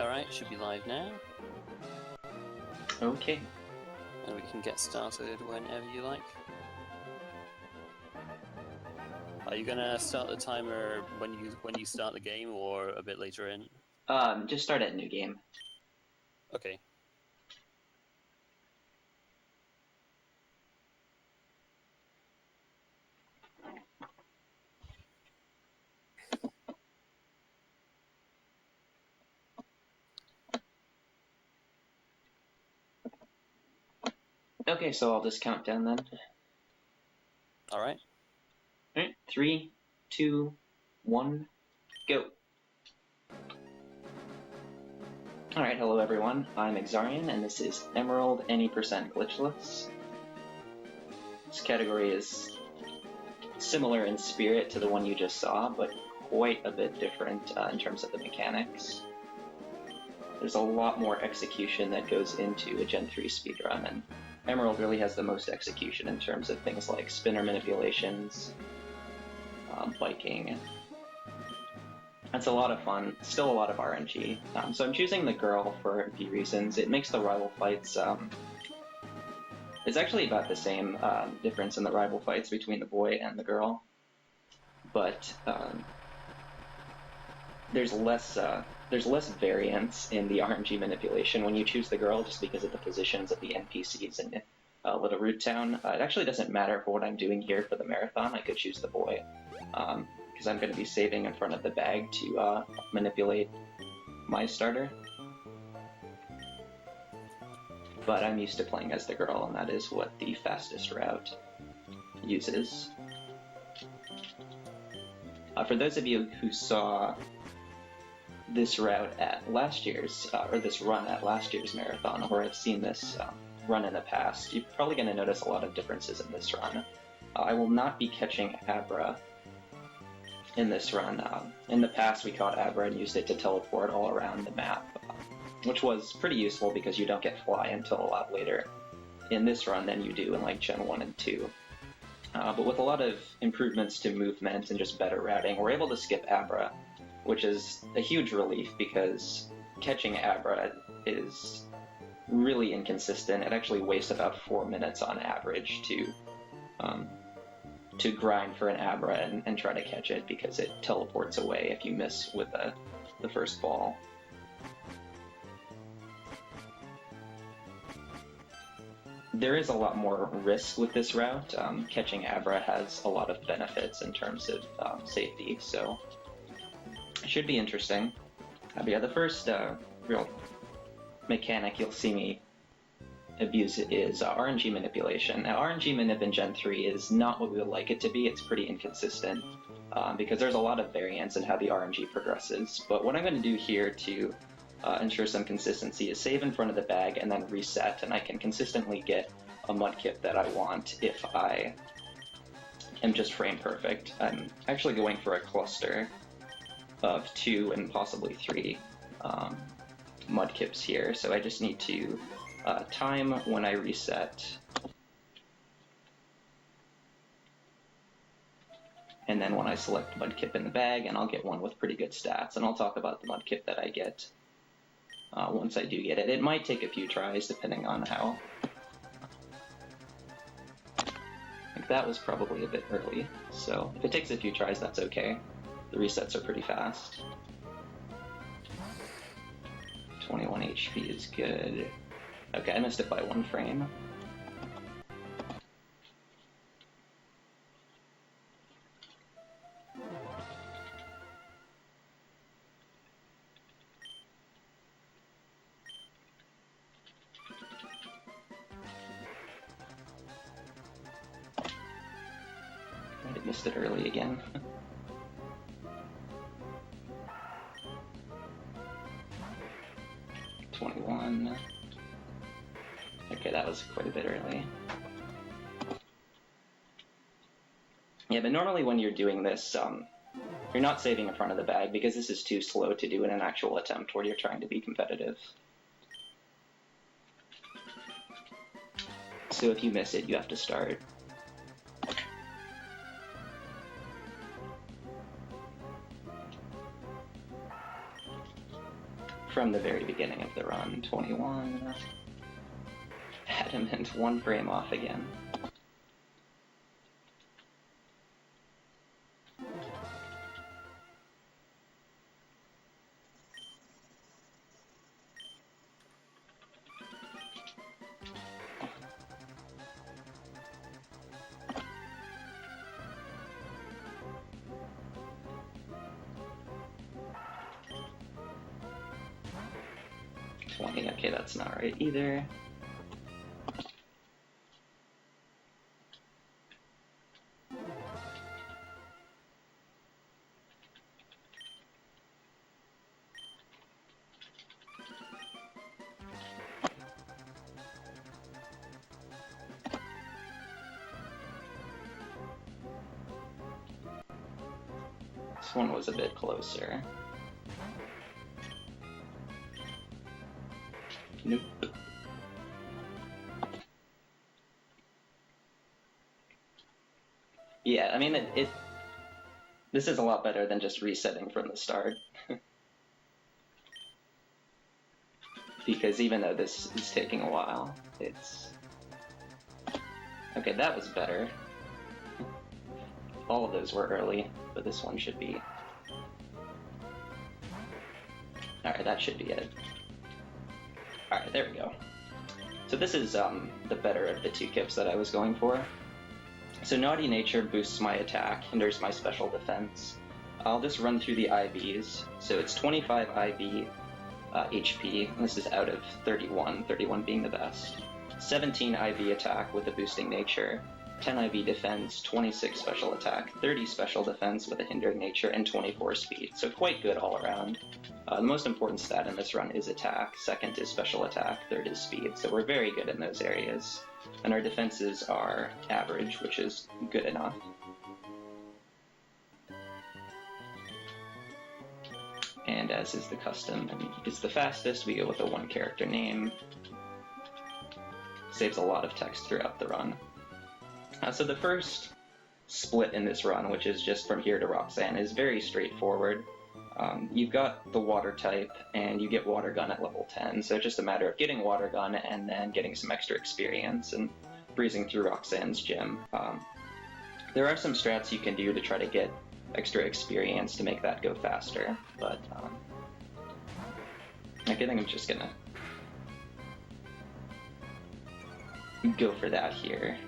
Alright, should be live now. Okay. And we can get started whenever you like. Are you gonna start the timer when you start the game or a bit later in? Just start at new game. Okay. Okay, so I'll just count down then. Alright. Alright, 3, 2, 1, go. Alright, hello everyone, I'm Exarion, and this is Emerald Any Percent Glitchless. This category is similar in spirit to the one you just saw, but quite a bit different in terms of the mechanics. There's a lot more execution that goes into a Gen 3 speedrun, and Emerald really has the most execution in terms of things like spinner manipulations, biking. It's a lot of fun, still a lot of RNG. So I'm choosing the girl for a few reasons. It makes the rival fights, it's actually about the same difference in the rival fights between the boy and the girl, but there's less variance in the RNG manipulation when you choose the girl, just because of the positions of the NPCs in Little Root Town. It actually doesn't matter for what I'm doing here for the marathon. I could choose the boy, because I'm going to be saving in front of the bag to manipulate my starter. But I'm used to playing as the girl, and that is what the fastest route uses. For those of you who saw this route at last year's, or this run at last year's marathon, or have seen this run in the past, you're probably going to notice a lot of differences in this run. I will not be catching Abra in this run. In the past, we caught Abra and used it to teleport all around the map, which was pretty useful because you don't get Fly until a lot later in this run than you do in like Gen 1 and 2. But with a lot of improvements to movement and just better routing, we're able to skip Abra, which is a huge relief because catching Abra is really inconsistent. It actually wastes about 4 minutes on average to grind for an Abra and try to catch it, because it teleports away if you miss with the first ball. There is a lot more risk with this route. Catching Abra has a lot of benefits in terms of safety, so it should be interesting. But yeah, the first real mechanic you'll see me abuse is RNG manipulation. Now, RNG manip in Gen 3 is not what we would like it to be. It's pretty inconsistent because there's a lot of variance in how the RNG progresses. But what I'm going to do here to ensure some consistency is save in front of the bag and then reset, and I can consistently get a mudkip that I want if I am just frame perfect. I'm actually going for a cluster of 2 and possibly 3 mudkips here, so I just need to time when I reset, and then when I select mudkip in the bag, and I'll get one with pretty good stats, and I'll talk about the mudkip that I get once I do get it. It might take a few tries depending on how. Like, that was probably a bit early, so if it takes a few tries, that's okay. The resets are pretty fast. 21 HP is good. Okay, I missed it by 1 frame. I missed it early again. Okay, that was quite a bit early. Yeah, but normally when you're doing this, you're not saving in front of the bag because this is too slow to do in an actual attempt where you're trying to be competitive. So if you miss it, you have to start. from the very beginning of the run. 21. Adamant, 1 frame off again. Okay, that's not right either. This one was a bit closer. Nope. Yeah, I mean, this is a lot better than just resetting from the start. Because even though this is taking a while, it's... Okay, that was better. All of those were early, but this one should be... Alright, that should be it. Alright, there we go. So this is the better of the 2 kips that I was going for. So Naughty Nature boosts my attack, hinders my special defense. I'll just run through the IVs. So it's 25 IV HP, and this is out of 31, 31 being the best. 17 IV attack with a boosting nature, 10 IV defense, 26 special attack, 30 special defense with a hindering nature, and 24 speed. So quite good all around. The most important stat in this run is attack, second is special attack, third is speed. So we're very good in those areas. And our defenses are average, which is good enough. And as is the custom, it's the fastest, we go with a 1 character name. Saves a lot of text throughout the run. So the first split in this run, which is just from here to Roxanne, is very straightforward. You've got the water type, and you get water gun at level 10, so it's just a matter of getting water gun and then getting some extra experience and breezing through Roxanne's gym. There are some strats you can do to try to get extra experience to make that go faster, but I think I'm just gonna go for that here.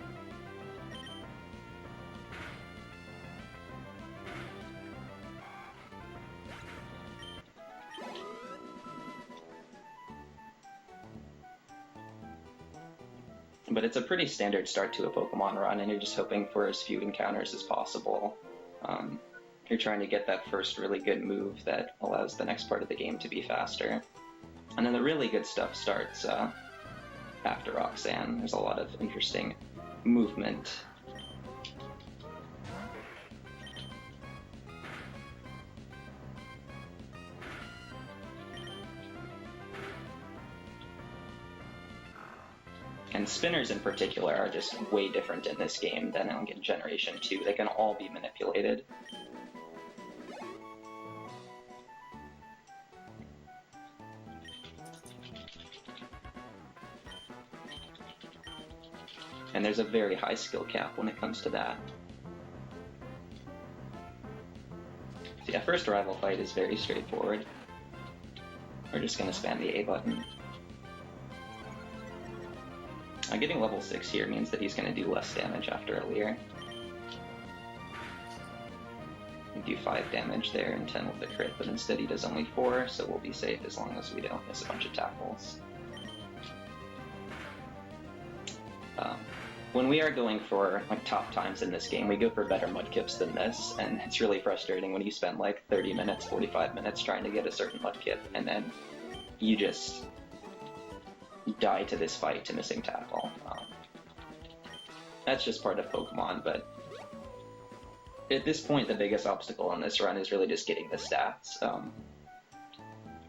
But it's a pretty standard start to a Pokemon run, and you're just hoping for as few encounters as possible. You're trying to get that first really good move that allows the next part of the game to be faster. And then the really good stuff starts after Roxanne. There's a lot of interesting movement. And spinners in particular are just way different in this game than in Generation 2. They can all be manipulated. And there's a very high skill cap when it comes to that. So yeah, first rival fight is very straightforward. We're just going to spam the A button. Getting level 6 here means that he's going to do less damage after a Leer. We do 5 damage there and 10 with the crit, but instead he does only 4, so we'll be safe as long as we don't miss a bunch of tackles. When we are going for like top times in this game, we go for better mudkips than this, and it's really frustrating when you spend like 30 minutes, 45 minutes trying to get a certain mudkip, and then you just die to this fight to missing tackle. That's just part of Pokemon, but at this point the biggest obstacle on this run is really just getting the stats.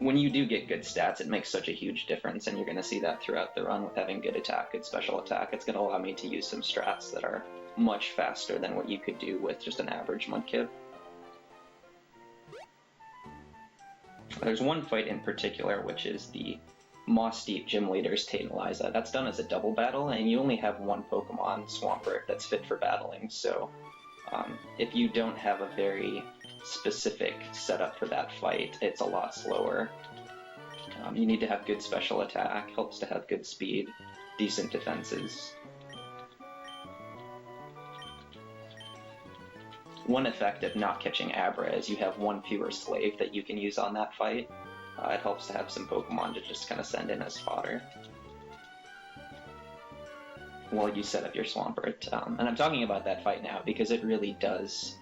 When you do get good stats, it makes such a huge difference, and you're going to see that throughout the run with having good attack, good special attack. It's going to allow me to use some strats that are much faster than what you could do with just an average mudkip. There's one fight in particular, which is the Moss Deep Gym Leader's Tate and Liza. That's done as a double battle, and you only have one Pokemon, Swampert, that's fit for battling, so if you don't have a very specific setup for that fight, it's a lot slower. You need to have good special attack, helps to have good speed, decent defenses. One effect of not catching Abra is you have one fewer slave that you can use on that fight. It helps to have some Pokemon to just kind of send in as fodder while you set up your Swampert. And I'm talking about that fight now because it really does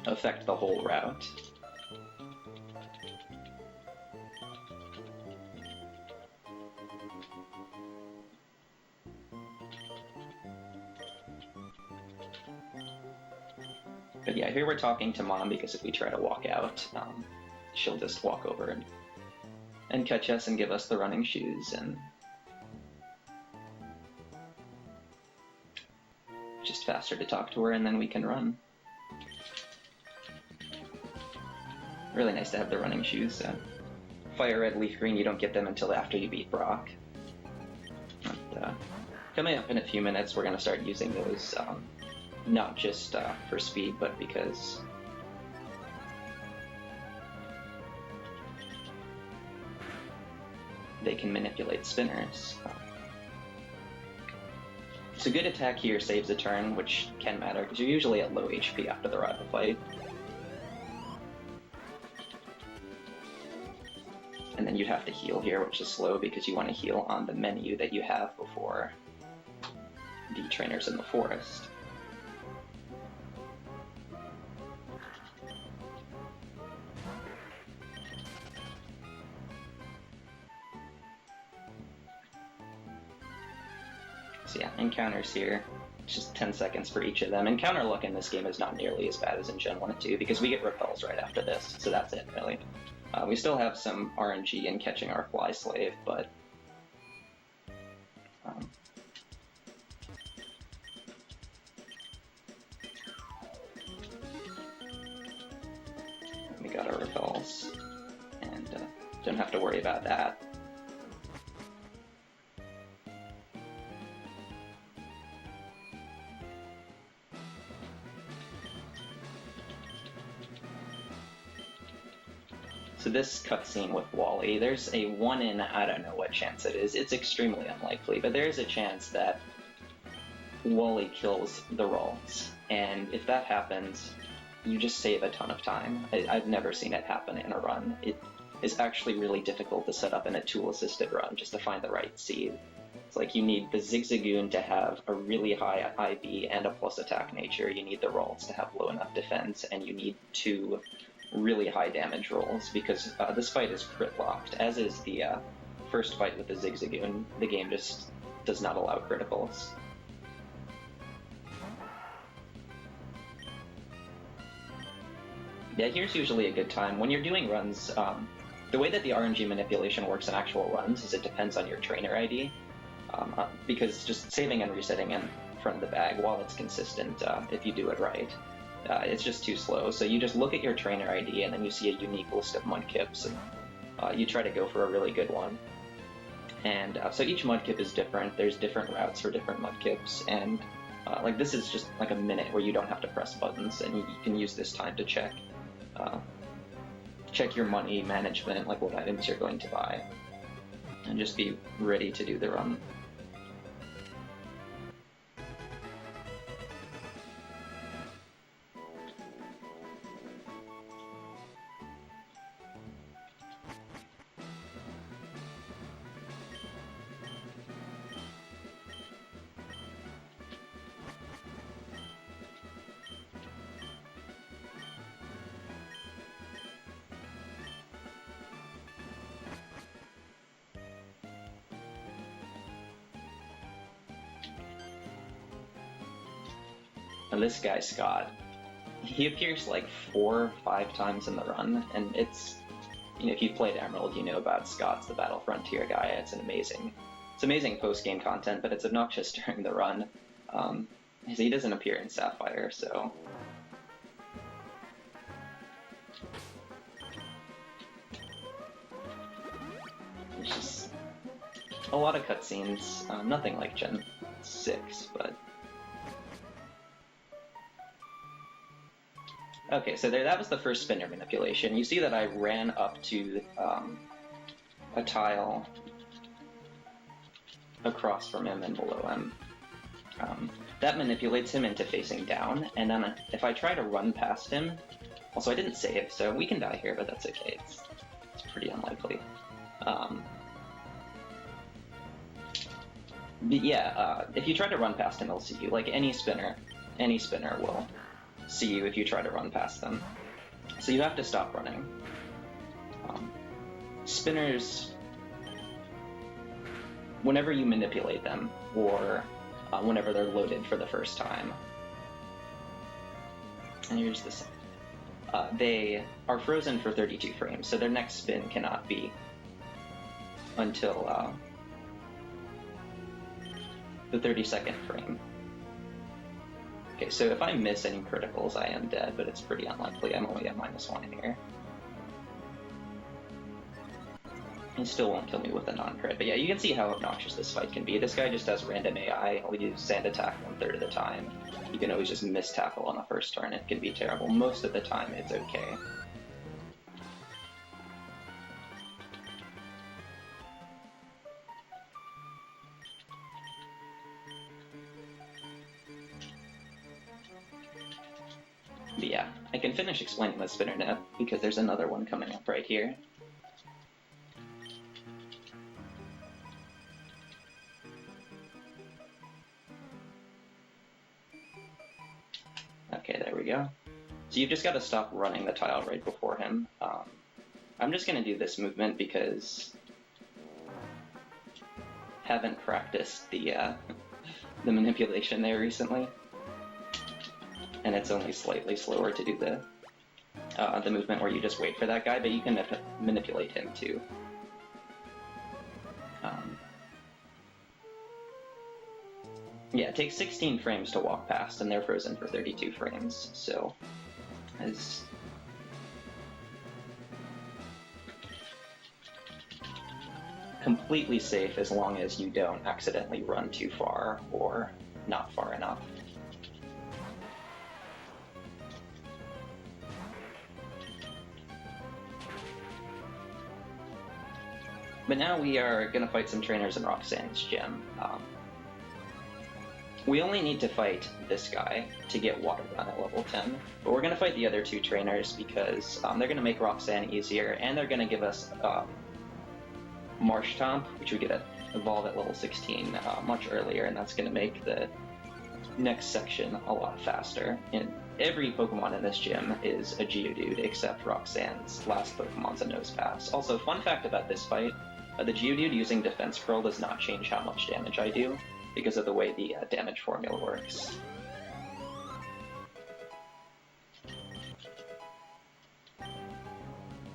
affect the whole route. But yeah, here we're talking to Mom because if we try to walk out, she'll just walk over and catch us and give us the running shoes, and just faster to talk to her and then we can run. Really nice to have the running shoes. Fire Red, Leaf Green, you don't get them until after you beat Brock. But, coming up in a few minutes, we're going to start using those, not just for speed, but because they can manipulate spinners. So good attack here saves a turn, which can matter because you're usually at low HP after the rival fight. And then you'd have to heal here, which is slow because you want to heal on the menu that you have before the trainers in the forest. So yeah, encounters here, it's just 10 seconds for each of them. Encounter luck in this game is not nearly as bad as in Gen 1 and 2 because we get repels right after this, so that's it really. We still have some RNG in catching our Fly Slave, but we got our repels, and don't have to worry about that. So this cutscene with Wally, there's a 1 in I don't know what chance it is. It's extremely unlikely, but there is a chance that Wally kills the Ralts. And if that happens, you just save a ton of time. I've never seen it happen in a run. It is actually really difficult to set up in a tool-assisted run just to find the right seed. It's like you need the Zigzagoon to have a really high IV and a plus attack nature. You need the Ralts to have low enough defense, and you need 2 really high damage rolls because this fight is crit locked, as is the first fight with the Zigzagoon. The game just does not allow criticals. Yeah, here's usually a good time. When you're doing runs, the way that the RNG manipulation works in actual runs is it depends on your trainer ID, because just saving and resetting in front of the bag, while it's consistent, if you do it right, it's just too slow. So you just look at your trainer ID and then you see a unique list of Mudkips, and you try to go for a really good one. And so each Mudkip is different. There's different routes for different Mudkips, and like this is just like a minute where you don't have to press buttons, and you can use this time to check your money management, like what items you're going to buy, and just be ready to do the run. And this guy, Scott, he appears like 4 or 5 times in the run, and it's, you know, if you've played Emerald, you know about Scott's the Battle Frontier guy. It's amazing post-game content, but it's obnoxious during the run. He doesn't appear in Sapphire, so It's just a lot of cutscenes. Nothing like Gen 6, but... Okay, so that was the first spinner manipulation. You see that I ran up to a tile across from him and below him. That manipulates him into facing down, and then if I try to run past him... Also, I didn't save, so we can die here, but that's okay. It's pretty unlikely. But yeah, if you try to run past him, he'll see you. Like any spinner will see you if you try to run past them. So you have to stop running. Spinners, whenever you manipulate them, or whenever they're loaded for the first time, and here's the second. They are frozen for 32 frames, so their next spin cannot be until the 32nd frame. Okay, so if I miss any criticals, I am dead, but it's pretty unlikely. I'm only at -1 here. He still won't kill me with a non-crit, but yeah, you can see how obnoxious this fight can be. This guy just has random AI, he'll use sand attack 1/3 of the time. You can always just miss tackle on the first turn, it can be terrible. Most of the time, it's okay. But yeah, I can finish explaining the spinner now, because there's another one coming up right here. Okay, there we go. So you've just got to stop running the tile right before him. I'm just going to do this movement because haven't practiced the manipulation there recently, and it's only slightly slower to do the movement where you just wait for that guy, but you can manipulate him too. Yeah, it takes 16 frames to walk past, and they're frozen for 32 frames, so as completely safe as long as you don't accidentally run too far or not far enough. But now we are going to fight some trainers in Roxanne's gym. We only need to fight this guy to get Water Gun at level 10, but we're going to fight the other two trainers because they're going to make Roxanne easier, and they're going to give us Marsh Tomp, which we get to evolve at level 16 much earlier, and that's going to make the next section a lot faster. And every Pokemon in this gym is a Geodude, except Roxanne's last Pokemon's a Nosepass. Also, fun fact about this fight, the Geodude using Defense Curl does not change how much damage I do, because of the way the damage formula works.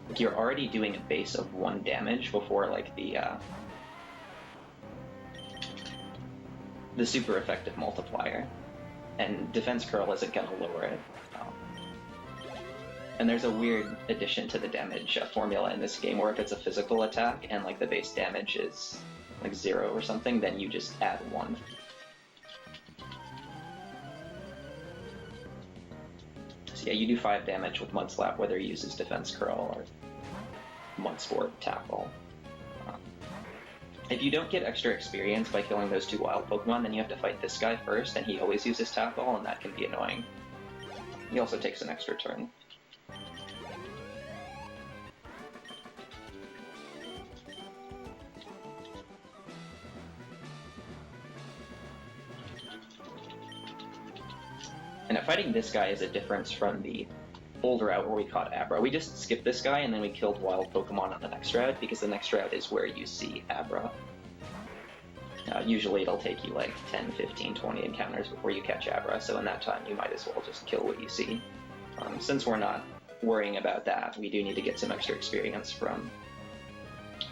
Like, you're already doing a base of 1 damage before like the super effective multiplier, and Defense Curl isn't going to lower it. And there's a weird addition to the damage formula in this game where if it's a physical attack and like the base damage is like 0 or something, then you just add 1. So yeah, you do 5 damage with Mudslap whether he uses Defense Curl or Mudsport Tackle. If you don't get extra experience by killing those 2 wild Pokemon, then you have to fight this guy first, and he always uses Tackle, and that can be annoying. He also takes an extra turn. And fighting this guy is a difference from the old route where we caught Abra. We just skipped this guy and then we killed wild Pokemon on the next route, because the next route is where you see Abra. Usually it'll take you like 10, 15, 20 encounters before you catch Abra, so in that time you might as well just kill what you see. Since we're not worrying about that, we do need to get some extra experience from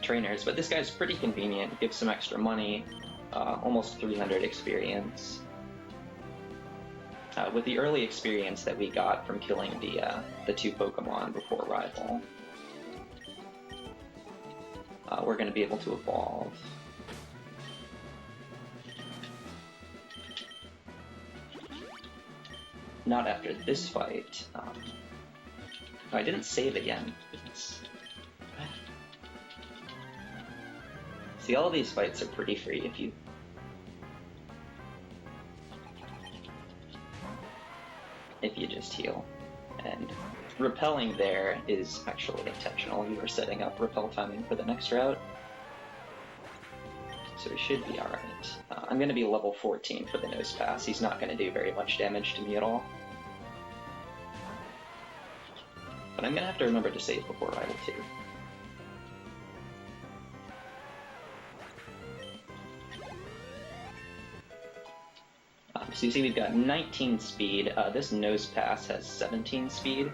trainers, but this guy's pretty convenient, gives some extra money, almost 300 experience. With the early experience that we got from killing the 2 Pokemon before Rival, we're going to be able to evolve. Not after this fight. I didn't save again. See, all of these fights are pretty free if you just heal. And repelling there is actually intentional. You are setting up repel timing for the next route. So we should be alright. I'm going to be level 14 for the nose pass. He's not going to do very much damage to me at all. But I'm going to have to remember to save before Rival 2. So you see we've got 19 speed. This nose pass has 17 speed.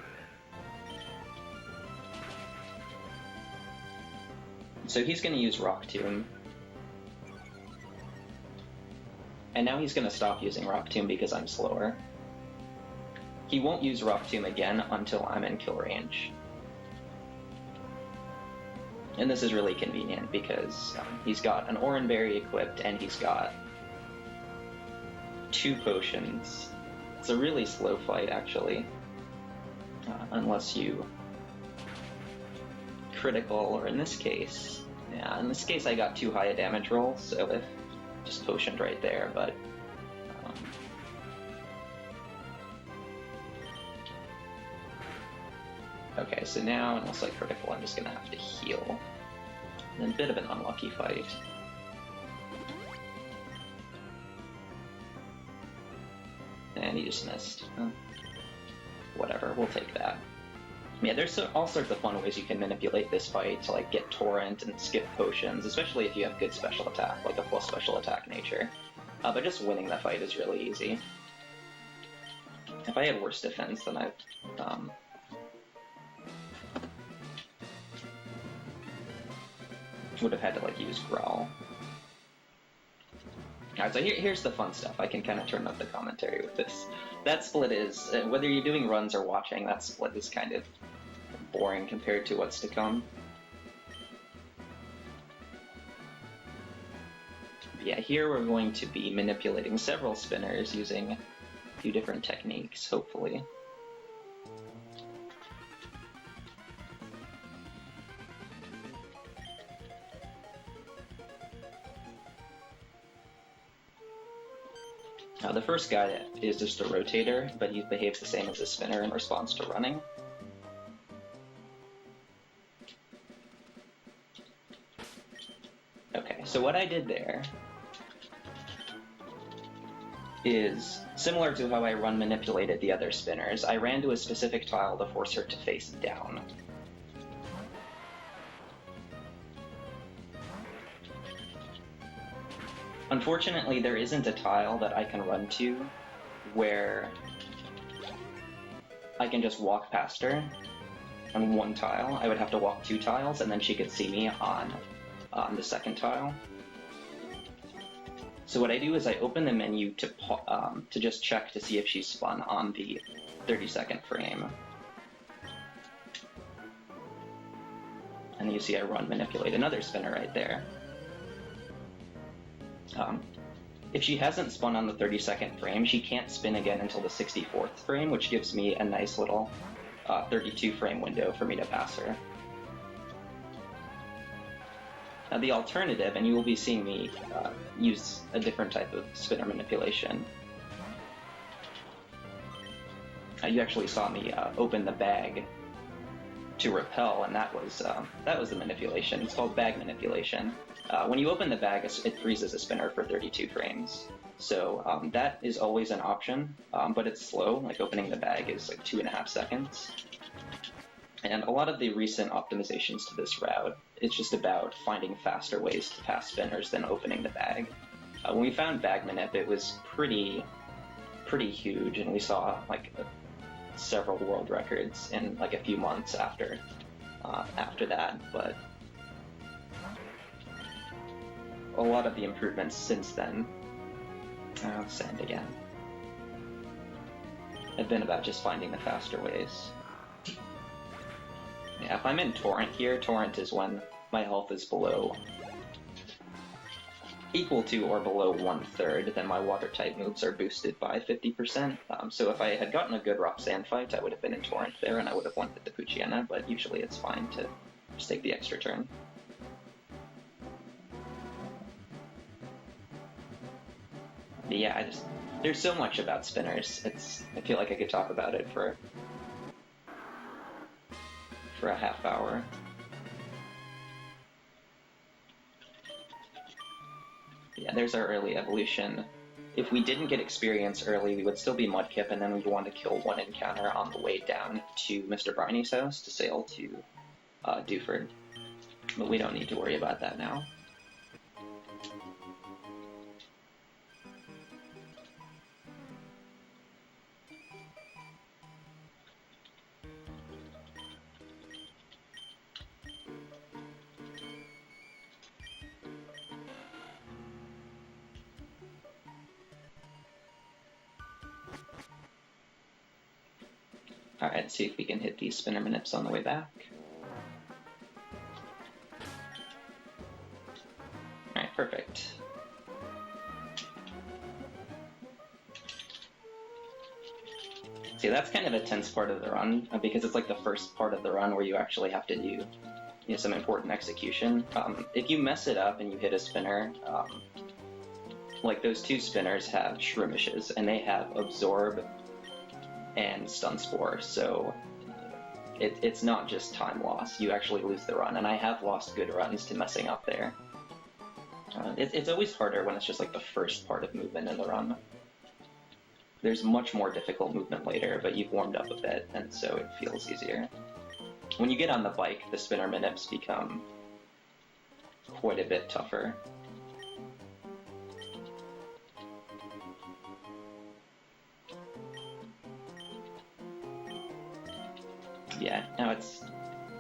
So he's going to use Rock Tomb. And now he's going to stop using Rock Tomb because I'm slower. He won't use Rock Tomb again until I'm in kill range. And this is really convenient because he's got an Oran Berry equipped and he's got 2 potions. It's a really slow fight, actually. Unless you critical, or in this case, yeah, in this case I got too high a damage roll, so if just potioned right there, but okay, so now unless I critical, I'm just gonna have to heal. And a bit of an unlucky fight. And he just missed. Whatever, we'll take that. Yeah, there's all sorts of fun ways you can manipulate this fight to like get torrent and skip potions, especially if you have good special attack, like a plus special attack nature. But just winning the fight is really easy. If I had worse defense, then I would have had to like use Growl. Alright, so here's the fun stuff. I can kind of turn up the commentary with this. That split is, whether you're doing runs or watching, that split is kind of boring compared to what's to come. Yeah, here we're going to be manipulating several spinners using a few different techniques, hopefully. The first guy is just a rotator, but he behaves the same as a spinner in response to running. Okay, so what I did there is similar to how I manipulated the other spinners. I ran to a specific tile to force her to face down. Unfortunately, there isn't a tile that I can run to where I can just walk past her on one tile. I would have to walk 2 tiles, and then she could see me on the second tile. So what I do is I open the menu to just check to see if she's spun on the 30-second frame. And you see I manipulate another spinner right there. If she hasn't spun on the 32nd frame, she can't spin again until the 64th frame, which gives me a nice little 32 frame window for me to pass her. Now the alternative, and you will be seeing me use a different type of spinner manipulation. You actually saw me open the bag to repel, and that was the manipulation. It's called bag manipulation. When you open the bag, it freezes a spinner for 32 frames. So that is always an option, but it's slow. Like opening the bag is like 2.5 seconds. And a lot of the recent optimizations to this route, it's just about finding faster ways to pass spinners than opening the bag. When we found bag manip, it was pretty huge, and we saw like several world records in like a few months after that. But a lot of the improvements since then, send again, have been about just finding the faster ways. Yeah, if I'm in Torrent here, Torrent is when my health is equal to or below 1/3, then my water type moves are boosted by 50%. So if I had gotten a good rock sand fight, I would have been in Torrent there and I would have won with the Poochyena, but usually it's fine to just take the extra turn. But yeah, there's so much about spinners. I feel like I could talk about it for a half hour. Yeah, there's our early evolution. If we didn't get experience early, we would still be Mudkip, and then we'd want to kill one encounter on the way down to Mr. Briney's house to sail to Dewford. But we don't need to worry about that now. Alright, let's see if we can hit these spinner manips on the way back. Alright, perfect. See, that's kind of a tense part of the run, because it's like the first part of the run where you actually have to do some important execution. If you mess it up and you hit a spinner, like those two spinners have Shroomishes, and they have Absorb and Stun Spore, so it's not just time loss. You actually lose the run, and I have lost good runs to messing up there. It's always harder when it's just like the first part of movement in the run. There's much more difficult movement later, but you've warmed up a bit, and so it feels easier. When you get on the bike, the spinner manips become quite a bit tougher. Yeah, now it's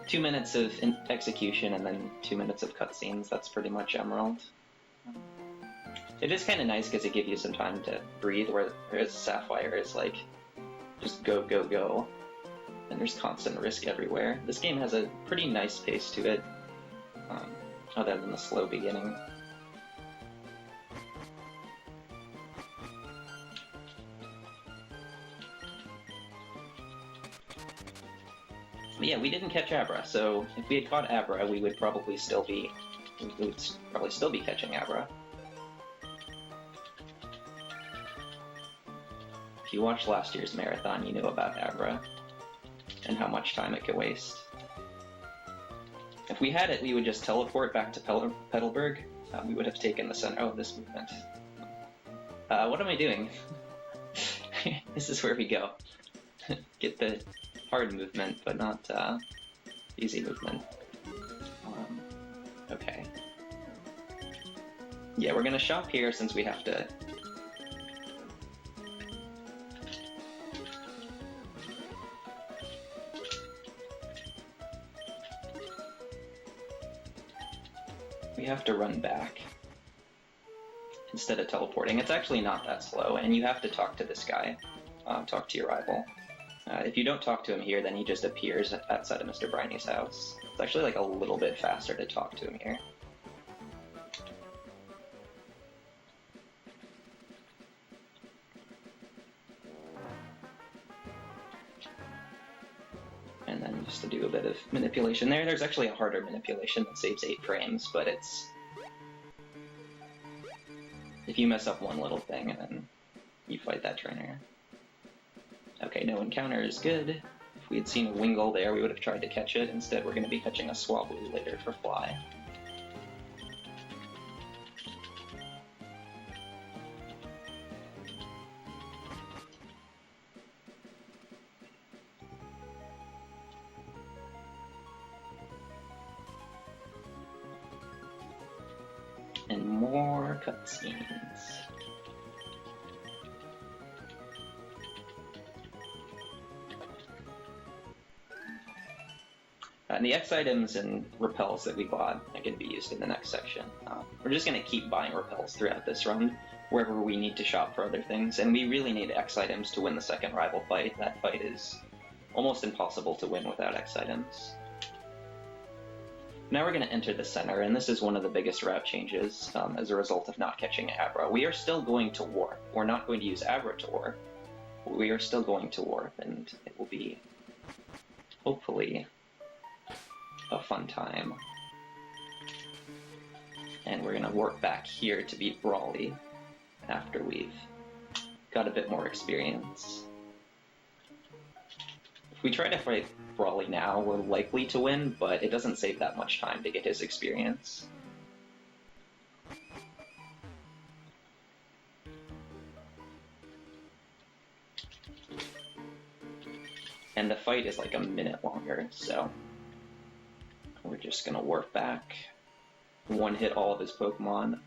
2 minutes of execution and then 2 minutes of cutscenes. That's pretty much Emerald. It is kind of nice because it gives you some time to breathe, whereas Sapphire is like, just go, go, go. And there's constant risk everywhere. This game has a pretty nice pace to it, other than the slow beginning. But yeah, we didn't catch Abra, so if we had caught Abra, we would probably still be catching Abra. If you watched last year's marathon, you know about Abra and how much time it could waste. If we had it, we would just teleport back to Petalburg. We would have taken the center of this movement. What am I doing? This is where we go. Get the hard movement, but not easy movement. Okay. Yeah, we're gonna shop here since we have to... We have to run back instead of teleporting. It's actually not that slow, and you have to talk to this guy. Talk to your rival. If you don't talk to him here, then he just appears outside of Mr. Briney's house. It's actually like a little bit faster to talk to him here. And then just to do a bit of manipulation there. There's actually a harder manipulation that saves 8 frames, but it's... If you mess up one little thing, then you fight that trainer. Okay, no encounter is good. If we had seen a Wingull there, we would have tried to catch it. Instead, we're going to be catching a Swablu later for Fly. And more cutscenes. And the X items and repels that we bought are going to be used in the next section. We're just going to keep buying repels throughout this run, wherever we need to shop for other things, and we really need X items to win the second rival fight. That fight is almost impossible to win without X items. Now we're going to enter the center, and this is one of the biggest route changes as a result of not catching Abra. We are still going to warp. We're not going to use Abra to warp. We are still going to warp, and it will be, hopefully, a fun time. And we're going to warp back here to beat Brawly after we've got a bit more experience. If we try to fight Brawly now, we're likely to win, but it doesn't save that much time to get his experience. And the fight is like a minute longer, so we're just gonna warp back, one-hit all of his Pokemon.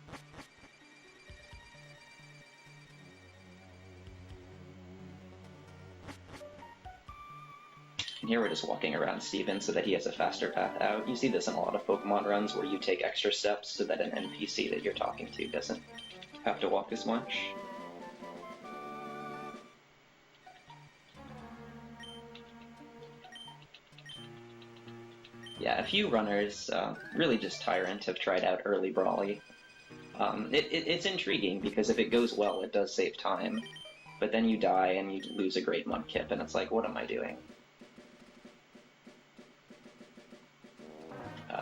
And here we're just walking around Steven so that he has a faster path out. You see this in a lot of Pokemon runs where you take extra steps so that an NPC that you're talking to doesn't have to walk as much. Yeah, a few runners, really just Tyrant, have tried out early Brawly. It's intriguing because if it goes well, it does save time. But then you die and you lose a great Mudkip, and it's like, what am I doing?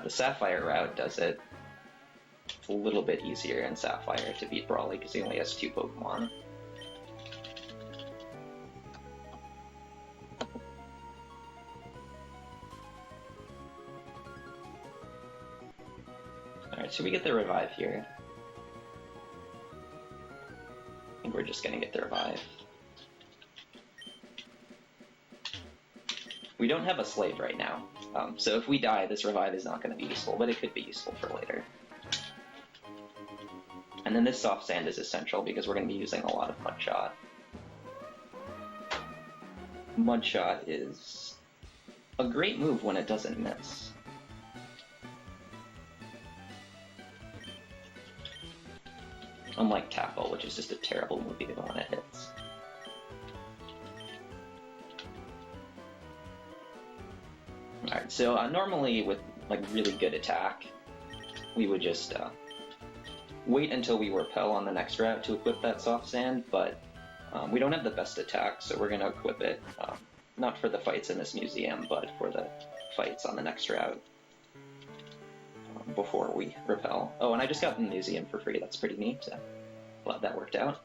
The Sapphire route does it. It's a little bit easier in Sapphire to beat Brawly because he only has 2 Pokemon. Alright, so we get the revive here. I think we're just gonna get the revive. We don't have a Slave right now, so if we die, this revive is not going to be useful, but it could be useful for later. And then this Soft Sand is essential because we're going to be using a lot of Mudshot. Mudshot is a great move when it doesn't miss. Unlike Tackle, which is just a terrible move even when it hits. Alright, so normally with like really good attack, we would just wait until we repel on the next route to equip that Soft Sand, but we don't have the best attack, so we're going to equip it, not for the fights in this museum, but for the fights on the next route before we repel. Oh, and I just got the museum for free, that's pretty neat. Glad that worked out.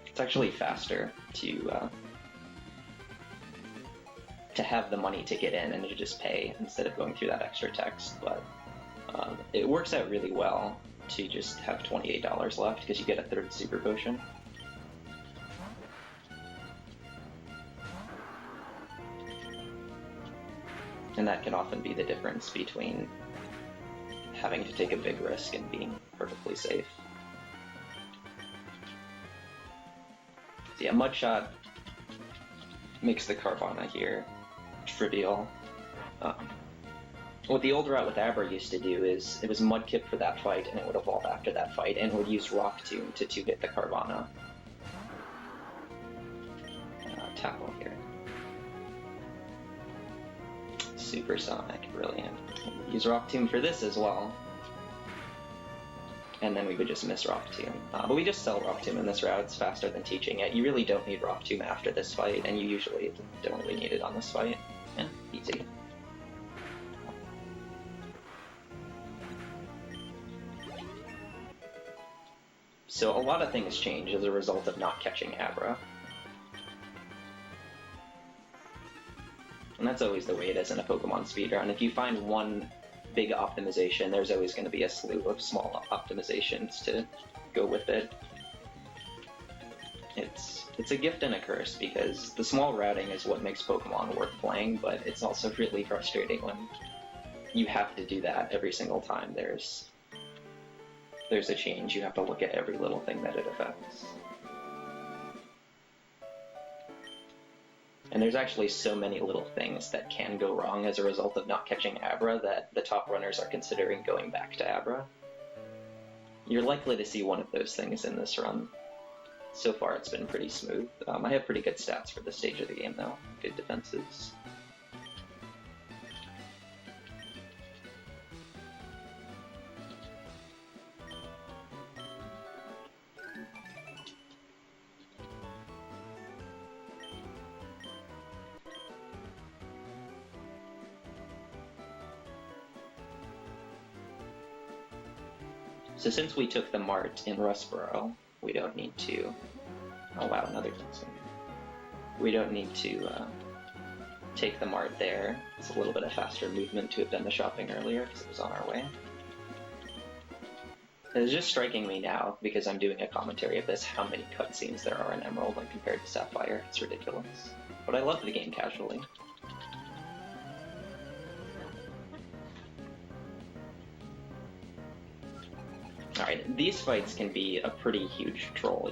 It's actually faster to have the money to get in and to just pay instead of going through that extra text, but it works out really well to just have $28 left because you get a 3rd Super Potion. And that can often be the difference between having to take a big risk and being perfectly safe. So yeah, Mudshot makes the Carvana here trivial. What the old route with Abra used to do is it was Mudkip for that fight, and it would evolve after that fight, and would use Rock Tomb to 2-hit the Carvana. Tackle here. Supersonic, brilliant. Use Rock Tomb for this as well. And then we would just miss Rock Tomb. But we just sell Rock Tomb in this route, it's faster than teaching it. You really don't need Rock Tomb after this fight, and you usually don't really need it on this fight. Yeah, easy. So a lot of things change as a result of not catching Abra. And that's always the way it is in a Pokemon speedrun. If you find one big optimization, there's always going to be a slew of small optimizations to go with it. It's a gift and a curse, because the small routing is what makes Pokemon worth playing, but it's also really frustrating when you have to do that every single time there's a change. You have to look at every little thing that it affects. And there's actually so many little things that can go wrong as a result of not catching Abra that the top runners are considering going back to Abra. You're likely to see one of those things in this run. So far it's been pretty smooth. I have pretty good stats for this stage of the game though. Good defenses. So since we took the Mart in Rustboro, we don't need to... Oh wow, another Dustin. We don't need to take the Mart there. It's a little bit of faster movement to have done the shopping earlier because it was on our way. It's just striking me now, because I'm doing a commentary of this, how many cutscenes there are in Emerald when compared to Sapphire. It's ridiculous. But I love the game casually. Alright, these fights can be a pretty huge troll.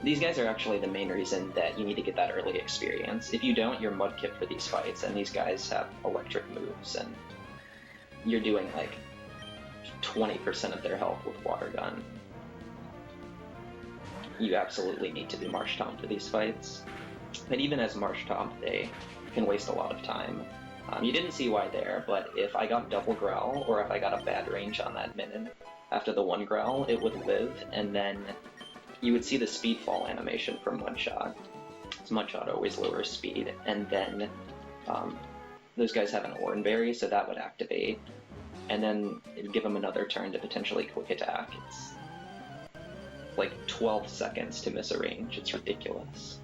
These guys are actually the main reason that you need to get that early experience. If you don't, you're mudkip for these fights, and these guys have electric moves, and you're doing like 20% of their health with water gun. You absolutely need to be Marsh Tom for these fights. But even as Marsh Tom, they can waste a lot of time. You didn't see why there, but if I got double growl, or if I got a bad range on that minion, after the one growl, it would live, and then you would see the speed fall animation from Mudshot. So Mudshot always lowers speed, and then those guys have an Oranberry, so that would activate, and then it'd give them another turn to potentially quick attack. It's like 12 seconds to miss a range. It's ridiculous.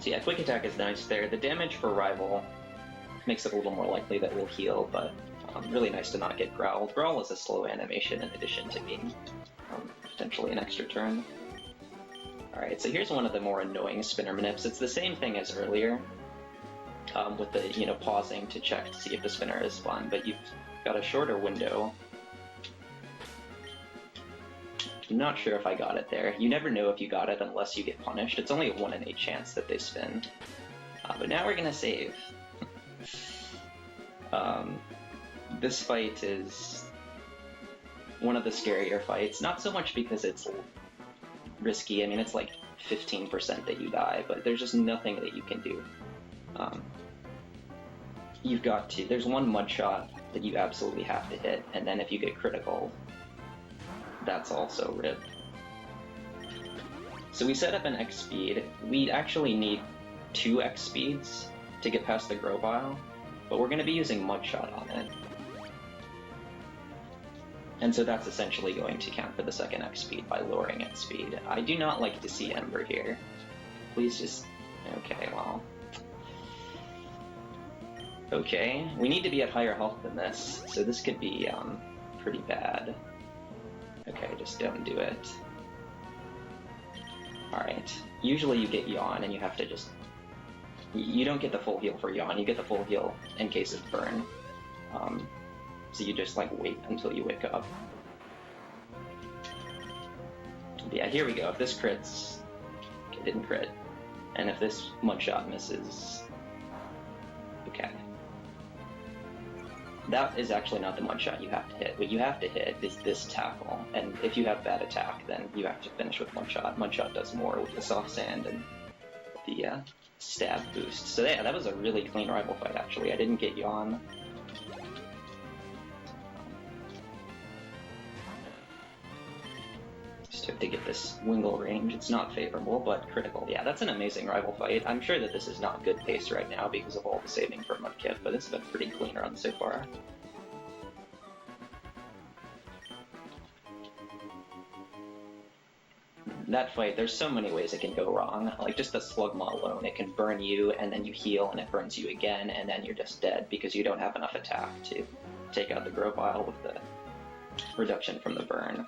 So yeah, quick attack is nice there. The damage for Rival makes it a little more likely that we'll heal, but really nice to not get Growl. Growl is a slow animation in addition to being potentially an extra turn. Alright, so here's one of the more annoying spinner manips. It's the same thing as earlier, with the, pausing to check to see if the spinner is fun, but you've got a shorter window. I'm not sure if I got it there. You never know if you got it unless you get punished. It's only a 1 in 8 chance that they spin. But now we're gonna save. This fight is one of the scarier fights. Not so much because it's risky. I mean, it's like 15% that you die, but there's just nothing that you can do. You've got to... There's one mud shot that you absolutely have to hit, and then if you get critical, that's also RIP. So we set up an X speed. We actually need 2 X speeds to get past the Grovile, but we're going to be using Mudshot on it. And so that's essentially going to count for the second X speed by lowering its speed. I do not like to see Ember here. Please just... Okay, well... Okay, we need to be at higher health than this, so this could be pretty bad. Okay, just don't do it. Alright. Usually you get Yawn and you have to just... You don't get the full heal for Yawn, you get the full heal in case of burn. So you just wait until you wake up. Yeah, here we go. If this crits... Okay, it didn't crit. And if this Mudshot misses... Okay. That is actually not the Mudshot you have to hit. What you have to hit is this tackle, and if you have bad attack, then you have to finish with Mudshot. Mudshot does more with the soft sand and the stab boost. So yeah, that was a really clean rival fight, actually. I didn't get Yawn. Just have to get this Wingle range. It's not favorable, but critical. Yeah, that's an amazing rival fight. I'm sure that this is not good pace right now because of all the saving for Mudkip, but it's been a pretty clean run so far. That fight, there's so many ways it can go wrong. Like, just the Slugmaw alone, it can burn you, and then you heal, and it burns you again, and then you're just dead because you don't have enough attack to take out the Grovile with the reduction from the burn.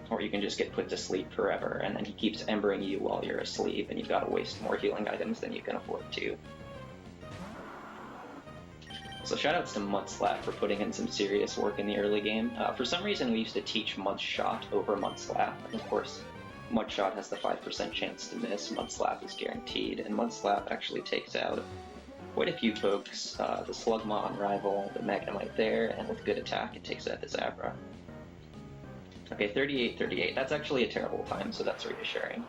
Or you can just get put to sleep forever, and then he keeps embering you while you're asleep, and you've got to waste more healing items than you can afford to. So shoutouts to Mudslap for putting in some serious work in the early game. For some reason we used to teach Mudshot over Mudslap, and of course Mudshot has the 5% chance to miss, Mudslap is guaranteed, and Mudslap actually takes out quite a few folks, the Slugmaw on Rival, the Magnemite there, and with good attack it takes out this Abra. Okay, 38:38. That's actually a terrible time, so that's reassuring.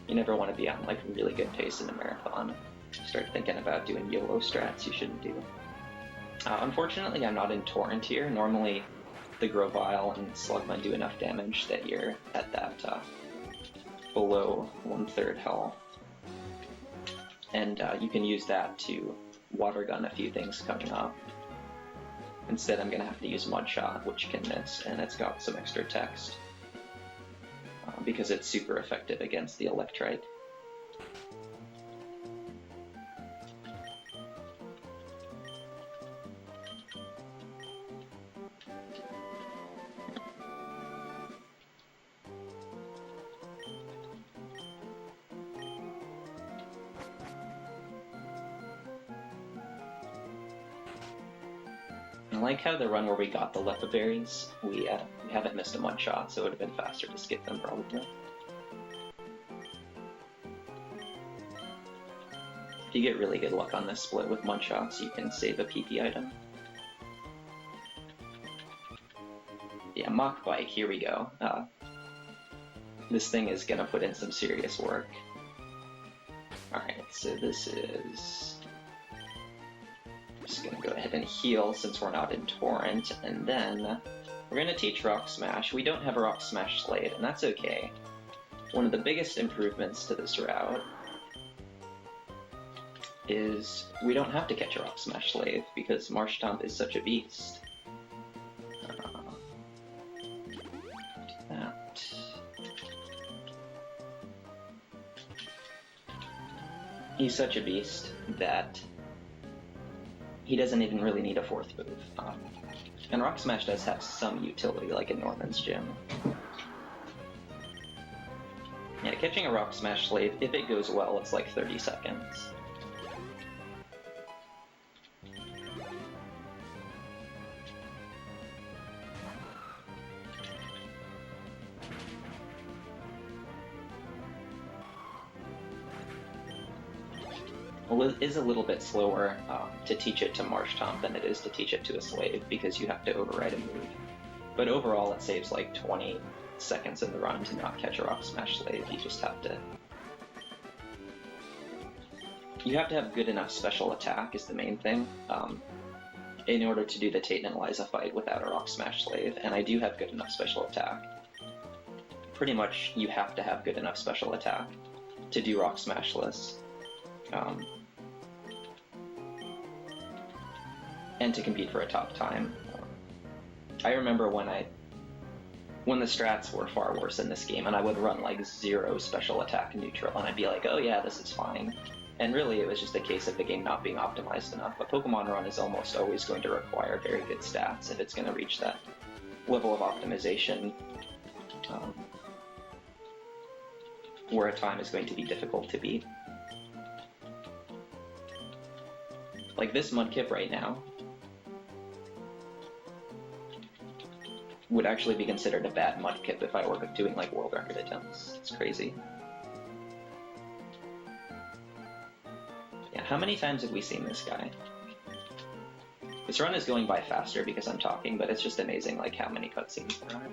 You never want to be on like really good pace in a marathon. Start thinking about doing YOLO strats you shouldn't do. Unfortunately, I'm not in Torrent here. Normally, the Grovyle and Slugma do enough damage that you're at that below 1/3 health. And you can use that to water gun a few things coming up. Instead, I'm going to have to use Mud Shot, which can miss, and it's got some extra text. Because it's super effective against the Electrite. I like how the run where we got the Lepa Berries, we haven't missed a Mud Shot, so it would have been faster to skip them probably. If you get really good luck on this split with Mud Shots, you can save a PP item. Yeah, Mach Bike, here we go. This thing is gonna put in some serious work. Alright, so this is... Just gonna go ahead and heal since we're not in Torrent, and then we're gonna teach Rock Smash. We don't have a Rock Smash Slade, and that's okay. One of the biggest improvements to this route is we don't have to catch a Rock Smash Slave because Marshtomp is such a beast. That. He's such a beast that he doesn't even really need a fourth move. And Rock Smash does have some utility, like in Norman's Gym. Yeah, catching a Rock Smash Slave, if it goes well, it's like 30 seconds. Well, it is a little bit slower to teach it to Marshtomp than it is to teach it to a Slave, because you have to override a move. But overall, it saves like 20 seconds in the run to not catch a Rock Smash Slave. You just have to... You have to have good enough special attack is the main thing, in order to do the Tate and Eliza fight without a Rock Smash Slave, and I do have good enough special attack. Pretty much, you have to have good enough special attack to do Rock Smashless. And to compete for a top time. I remember when the strats were far worse in this game, and I would run like 0 special attack neutral, and I'd be like, oh yeah, this is fine. And really, it was just a case of the game not being optimized enough. A Pokemon run is almost always going to require very good stats if it's going to reach that level of optimization, where a time is going to be difficult to beat. Like this Mudkip right now would actually be considered a bad Mudkip if I were doing like world record attempts. It's crazy. Yeah, how many times have we seen this guy? This run is going by faster because I'm talking, but it's just amazing like how many cutscenes there are.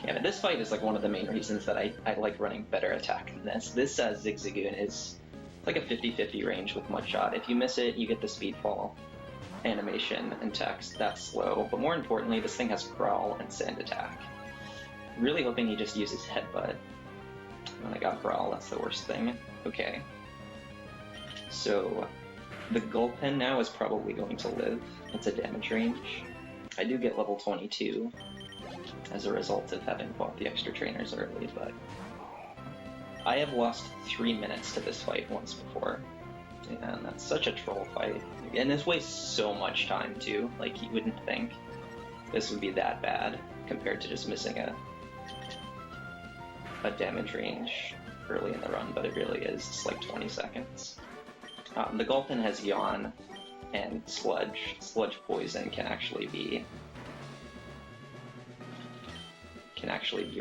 Yeah, but this fight is like one of the main reasons that I like running better attack than this. This Zigzagoon is like a 50-50 range with Mudshot. If you miss it, you get the Speedfall animation and text. That's slow, but more importantly, this thing has Growl and Sand Attack. Really hoping he just uses Headbutt. When I got Growl, that's the worst thing. Okay. So, the Gulpin now is probably going to live. It's a damage range. I do get level 22 as a result of having bought the extra trainers early, but I have lost 3 minutes to this fight once before, and that's such a troll fight. And this wastes so much time too. Like, you wouldn't think this would be that bad compared to just missing a damage range early in the run, but it really is. It's like 20 seconds. The Gulpin has Yawn and Sludge. Sludge Poison can actually be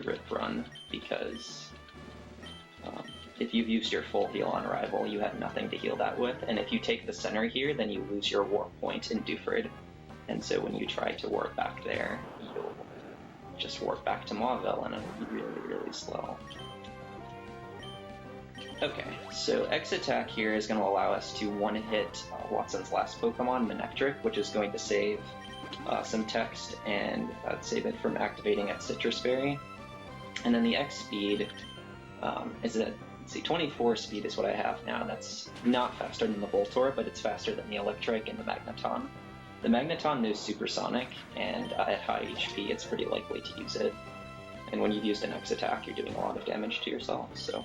Rip Run because if you've used your full heal on Rival, you have nothing to heal that with, and if you take the center here, then you lose your warp point in Duford, and so when you try to warp back there, you'll just warp back to Mauville, and it'll be really, really slow. Okay, so X-Attack here is going to allow us to one-hit Watson's last Pokemon, Manectric, which is going to save some text and save it from activating at Citrus Berry. And then the X-Speed is at, let's see, 24 speed is what I have now. That's not faster than the Voltorb, but it's faster than the Electrike and the Magneton. The Magneton knows Supersonic, and at high HP, it's pretty likely to use it. And when you've used an X-Attack, you're doing a lot of damage to yourself, so...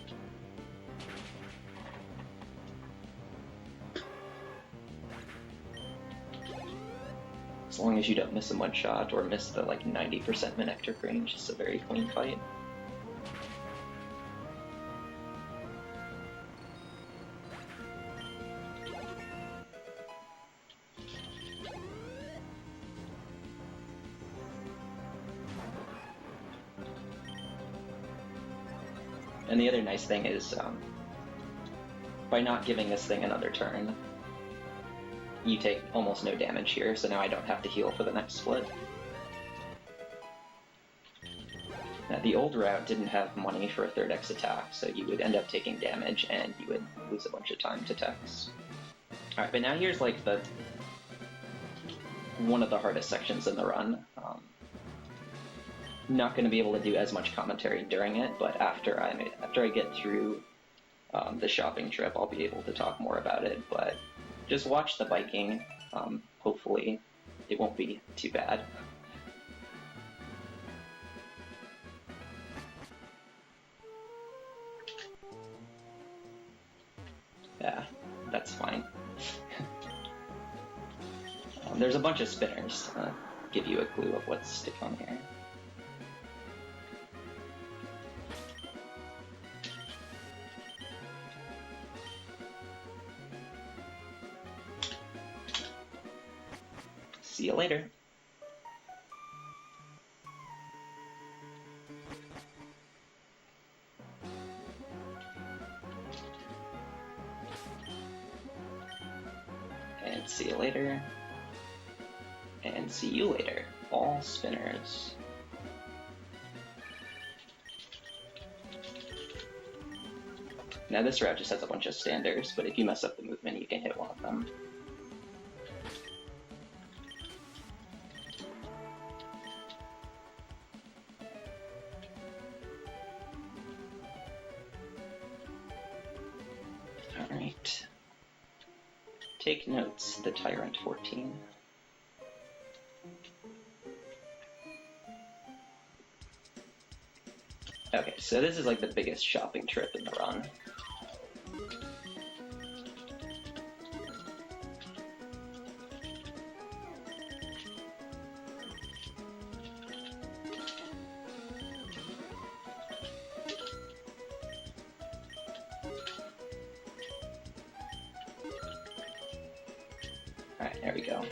As long as you don't miss a one-shot or miss the, 90% Manectric range, it's a very clean fight. And the other nice thing is, by not giving this thing another turn, you take almost no damage here, so now I don't have to heal for the next split. Now, the old route didn't have money for a third X attack, so you would end up taking damage and you would lose a bunch of time to text. Alright, but now here's one of the hardest sections in the run. Not going to be able to do as much commentary during it, but after I get through the shopping trip, I'll be able to talk more about it. But just watch the biking. Hopefully, it won't be too bad. Yeah, that's fine. There's a bunch of spinners. Give you a clue of what's to come here. See you later. And see you later. And see you later. All spinners. Now this route just has a bunch of standers, but if you mess up the movement, you can hit one of them. Alright. Take notes, the Tyrant 14. Okay, so this is the biggest shopping trip in the run. Alright, there we go.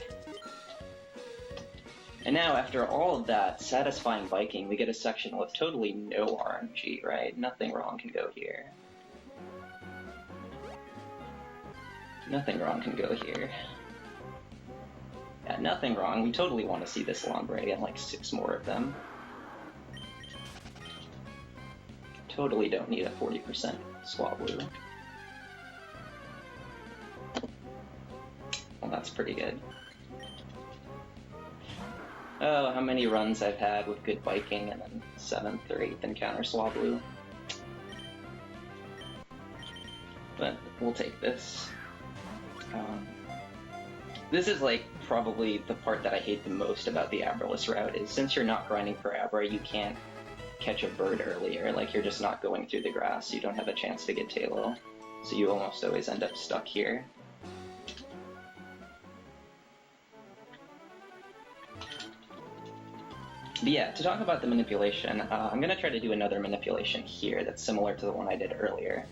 And now, after all of that satisfying biking, we get a section with totally no RNG, right? Nothing wrong can go here. Nothing wrong can go here. Yeah, nothing wrong. We totally want to see this Lombre and 6 more of them. Totally don't need a 40% Swablu. Well, that's pretty good. Oh, how many runs I've had with good biking and then 7th or 8th encounter Swablu. But we'll take this. This is probably the part that I hate the most about the Abraless route, is since you're not grinding for Abra, you can't catch a bird earlier. You're just not going through the grass, you don't have a chance to get Tailo. So you almost always end up stuck here. But yeah, to talk about the manipulation, I'm going to try to do another manipulation here that's similar to the one I did earlier.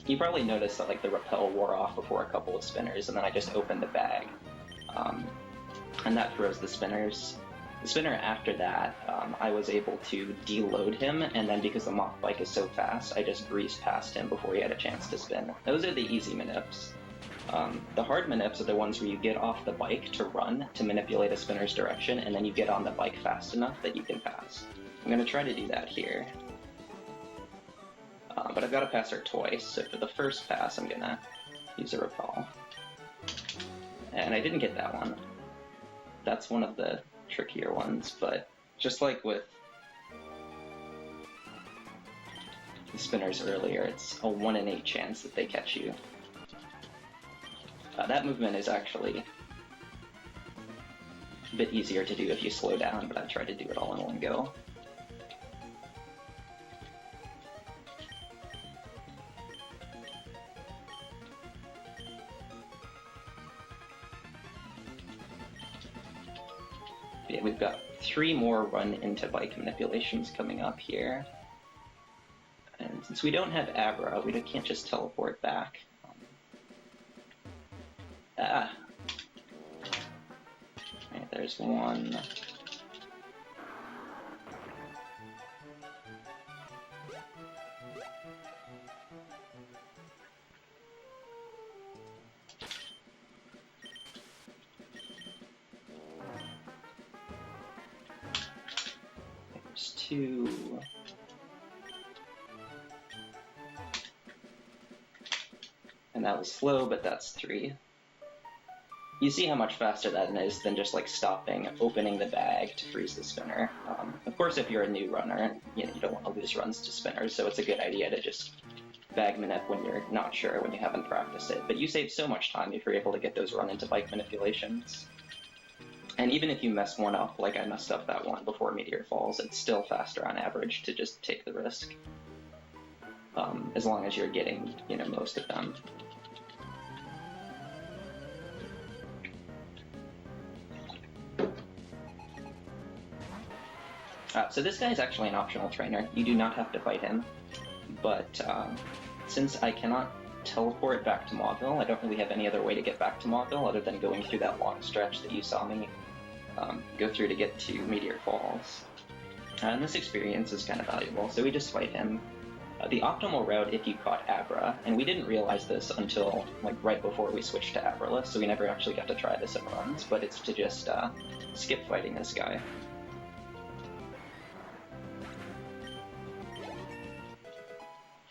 You probably noticed that the repel wore off before a couple of spinners, and then I just opened the bag. And that throws the spinners. The spinner after that, I was able to deload him, and then because the mock bike is so fast, I just breezed past him before he had a chance to spin. Those are the easy manips. The hard manips are the ones where you get off the bike to run to manipulate a spinner's direction, and then you get on the bike fast enough that you can pass. I'm going to try to do that here. But I've got to pass her twice, so for the first pass I'm going to use a repel. And I didn't get that one. That's one of the trickier ones, but just like with the spinners earlier, it's a 1 in 8 chance that they catch you. That movement is actually a bit easier to do if you slow down, but I tried to do it all in one go. Yeah, we've got 3 more run into bike manipulations coming up here. And since we don't have Abra, we can't just teleport back. Right, there's one. There's 2. And that was slow, but that's 3. You see how much faster that is than just like stopping, opening the bag to freeze the spinner. Of course, if you're a new runner, you don't want to lose runs to spinners, so it's a good idea to just bag manip when you're not sure, when you haven't practiced it. But you save so much time if you're able to get those run into bike manipulations. And even if you mess one up, like I messed up that one before Meteor falls, it's still faster on average to just take the risk. As long as you're getting, most of them. So this guy is actually an optional trainer. You do not have to fight him, but since I cannot teleport back to Mauville, I don't really have any other way to get back to Mauville other than going through that long stretch that you saw me go through to get to Meteor Falls. And this experience is kind of valuable, so we just fight him. The optimal route if you caught Abra, and we didn't realize this until right before we switched to Abraless, so we never actually got to try this in runs, but it's to just skip fighting this guy.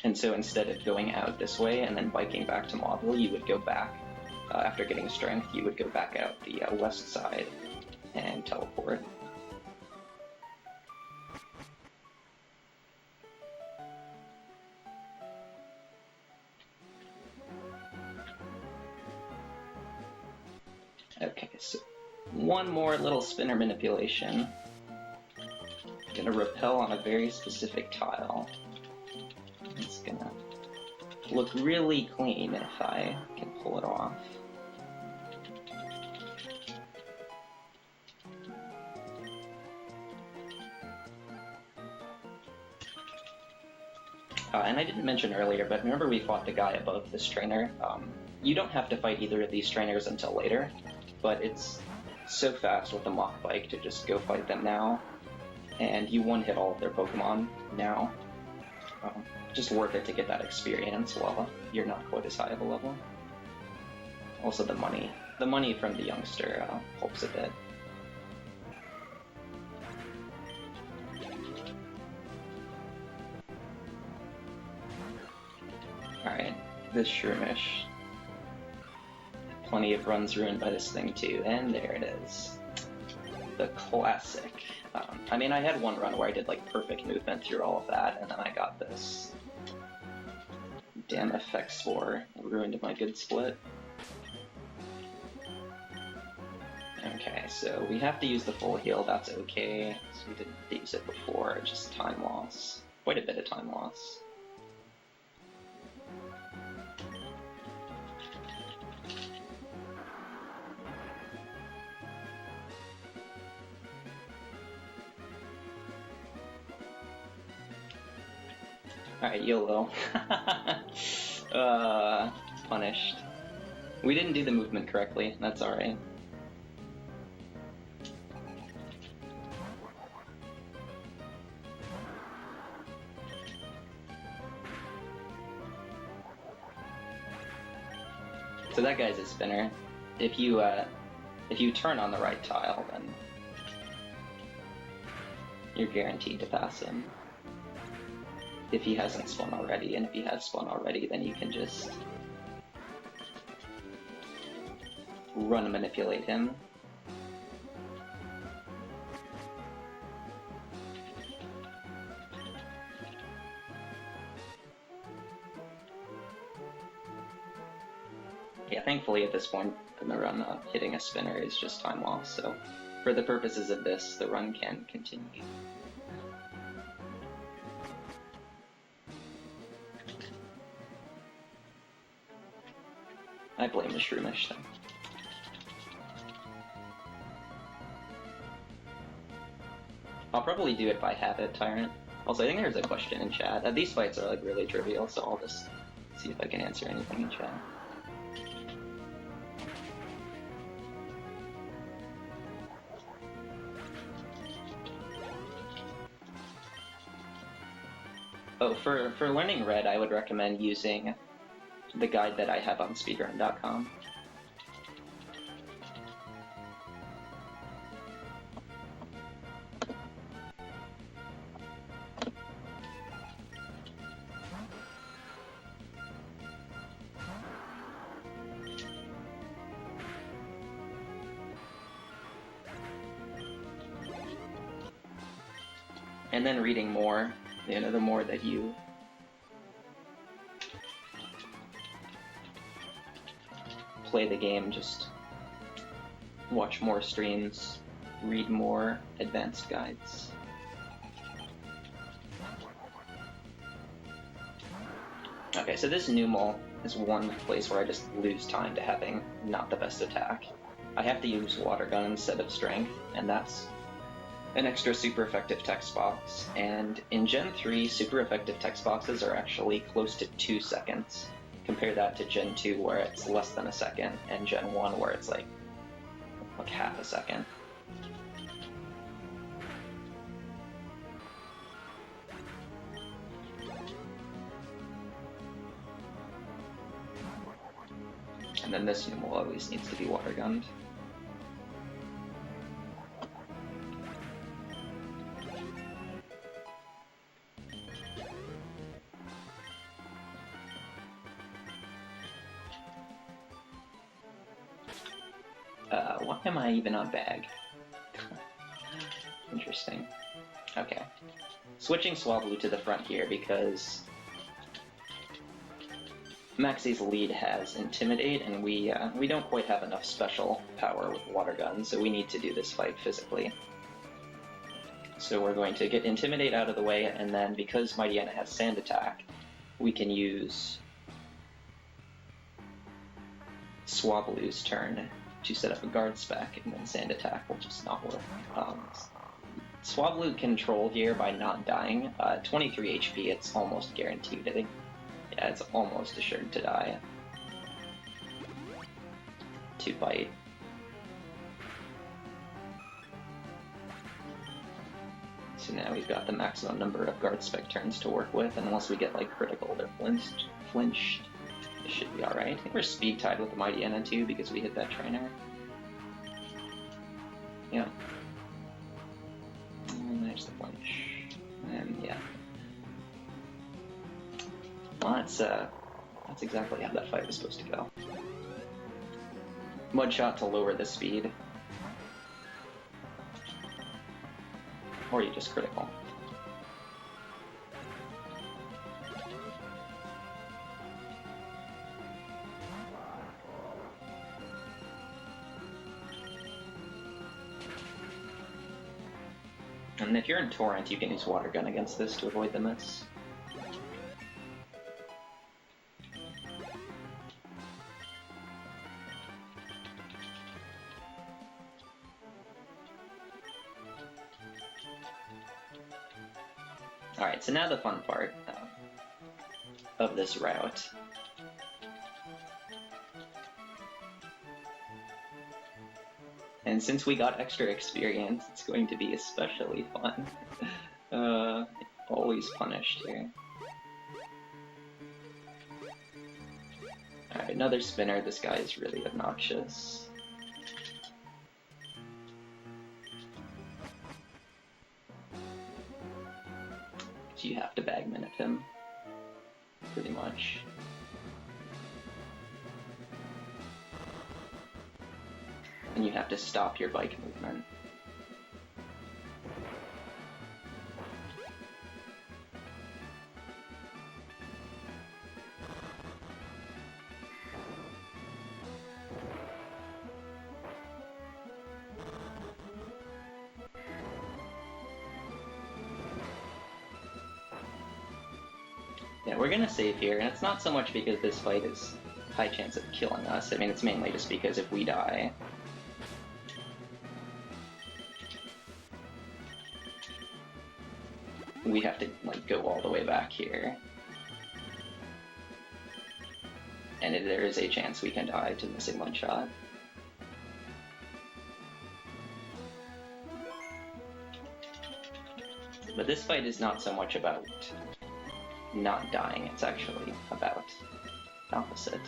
And so instead of going out this way and then biking back to Mauville, you would go back, after getting strength, you would go back out the west side and teleport. Okay, so one more little spinner manipulation. I'm gonna repel on a very specific tile. It's gonna look really clean if I can pull it off. And I didn't mention earlier, but remember we fought the guy above this trainer? You don't have to fight either of these trainers until later, but it's so fast with the mock bike to just go fight them now, and you one-hit all of their Pokemon now. Just worth it to get that experience while you're not quite as high of a level. Also the money. The money from the youngster helps a bit. Alright, this Shroomish. Plenty of runs ruined by this thing too, and there it is. The classic. I mean, I had one run where I did perfect movement through all of that, and then I got this. Damn effect spore ruined my good split. Okay, so we have to use the full heal, that's okay. So we didn't use it before, just time loss. Quite a bit of time loss. Alright, YOLO. Punished. We didn't do the movement correctly, that's alright. So that guy's a spinner. If you turn on the right tile, then you're guaranteed to pass him. If he hasn't spun already, and if he has spun already, then you can just run and manipulate him. Yeah, thankfully at this point in the run, hitting a spinner is just time loss, so for the purposes of this, the run can continue. I blame the Shroomish thing. I'll probably do it by habit, Tyrant. Also, I think there's a question in chat. These fights are like really trivial, so I'll just see if I can answer anything in chat. Oh, for learning Red, I would recommend using the guide that I have on speedrun.com. And then reading more, you know, the more that you play the game, just watch more streams, read more advanced guides. Okay, so this Numel is one place where I just lose time to having not the best attack. I have to use Water Gun instead of Strength, and that's an extra super effective text box. And in Gen 3, super effective text boxes are actually close to 2 seconds. Compare that to Gen 2 where it's less than a second, and Gen 1 where it's like half a second. And then this Numel always needs to be water gunned. Why am I even on bag? Interesting. Okay. Switching Swablu to the front here because Maxi's lead has Intimidate, and we don't quite have enough special power with Water Gun, so we need to do this fight physically. So we're going to get Intimidate out of the way, and then because Mightyena has Sand Attack, we can use Swablu's turn to set up a guard spec, and then Sand Attack will just not work. Swablu control here by not dying. 23 HP, it's almost guaranteed. I think, yeah, it's almost assured to die. 2 bite. So now we've got the maximum number of guard spec turns to work with, and unless we get like critical or flinched, it should be alright. I think we're speed tied with the Mightyena too because we hit that trainer. Yeah. And there's the flinch. And yeah. Well, that's exactly how that fight was supposed to go. Mudshot to lower the speed. Or you just critical. And if you're in Torrent, you can use Water Gun against this to avoid the miss. Alright, so now the fun part of this route. And since we got extra experience, it's going to be especially fun. Always punished here. Alright, another spinner. This guy is really obnoxious. So you have to bag minute him, pretty much. And you have to stop your bike movement. Yeah, we're gonna save here, and it's not so much because this fight is high chance of killing us. I mean, it's mainly just because if we die, we have to like go all the way back here, and there is a chance we can die to missing one shot. But this fight is not so much about not dying, it's actually about opposite.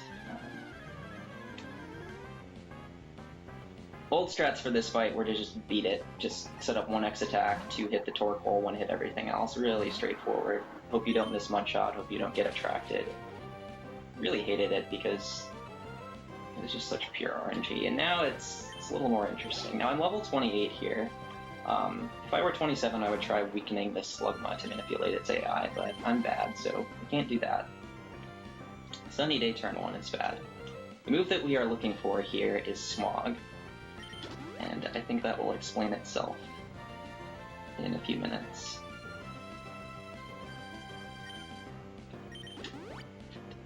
Old strats for this fight were to just beat it, just set up 1x attack, 2 hit the torque hole, 1 hit everything else, really straightforward. Hope you don't miss Mudshot, hope you don't get attracted. Really hated it because it was just such pure RNG, and now it's a little more interesting. Now I'm level 28 here. If I were 27, I would try weakening this Slugma to manipulate its AI, but I'm bad, so I can't do that. Sunny Day turn 1 is bad. The move that we are looking for here is Smog, and I think that will explain itself in a few minutes.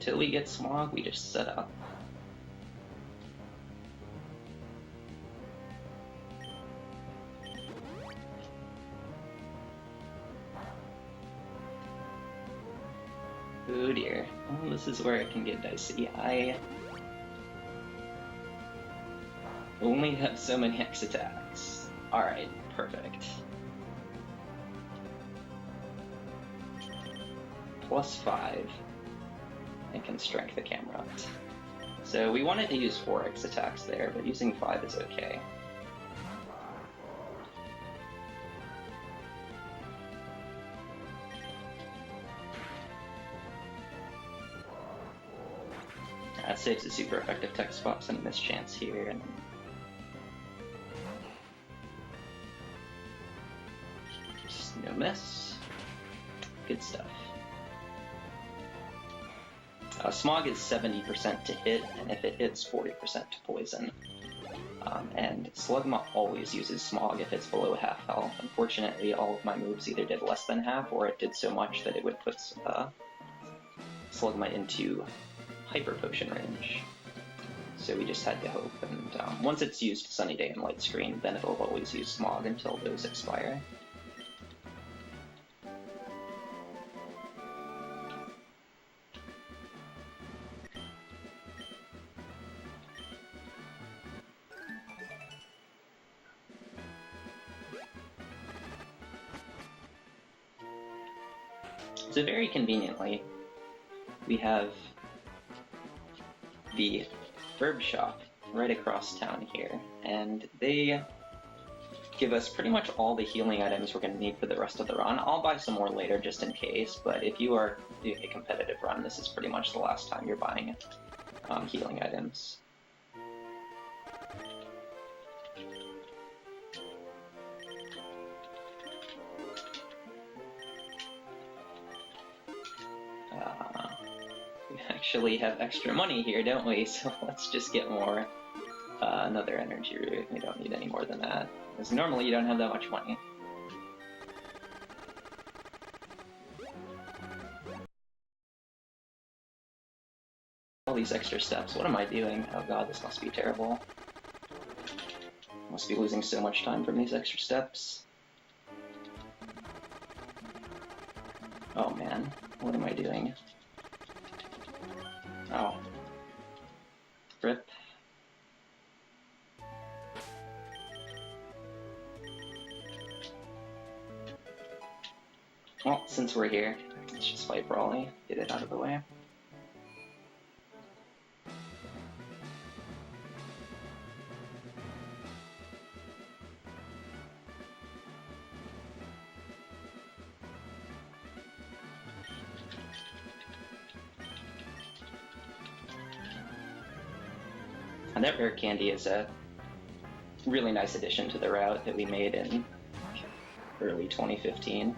Till we get Smog, we just set up. Oh dear. Oh, this is where it can get dicey. I only have so many X attacks. Alright, perfect. +5. I can strength the camera up. So we wanted to use 4x attacks there, but using 5 is okay. That saves a super effective text box and a mischance here, and just no miss. Good stuff. Smog is 70% to hit, and if it hits, 40% to poison. And Slugma always uses Smog if it's below half health. Unfortunately, all of my moves either did less than half, or it did so much that it would put Slugma into Hyper Potion range. So we just had to hope, and once it's used Sunny Day and Light Screen, then it'll always use Smog until those expire. So very conveniently, we have the herb shop right across town here, and they give us pretty much all the healing items we're going to need for the rest of the run. I'll buy some more later just in case, but if you are doing a competitive run, this is pretty much the last time you're buying healing items. We actually have extra money here, don't we? So let's just get more. Another energy root. We don't need any more than that, because normally you don't have that much money. All these extra steps. What am I doing? Oh god, this must be terrible. Must be losing so much time from these extra steps. Oh man, what am I doing? Oh. Rip. Well, since we're here, let's just fight Brawly, get it out of the way. And that rare candy is a really nice addition to the route that we made in early 2015.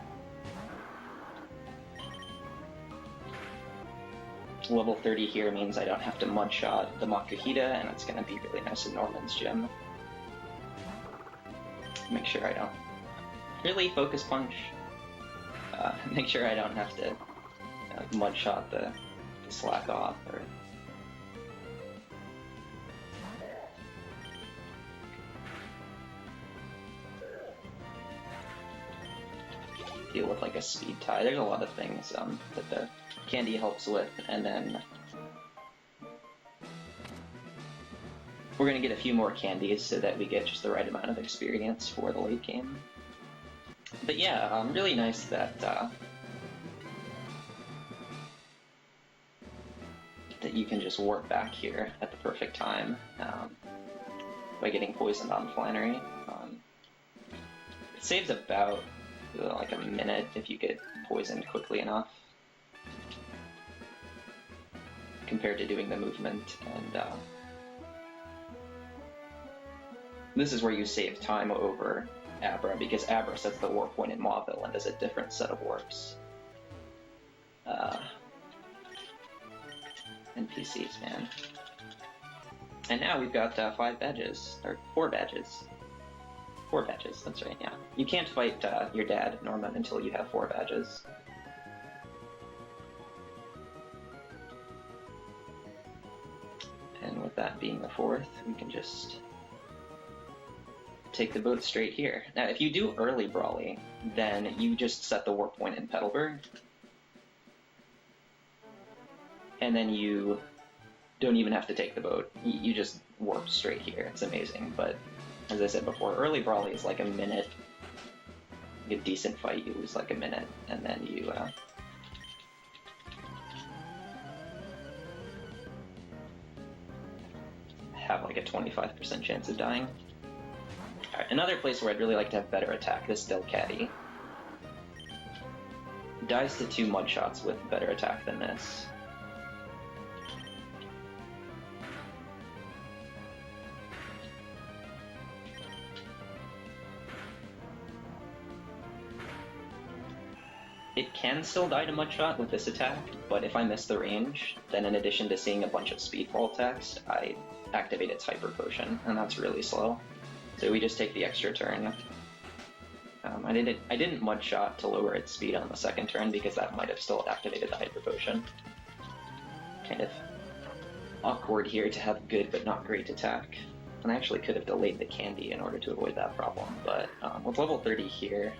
Level 30 here means I don't have to mudshot the Makuhita, and it's going to be really nice in Norman's gym. Make sure I don't really focus punch. Make sure I don't have to mudshot the slack off or deal with like a speed tie. There's a lot of things that the candy helps with, and then we're going to get a few more candies so that we get just the right amount of experience for the late game. But yeah, really nice that that you can just warp back here at the perfect time by getting poisoned on Flannery. It saves about like a minute if you get poisoned quickly enough compared to doing the movement, and this is where you save time over Abra, because Abra sets the warp point in Mauville and does a different set of warps. NPCs, man. And now we've got 5 badges, or 4 badges. 4 badges, that's right, yeah. You can't fight your dad, Norman, until you have 4 badges. And with that being the 4th, we can just take the boat straight here. Now, if you do early Brawly, then you just set the warp point in Petalburg, and then you don't even have to take the boat. You just warp straight here. It's amazing, but as I said before, early Brawly is like a minute. You get a decent fight, you lose like a minute, and then you have like a 25% chance of dying. Alright, another place where I'd really like to have better attack, this Delcatty. Dies to 2 mud shots with better attack than this. It can still die to Mudshot with this attack, but if I miss the range, then in addition to seeing a bunch of speedfall attacks, I activate its Hyper Potion, and that's really slow. So we just take the extra turn. I didn't Mudshot to lower its speed on the second turn because that might have still activated the Hyper Potion. Kind of awkward here to have good but not great attack. And I actually could have delayed the candy in order to avoid that problem, but with level 30 here,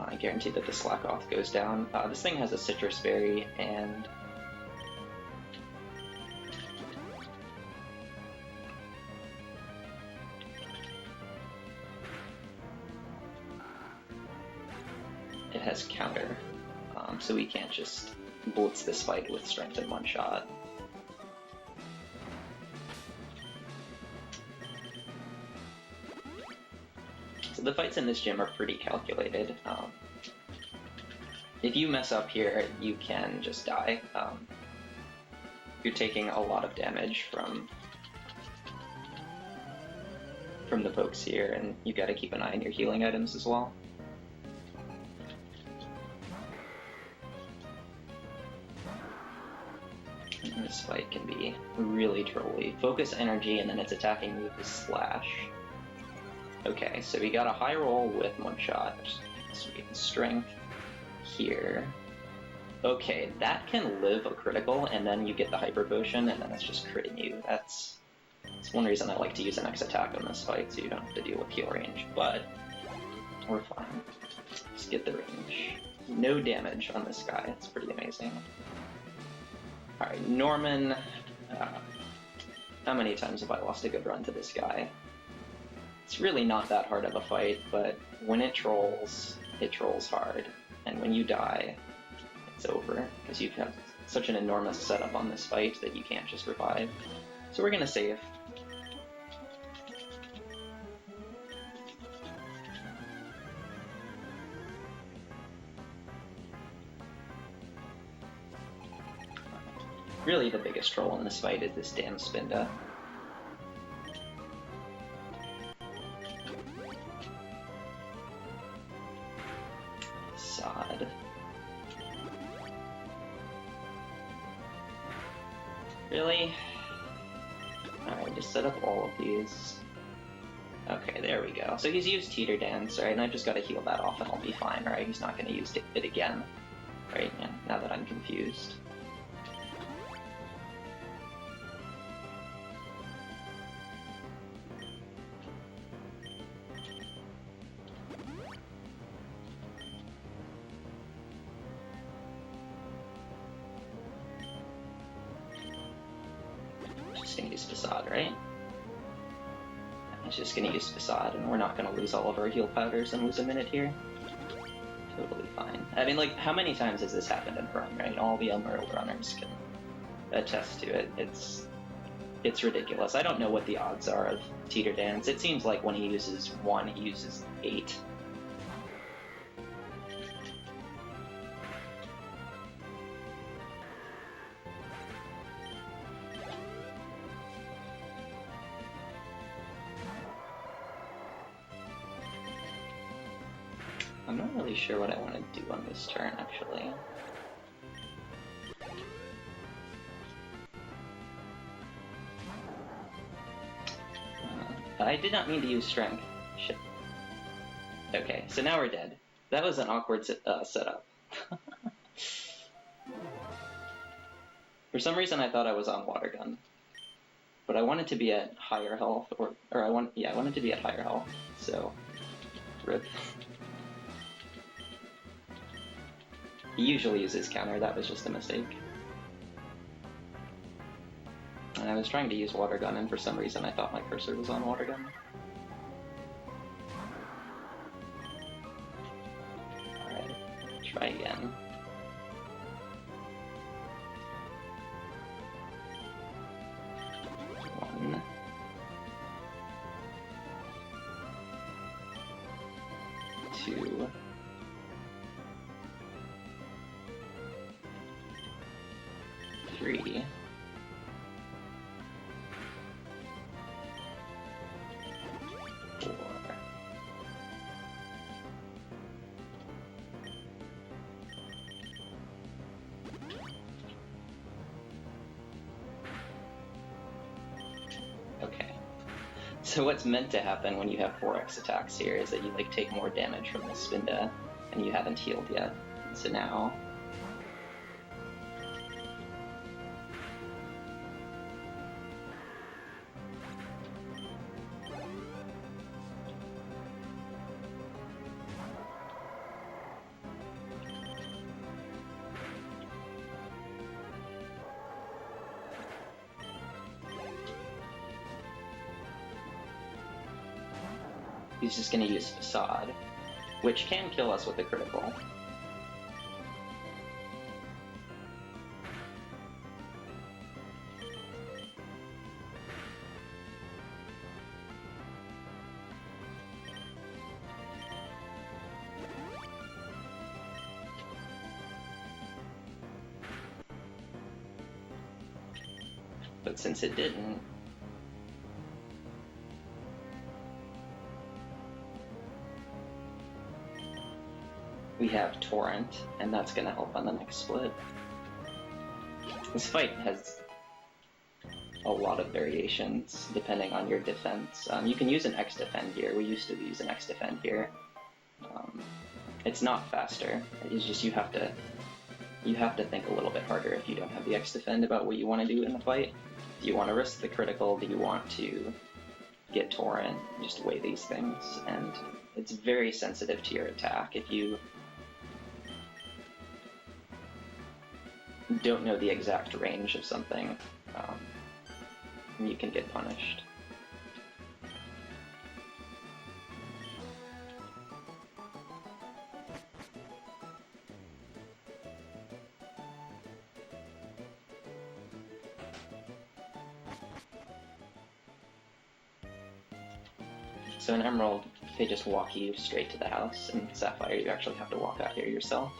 I guarantee that the slack off goes down. This thing has a citrus berry, and it has counter, so we can't just blitz this fight with strength in one shot. So the fights in this gym are pretty calculated. If you mess up here, you can just die. You're taking a lot of damage from the pokes here, and you've got to keep an eye on your healing items as well. And this fight can be really trolly. Focus energy, and then its attacking move is Slash. Okay, so we got a high roll with Mudshot. Sweet. Strength here. Okay, that can live a critical, and then you get the Hyper Potion, and then it's just critting you. That's one reason I like to use an X attack on this fight, so you don't have to deal with heal range, but we're fine. Just get the range. No damage on this guy, it's pretty amazing. Alright, Norman. How many times have I lost a good run to this guy? It's really not that hard of a fight, but when it trolls hard. And when you die, it's over, because you've had such an enormous setup on this fight that you can't just revive. So we're gonna save. really the biggest troll in this fight is this damn Spinda. Sod. Really? Alright, just set up all of these. Okay, there we go. So he's used Teeter Dance, right? And I just gotta heal that off and I'll be fine, right? He's not gonna use it again, right? Yeah, now that I'm confused. Just gonna use Facade, right? He's just gonna use Facade, and we're not gonna lose all of our heal powders and lose a minute here. Totally fine. I mean, like, how many times has this happened in a run, right? All the Emerald runners can attest to it. It's ridiculous. I don't know what the odds are of Teeter Dance. It seems like when he uses 1, he uses 8. I'm not really sure what I want to do on this turn, actually. I did not mean to use Strength. Shit. Okay, so now we're dead. That was an awkward setup. For some reason I thought I was on Water Gun. But I wanted to be at higher health, I wanted to be at higher health, so... RIP. He usually uses counter, that was just a mistake. And I was trying to use Water Gun, and for some reason I thought my cursor was on Water Gun. Alright, try again. One. 2. 3. 4. 'Okay. So what's meant to happen when you have 4x attacks here is that you like take more damage from the Spinda, and you haven't healed yet. So now... he's just going to use Facade, which can kill us with a critical. But since it didn't, we have Torrent, and that's going to help on the next split. This fight has a lot of variations depending on your defense. You can use an X defend here. We used to use an X defend here. It's not faster. It's just you have to think a little bit harder if you don't have the X defend about what you want to do in the fight. Do you want to risk the critical? Do you want to get Torrent? Just weigh these things, and it's very sensitive to your attack. If you don't know the exact range of something, you can get punished. So in Emerald, they just walk you straight to the house. In Sapphire, you actually have to walk out here yourself.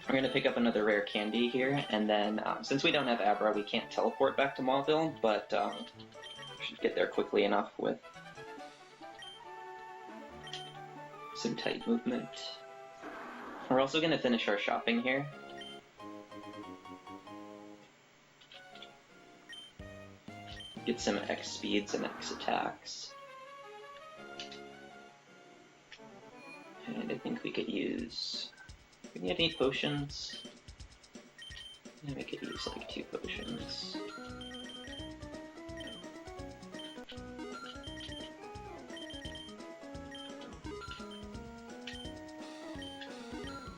We're going to pick up another rare candy here, and then since we don't have Abra, we can't teleport back to Mauville, but we should get there quickly enough with some tight movement. We're also going to finish our shopping here. Get some X speeds and X attacks. And I think we could use... Do we have any potions? Yeah, we could use like 2 potions.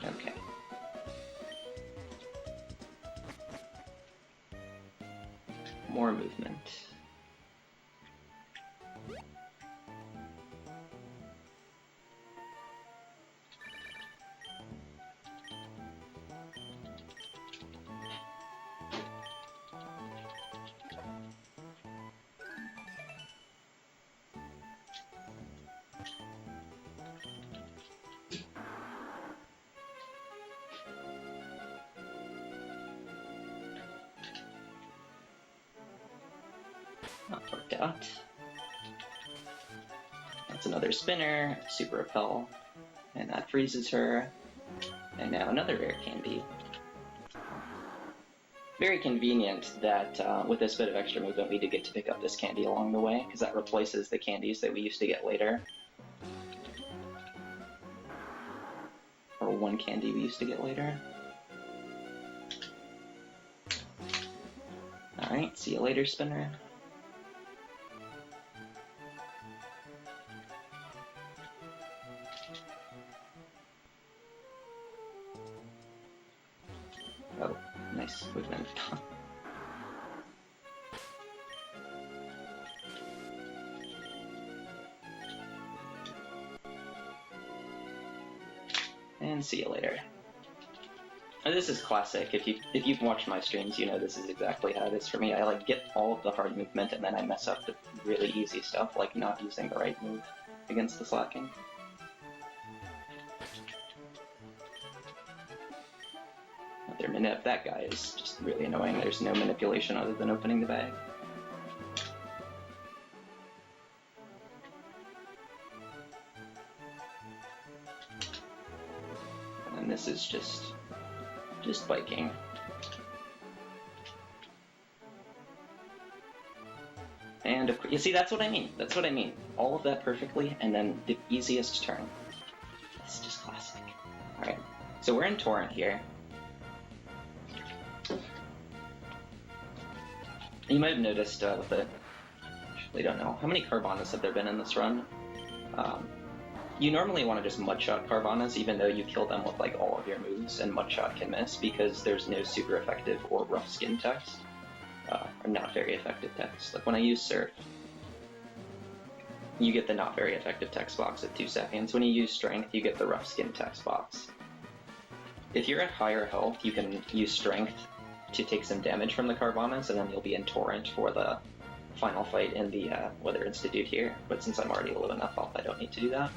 Okay. More movement. Not worked out. That's another spinner, super repel, and that freezes her. And now another rare candy. Very convenient that with this bit of extra movement we do get to pick up this candy along the way, because that replaces the candies that we used to get later. Or one candy we used to get later. Alright, see you later, spinner. Oh, nice movement. And see you later. And this is classic. If you've watched my streams, you know this is exactly how it is for me. I like get all of the hard movement and then I mess up the really easy stuff, like not using the right move against the slacking. That guy is just really annoying. There's no manipulation other than opening the bag. And this is just biking. And you see, that's what I mean. That's what I mean. All of that perfectly, and then the easiest turn. It's just classic. All right, so we're in Torrent here. You might have noticed with it, actually don't know, how many Carvanas have there been in this run? You normally want to just Mudshot Carvanas, even though you kill them with like all of your moves, and Mudshot can miss, because there's no super effective or rough skin text, or not very effective text. Like when I use Surf, you get the not very effective text box at 2 seconds. When you use Strength, you get the rough skin text box. If you're at higher health, you can use Strength to take some damage from the Carvanas, and then you'll be in Torrent for the final fight in the Weather Institute here. But since I'm already low enough health, I don't need to do that.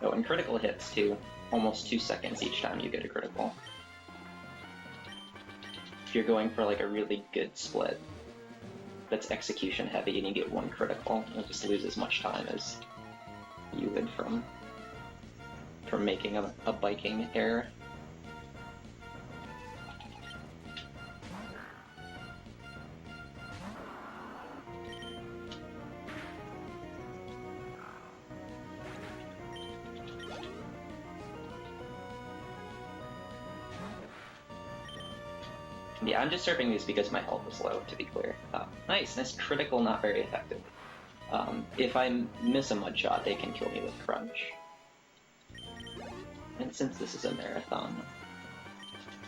Oh, and critical hits too. Almost 2 seconds each time you get a critical. If you're going for like a really good split that's execution heavy and you get 1 critical, you'll just lose as much time as you would from making a biking error. Yeah, I'm just surfing these because my health is low, to be clear. Nice critical, not very effective. If I miss a Mudshot, they can kill me with Crunch. And since this is a marathon,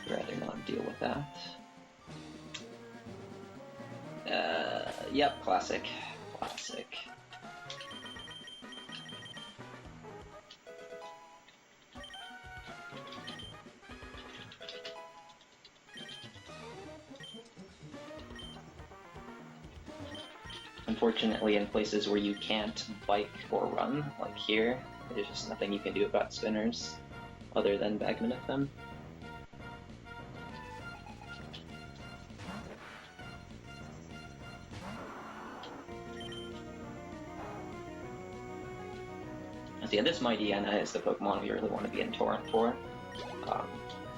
I'd rather not deal with that. Yep, classic. Classic. Unfortunately, in places where you can't bike or run, like here, there's just nothing you can do about spinners other than Bagmanif them. So yeah, this Mightyena is the Pokemon we really want to be in Torrent for.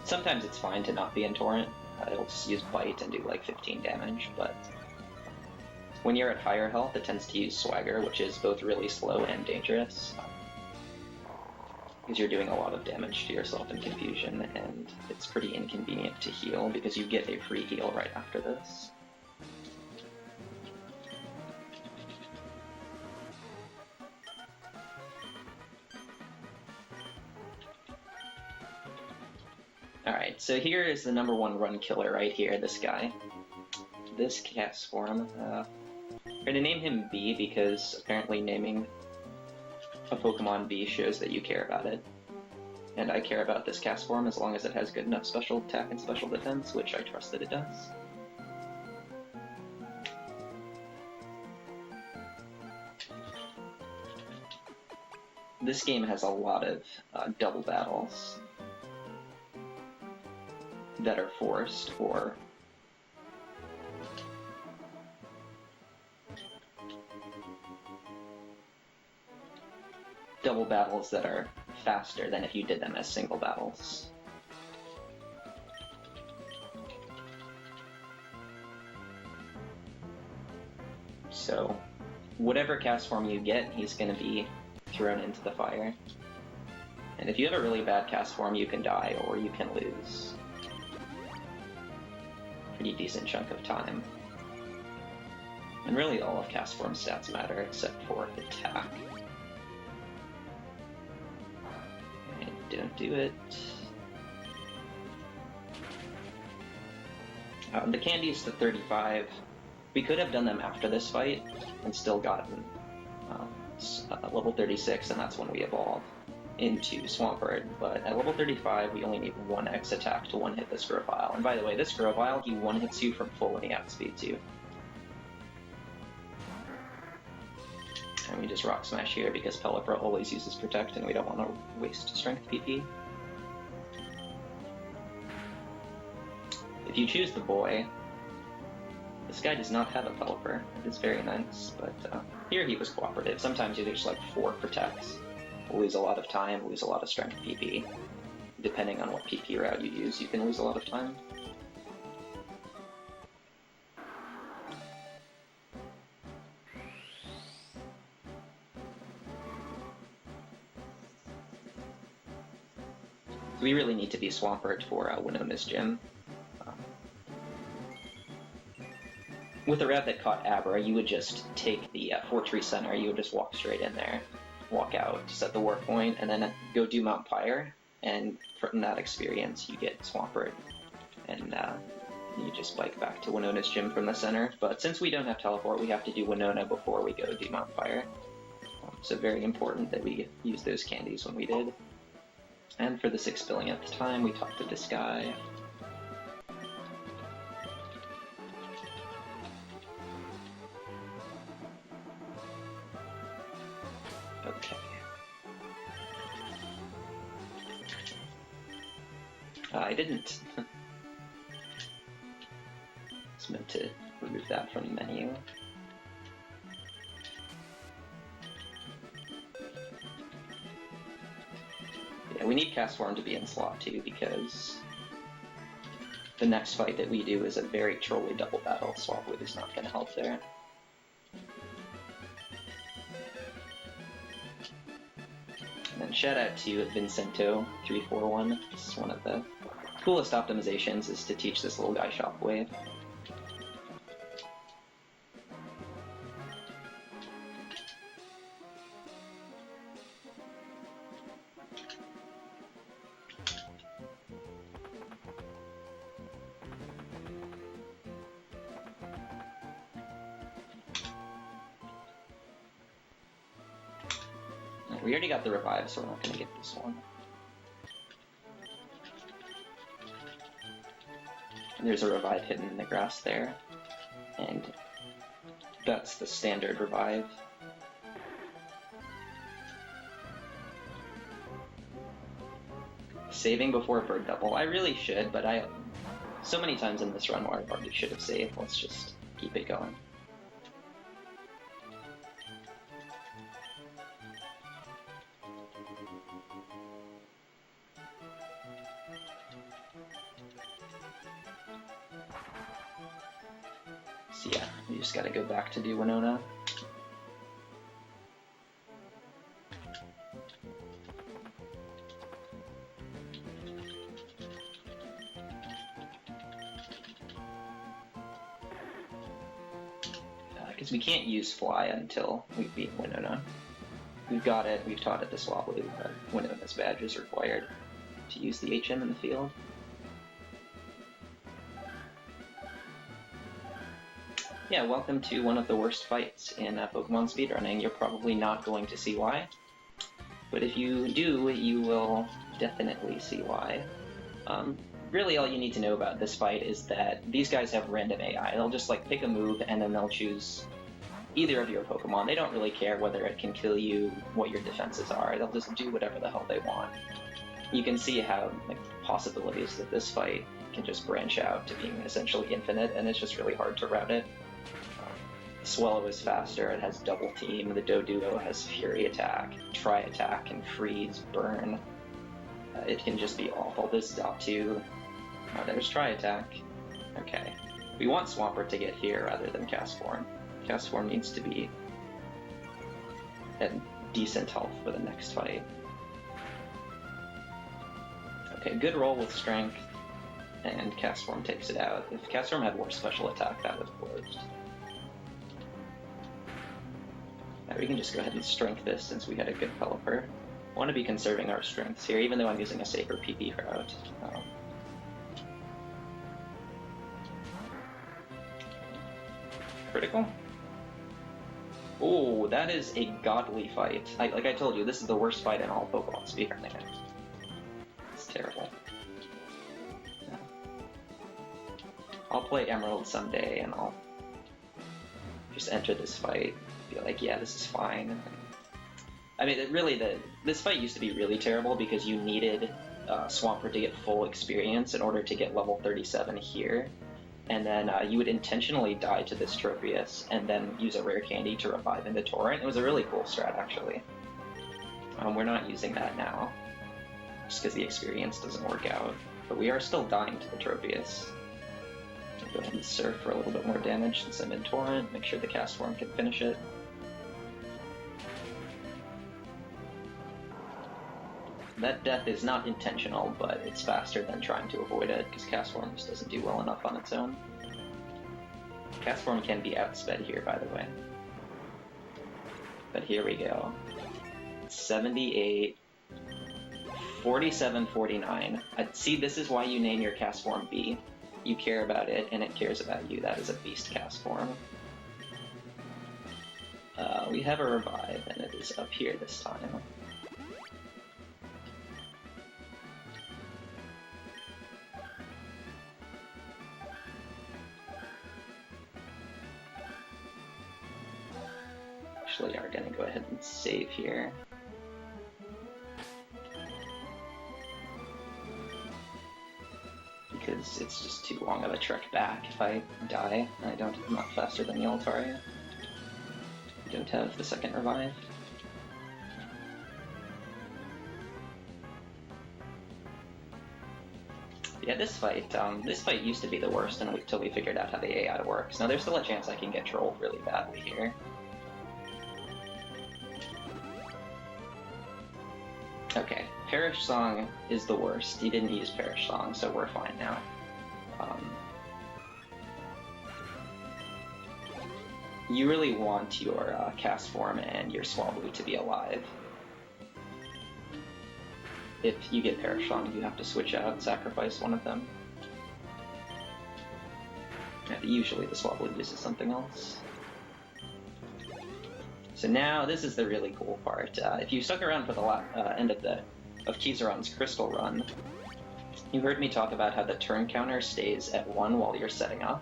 Sometimes it's fine to not be in Torrent. It'll just use Bite and do like 15 damage, but when you're at higher health, it tends to use Swagger, which is both really slow and dangerous. Because you're doing a lot of damage to yourself in Confusion, and it's pretty inconvenient to heal because you get a free heal right after this. Alright, so here is the #1 run killer right here, this guy. This cast form. We're gonna name him B because apparently naming a Pokemon B shows that you care about it. And I care about this cast form as long as it has good enough special attack and special defense, which I trust that it does. This game has a lot of double battles that are forced, or double battles that are faster than if you did them as single battles. So, whatever cast form you get, he's going to be thrown into the fire. And if you have a really bad cast form, you can die or you can lose a pretty decent chunk of time. And really all of cast form stats matter except for attack. And don't do it. The candies to 35. We could have done them after this fight and still gotten level 36, and that's when we evolve into Swampert. But at level 35, we only need 1 X attack to one-hit this Grovyle. And by the way, this Grovyle, he one-hits you from full when he outspeeds you. And we just Rock Smash here because Pelipper always uses Protect, and we don't want to waste Strength PP. If you choose the boy, this guy does not have a Pelipper. It is very nice, but here he was cooperative. Sometimes you just like 4 Protects. We'll lose a lot of time, lose a lot of Strength PP. Depending on what PP route you use, you can lose a lot of time. So we really need to be Swampert for Winona's gym. With a route that caught Abra, you would just take the Fortree Center, you would just walk straight in there, walk out, set the warp point, and then go do Mount Pyre, and from that experience you get Swampert, and you just bike back to Winona's gym from the center. But since we don't have Teleport, we have to do Winona before we go do Mount Pyre. So very important that we use those candies when we did. And for the 6 billionth time, we talked to this guy. Okay. I didn't. It's meant to remove that from the menu. Yeah, we need Cast Form to be in slot 2 because the next fight that we do is a very trolly double battle. Swapwood is not going to help there. And then shout out to Vincento341. This is one of the coolest optimizations, is to teach this little guy Shockwave. We already got the revive, so we're not going to get this one. And there's a revive hidden in the grass there. And That's the standard revive. Saving before bird double. I really should, but so many times in this run where I probably should have saved. Let's just keep it going. So yeah, we just gotta go back to do Winona. Because we can't use Fly until we beat Winona. We've got it, we've taught it to Swablu, but Winona's badge is required to use the HM in the field. Yeah, welcome to one of the worst fights in Pokemon speedrunning. You're probably not going to see why, but if you do, you will definitely see why. Really all you need to know about this fight is that these guys have random AI. They'll just like pick a move and then they'll choose either of your Pokemon. They don't really care whether it can kill you, what your defenses are. They'll just do whatever the hell they want. You can see how like possibilities that this fight can just branch out to being essentially infinite, and it's just really hard to route it. Swallow is faster, it has double team, the Doduo has Fury Attack, Tri Attack, and Freeze, Burn. It can just be awful. This Datu, there's Tri Attack. Okay. We want Swampert to get here rather than Castform. Castform needs to be at decent health for the next fight. Okay, good roll with Strength, and Castform takes it out. If Castform had more special attack, that would have closed. Now we can just go ahead and Strength this since we had a good Pelipper. I want to be conserving our strengths here, even though I'm using a safer PP route. Critical? Oh, that is a godly fight. Like I told you, this is the worst fight in all Pokemon speedrunning. It's terrible. Yeah. I'll play Emerald someday, and I'll just enter this fight, be like, yeah, this is fine. I mean, this fight used to be really terrible because you needed Swampert to get full experience in order to get level 37 here. And then you would intentionally die to this Tropius and then use a rare candy to revive into Torrent. It was a really cool strat, actually. We're not using that now, just because the experience doesn't work out. But we are still dying to the Tropius. I'll go ahead and Surf for a little bit more damage since I'm in Torrent, make sure the Castform can finish it. That death is not intentional, but it's faster than trying to avoid it, because Castform just doesn't do well enough on its own. Castform can be outsped here, by the way. But here we go. 78, 47, 49. See, this is why you name your Castform B. You care about it, and it cares about you. That is a beast Castform. We have a revive, and it is up here this time. Actually are going to go ahead and save here. Because it's just too long of a trek back if I die. I'm not faster than the Altaria. I don't have the second revive. Yeah, this fight used to be the worst until we figured out how the AI works. Now there's still a chance I can get trolled really badly here. Okay, Perish Song is the worst. He didn't use Perish Song, so we're fine now. You really want your Castform and your Swablu to be alive. If you get Perish Song, you have to switch out and sacrifice one of them. And usually the Swablu uses something else. So now, this is the really cool part. If you stuck around for the end of Kizaron's Crystal Run, you heard me talk about how the turn counter stays at 1 while you're setting up.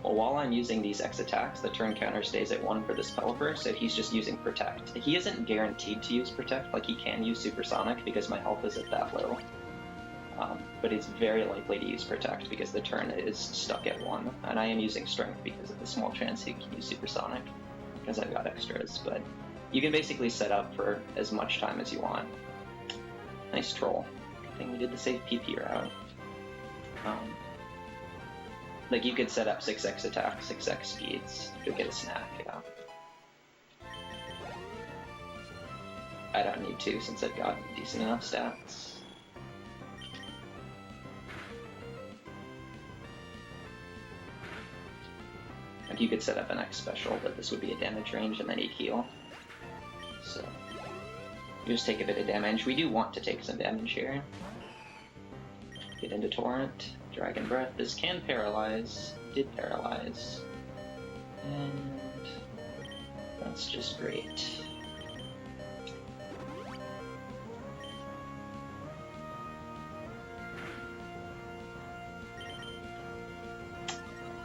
Well, while I'm using these X attacks, the turn counter stays at 1 for this Pelipper, so he's just using Protect. He isn't guaranteed to use Protect, like he can use Supersonic because my health isn't that low. But he's very likely to use Protect because the turn is stuck at 1, and I am using Strength because of the small chance he can use Supersonic, because I've got extras, but you can basically set up for as much time as you want. Nice troll. Good thing we did the safe PP route. Like, you could set up 6x attack, 6x speeds, you'll get a snack, yeah. I don't need to since I've got decent enough stats. Like, you could set up an X special, but this would be a damage range and then he'd heal. So, you just take a bit of damage. We do want to take some damage here. Get into Torrent. Dragon Breath. This can paralyze. Did paralyze. And that's just great.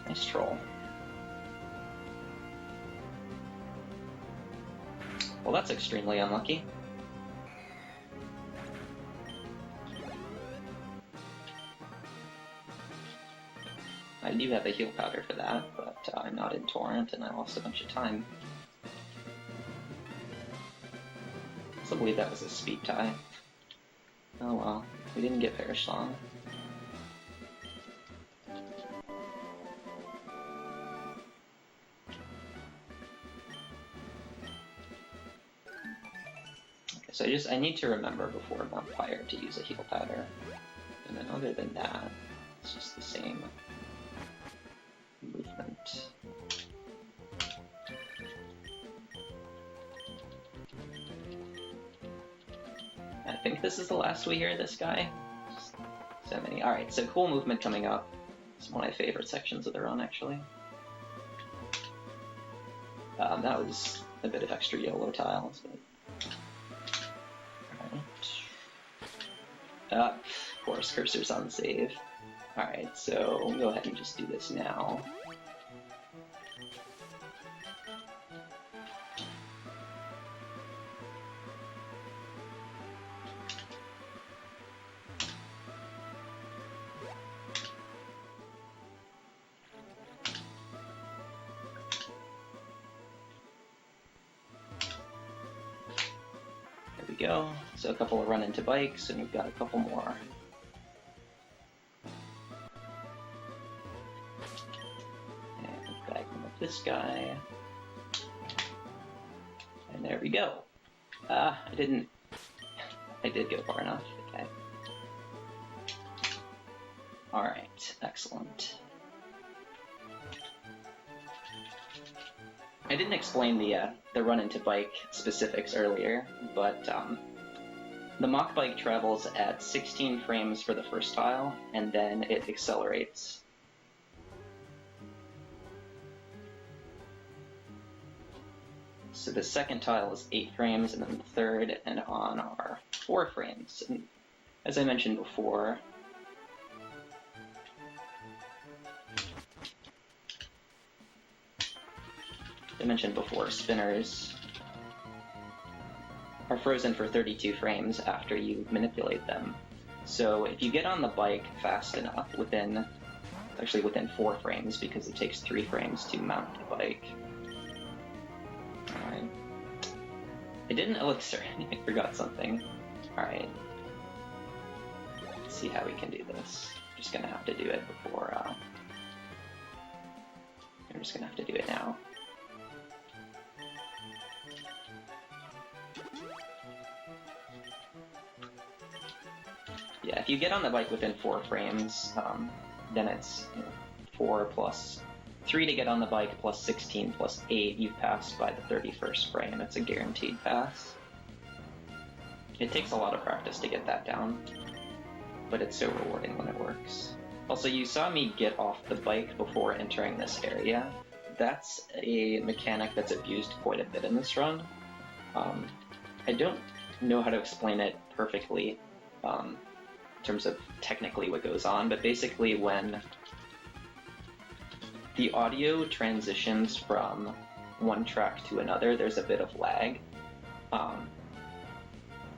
Nice troll. Well, that's extremely unlucky. I do have a heal powder for that, but I'm not in Torrent and I lost a bunch of time. I still believe that was a speed tie. Oh well, we didn't get Perish Song. Okay, so I need to remember before Vampire to use a heal powder. And then other than that, it's just the same movement. I think this is the last we hear of this guy. So many. Alright, so cool movement coming up. It's one of my favorite sections of the run, actually. That was a bit of extra YOLO tiles, but... Alright. Of course, cursor's on save. Alright, so we'll go ahead and just do this now. There we go. So a couple of run into bikes, and we've got a couple more. This guy, and there we go. I did go far enough, okay. Alright, excellent. I didn't explain the run into bike specifics earlier, but the Mach bike travels at 16 frames for the first tile, and then it accelerates. So the second tile is 8 frames, and then the third and on are 4 frames. And as I mentioned before, spinners are frozen for 32 frames after you manipulate them. So if you get on the bike fast enough, within 4 frames, because it takes 3 frames to mount the bike. Alright. I didn't elixir, I forgot something. Alright. Let's see how we can do this. I'm just gonna have to do it before, I'm just gonna have to do it now. Yeah, if you get on the bike within 4 frames, then it's 4 plus 3 to get on the bike plus 16 plus 8, you've passed by the 31st frame. It's a guaranteed pass. It takes a lot of practice to get that down, but it's so rewarding when it works. Also, you saw me get off the bike before entering this area. That's a mechanic that's abused quite a bit in this run. I don't know how to explain it perfectly in terms of technically what goes on, but basically when the audio transitions from one track to another. There's a bit of lag.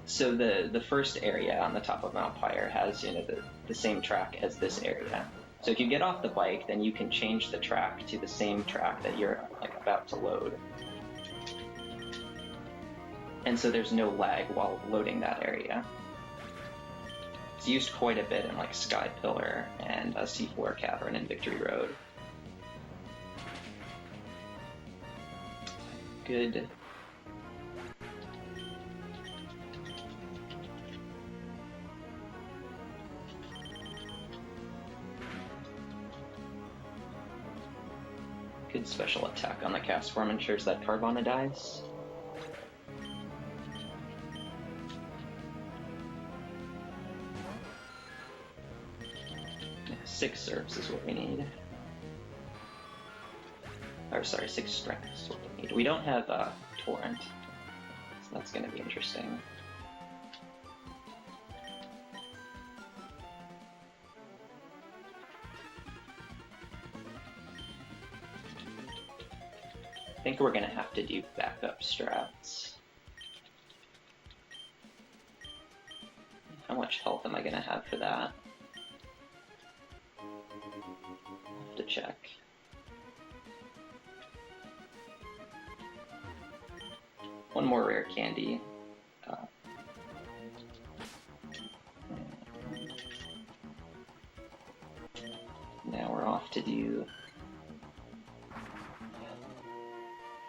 So the first area on the top of Mount Pyre has the same track as this area. So if you get off the bike, then you can change the track to the same track that you're like about to load. And so there's no lag while loading that area. It's used quite a bit in like Sky Pillar and Seafloor Cavern and Victory Road. Good. Good special attack on the cast form ensures that Carvana dies. Yeah, 6 serves is what we need. Or sorry, 6 strength is what we need. We don't have Torrent, so that's going to be interesting. I think we're going to have to do backup strats. How much health am I going to have for that? I'll have to check. One more rare candy. Now we're off to do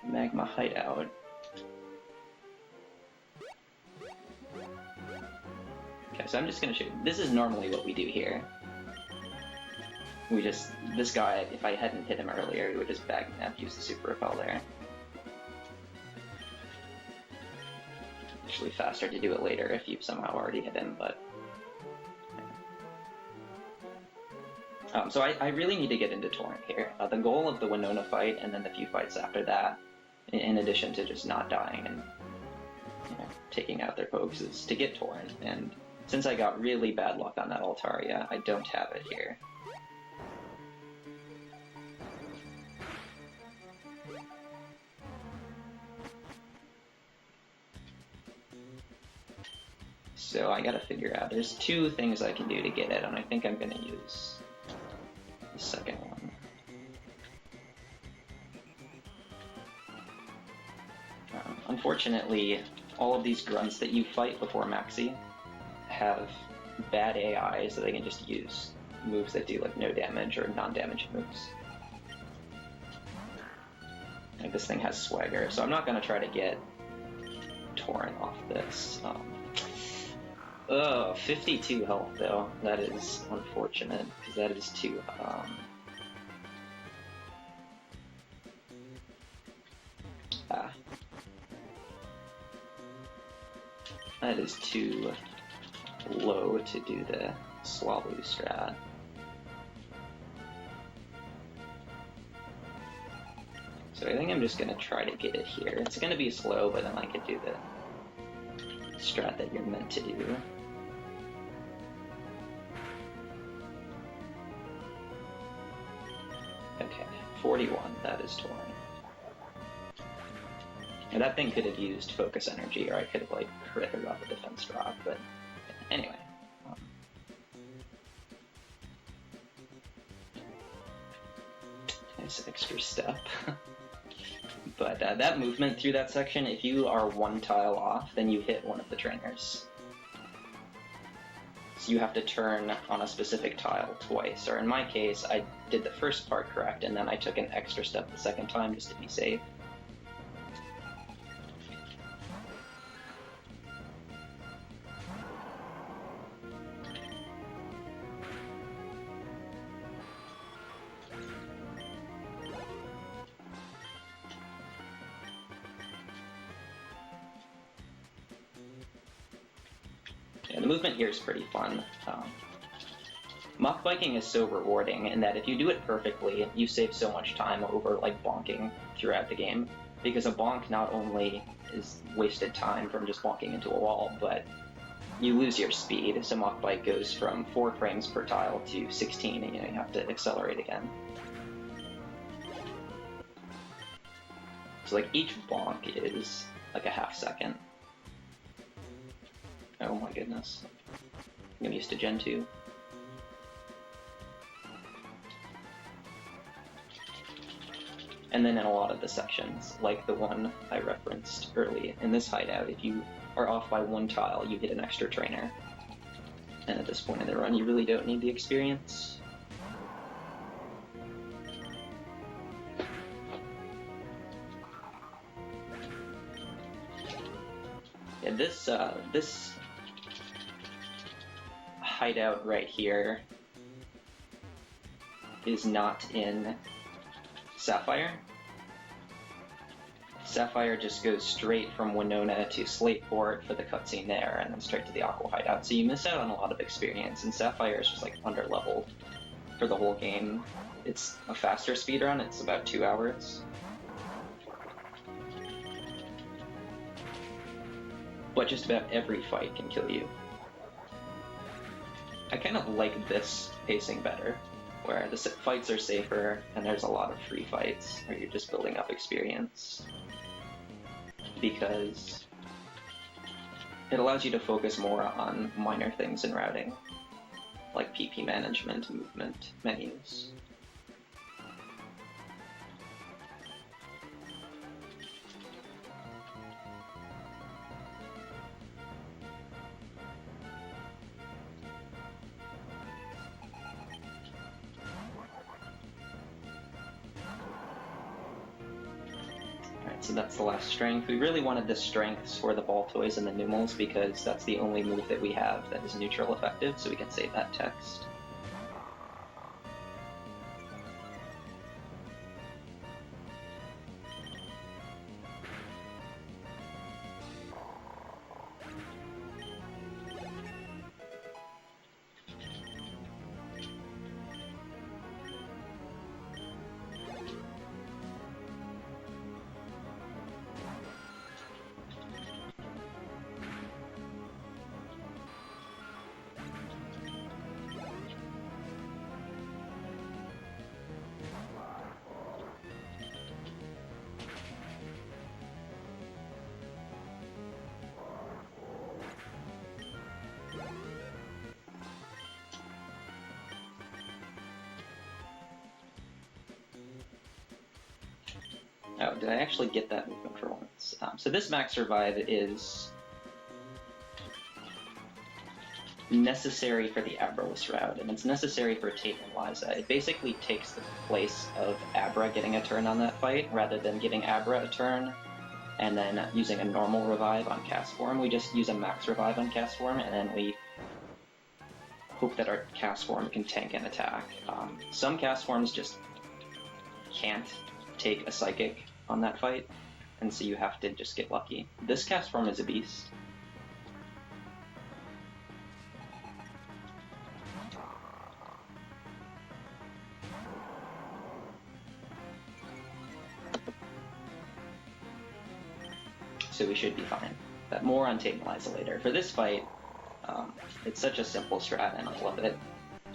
Magma Hideout. Okay, so I'm just gonna show you. This is normally what we do here. This guy, if I hadn't hit him earlier, he would just bag nap, use the super repel there. Actually faster to do it later if you've somehow already hit him, but... So I really need to get into Torrent here. The goal of the Winona fight, and then the few fights after that, in addition to just not dying and taking out their pokes, is to get Torrent. And since I got really bad luck on that Altaria, I don't have it here. So I gotta figure out, there's 2 things I can do to get it, and I think I'm gonna use the second one. Unfortunately, all of these grunts that you fight before Maxi have bad AI, so they can just use moves that do like no damage or non-damage moves. Like this thing has swagger, so I'm not gonna try to get Torrent off this. 52 health though. That is unfortunate, because that is too, that is too low to do the Swallow strat. So I think I'm just gonna try to get it here. It's gonna be slow, but then I could do the strat that you're meant to do. Okay, 41, that is Torrent. And that thing could have used focus energy, or I could have like crit or got the defense drop, but anyway. Nice extra step. But that movement through that section, if you are 1 tile off, then you hit one of the trainers. So you have to turn on a specific tile twice, or in my case, I did the first part correct, and then I took an extra step the second time just to be safe. Yeah, the movement here is pretty fun. Mock biking is so rewarding in that if you do it perfectly, you save so much time over like bonking throughout the game, because a bonk not only is wasted time from just bonking into a wall, but you lose your speed. So mock bike goes from 4 frames per tile to 16, and you have to accelerate again. So like each bonk is like a half second. Oh my goodness. I'm used to Gen 2. And then in a lot of the sections, like the one I referenced early, in this hideout, if you are off by one tile, you get an extra trainer. And at this point in the run, you really don't need the experience. Yeah, this hideout right here is not in Sapphire. Sapphire just goes straight from Winona to Slateport for the cutscene there, and then straight to the Aqua hideout. So you miss out on a lot of experience, and Sapphire is just like under-leveled for the whole game. It's a faster speedrun, it's about 2 hours. But just about every fight can kill you. I kind of like this pacing better, where the fights are safer and there's a lot of free fights where you're just building up experience. Because it allows you to focus more on minor things in routing, like PP management, movement, menus. So that's the last strength. We really wanted the strengths for the ball toys and the numals because that's the only move that we have that is neutral effective, so we can save that text. Oh, did I actually get that movement for once? So this max revive is necessary for the Abraless route, and it's necessary for Tate and Liza. It basically takes the place of Abra getting a turn on that fight, rather than giving Abra a turn and then using a normal revive on cast form. We just use a max revive on cast form, and then we hope that our cast form can tank an attack. Some cast forms just can't take a psychic on that fight, and so you have to just get lucky. This cast form is a beast. So we should be fine. But more on Tate and Liza later. For this fight, it's such a simple strat, and I love it.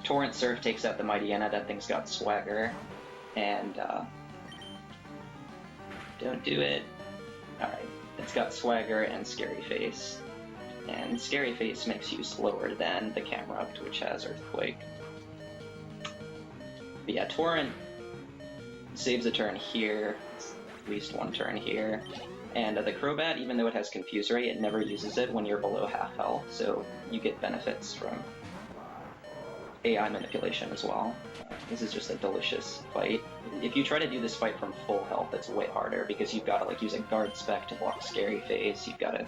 Torrent Surf takes out the Mightyena. That thing's got swagger, and don't do it. Alright, it's got swagger and Scary Face. And Scary Face makes you slower than the Camerupt, which has Earthquake. But yeah, Torrent saves a turn here, at least one turn here. And the Crobat, even though it has Confuse Ray, it never uses it when you're below half health, so you get benefits from AI manipulation as well. This is just a delicious fight. If you try to do this fight from full health, it's way harder because you've got to like use a guard spec to block Scary Face. You've got to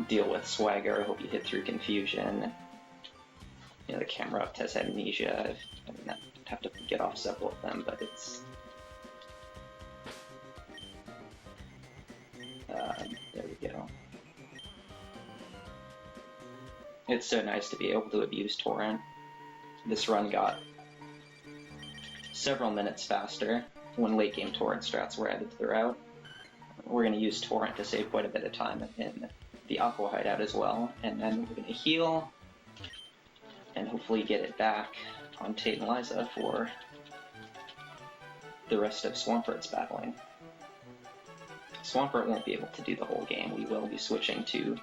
deal with Swagger. Hope you hit through Confusion. You know, the Camerupt has Amnesia. I mean, I'd have to get off several of them, but it's there we go. It's so nice to be able to abuse Torrent. This run got several minutes faster when late game Torrent strats were added to the route. We're going to use Torrent to save quite a bit of time in the Aqua hideout as well, and then we're going to heal and hopefully get it back on Tate and Liza for the rest of Swampurt's battling. Swampert won't be able to do the whole game. We will be switching to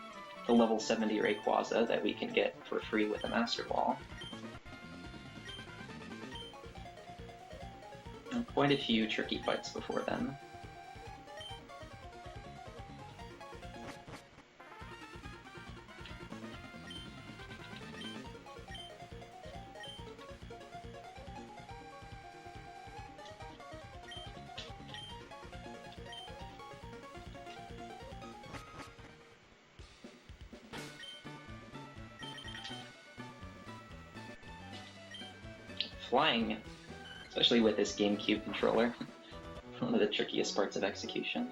the level 70 Rayquaza that we can get for free with a Master Ball. And quite a few tricky fights before then. Flying, especially with this GameCube controller, one of the trickiest parts of execution.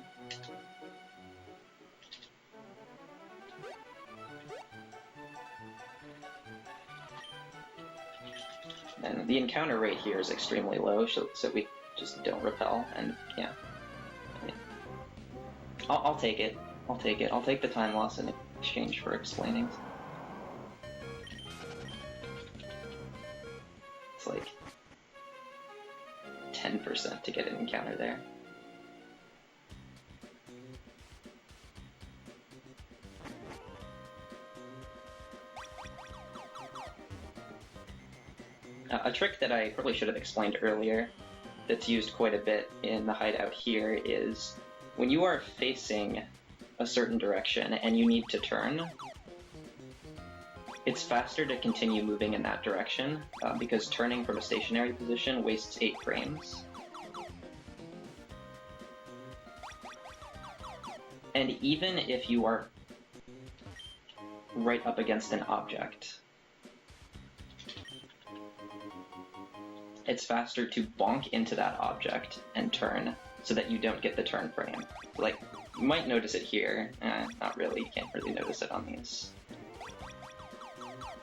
And the encounter rate here is extremely low, so we just don't repel, and yeah. I mean, I'll take it. I'll take it. I'll take the time loss in exchange for explaining. It's like 10% to get an encounter there. A trick that I probably should have explained earlier that's used quite a bit in the hideout here is when you are facing a certain direction and you need to turn, it's faster to continue moving in that direction because turning from a stationary position wastes 8 frames. And even if you are right up against an object, it's faster to bonk into that object and turn so that you don't get the turn frame. Like, you might notice it here. Not really, you can't really notice it on these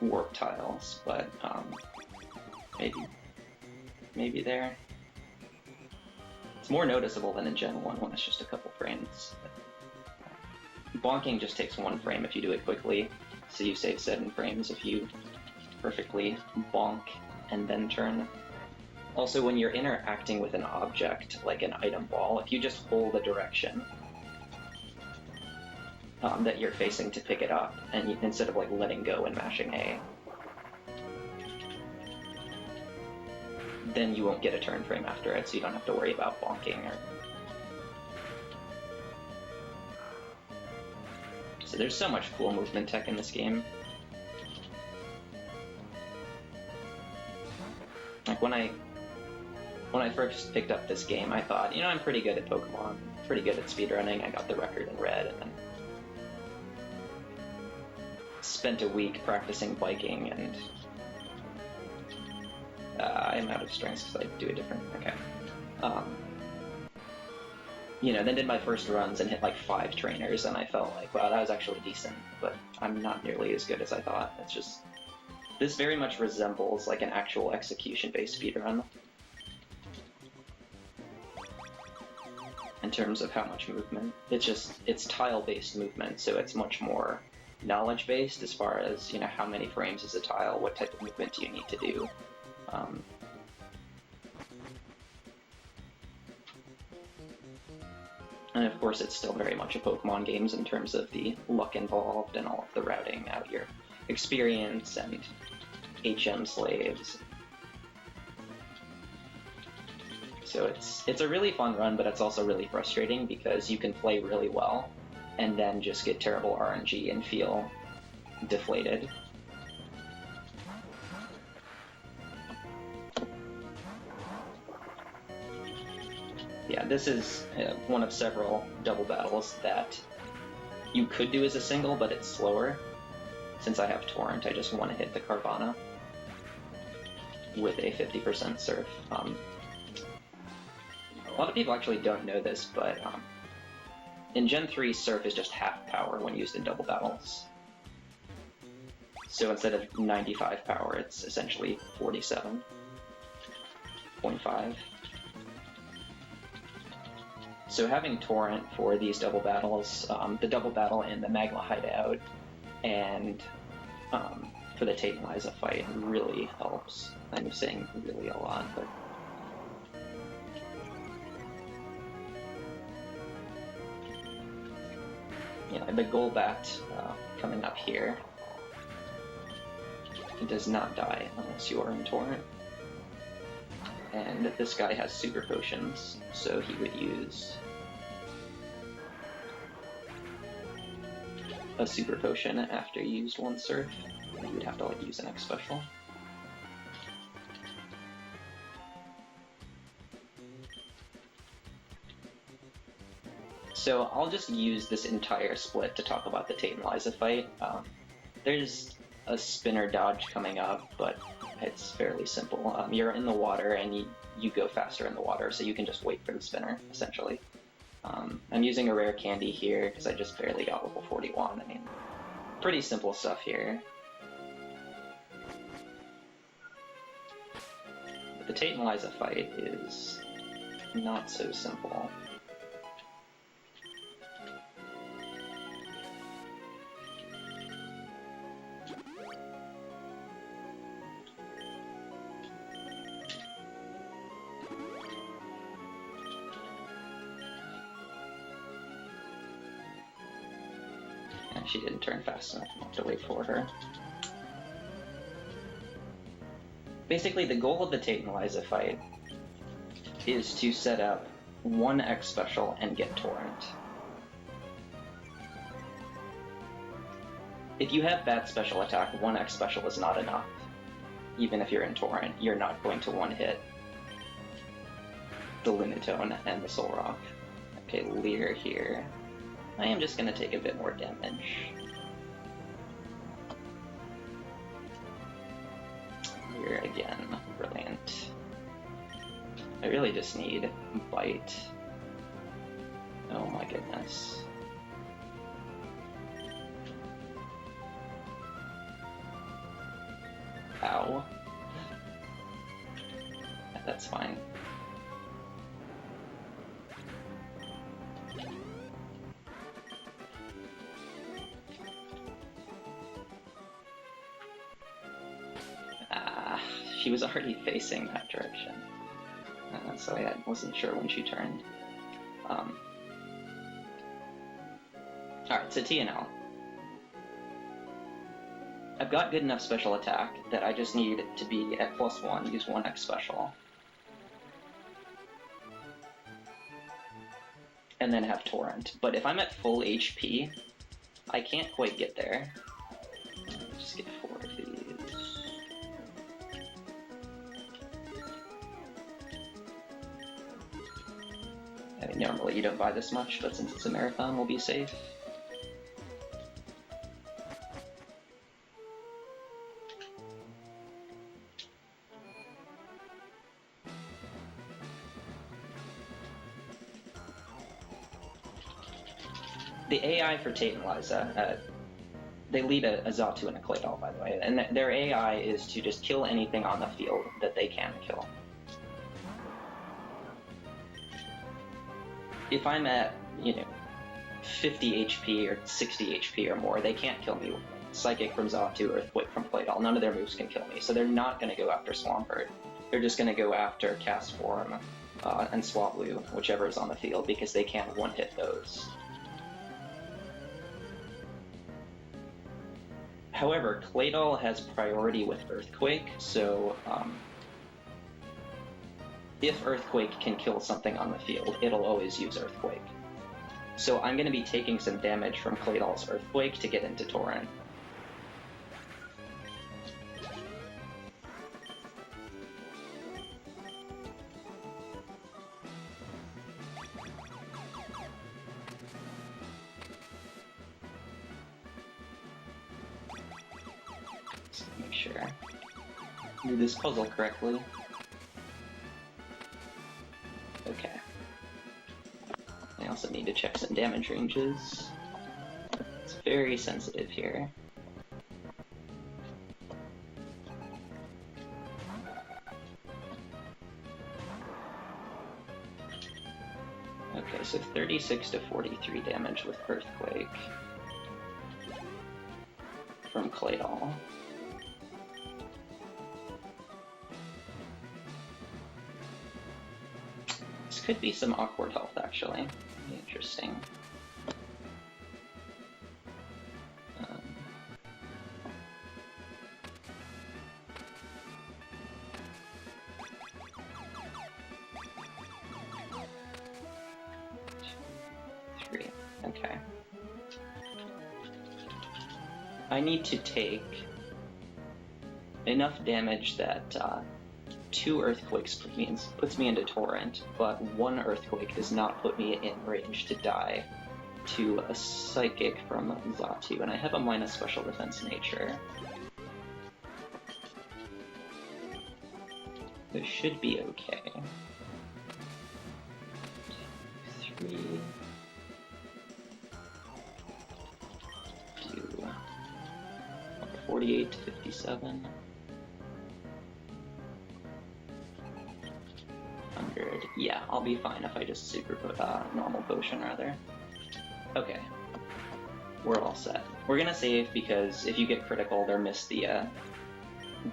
warp tiles, but maybe there. It's more noticeable than in Gen 1 when it's just a couple frames. Bonking just takes 1 frame if you do it quickly, so you save 7 frames if you perfectly bonk and then turn. Also, when you're interacting with an object, like an item ball, if you just hold a direction that you're facing to pick it up, and instead of like letting go and mashing A, then you won't get a turn frame after it, so you don't have to worry about bonking. So there's so much cool movement tech in this game. Like when I first picked up this game, I thought, you know, I'm pretty good at Pokemon, pretty good at speedrunning. I got the record in red, and then spent a week practicing biking, and I'm out of strings because I do a different. Okay. You know, then did my first runs and hit like 5 trainers, and I felt like, wow, that was actually decent, but I'm not nearly as good as I thought. It's just, this very much resembles like an actual execution-based speedrun in terms of how much movement. It's tile-based movement, so it's much more knowledge-based as far as, you know, how many frames is a tile, what type of movement do you need to do. And of course, it's still very much a Pokemon games in terms of the luck involved and all of the routing out your experience and HM slaves. So it's a really fun run, but it's also really frustrating because you can play really well and then just get terrible RNG and feel deflated. Yeah, this is one of several double battles that you could do as a single, but it's slower. Since I have Torrent, I just want to hit the Carvana with a 50% Surf. A lot of people actually don't know this, but in Gen 3, Surf is just half power when used in double battles. So instead of 95 power, it's essentially 47.5. So having Torrent for these double battles, the double battle in the Magma Hideout, and for the Tate and Liza fight really helps. I'm saying really a lot, but you know, the Golbat coming up here, he does not die unless you are in Torrent. And this guy has Super Potions, so he would use a Super Potion after you used one Surf. You would have to like use an X Special. So I'll just use this entire split to talk about the Tate and Liza fight. There's a spinner dodge coming up, but it's fairly simple. You're in the water and you go faster in the water, so you can just wait for the spinner, essentially. I'm using a rare candy here because I just barely got level 41. I mean, pretty simple stuff here. But the Tate and Liza fight is not so simple. She didn't turn fast enough. I'll have to wait for her. Basically, the goal of the Tate and Liza fight is to set up one X Special and get Torrent. If you have bad special attack, one X Special is not enough. Even if you're in Torrent, you're not going to one-hit the Lunatone and the Soul Rock. Okay, Leer here. I am just going to take a bit more damage. Here again, brilliant. I really just need Bite. Oh my goodness. Ow. That's fine. She was already facing that direction, so I wasn't sure when she turned. Alright, so TNL. I've got good enough special attack that I just need to be at +1, use one X Special. And then have Torrent. But if I'm at full HP, I can't quite get there. Just get 4 of these. I mean, normally you don't buy this much, but since it's a marathon, we'll be safe. The AI for Tate and Liza, they lead a Xatu and a Claydol, by the way, and their AI is to just kill anything on the field that they can kill. If I'm at, 50 HP or 60 HP or more, they can't kill me with Psychic from Xatu, Earthquake from Claydol. None of their moves can kill me, so they're not going to go after Swampert. They're just going to go after Cast Form and Swablu, whichever is on the field, because they can't one-hit those. However, Claydol has priority with Earthquake, so if Earthquake can kill something on the field, it'll always use Earthquake. So I'm going to be taking some damage from Claydol's Earthquake to get into Torrent. Make sure I do this puzzle correctly. Okay. I also need to check some damage ranges. It's very sensitive here. Okay, so 36 to 43 damage with Earthquake from Claydol. This could be some awkward health, actually. Interesting. 43. Okay. I need to take enough damage that 2 Earthquakes puts me into Torrent, but 1 Earthquake does not put me in range to die to a Psychic from Xatu, and I have a minus Special Defense Nature. This should be okay. 2, 3... 48 to 57. 100. Yeah, I'll be fine if I just super normal potion rather. Okay. We're all set. We're gonna save because if you get critical or miss the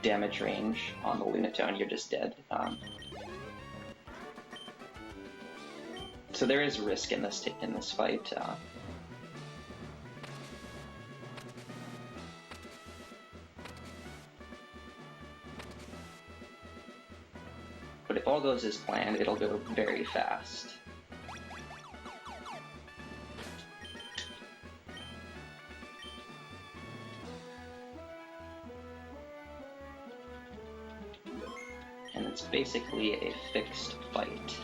damage range on the Lunatone, you're just dead. So there is risk in this fight. But if all goes as planned, it'll go very fast. And it's basically a fixed fight.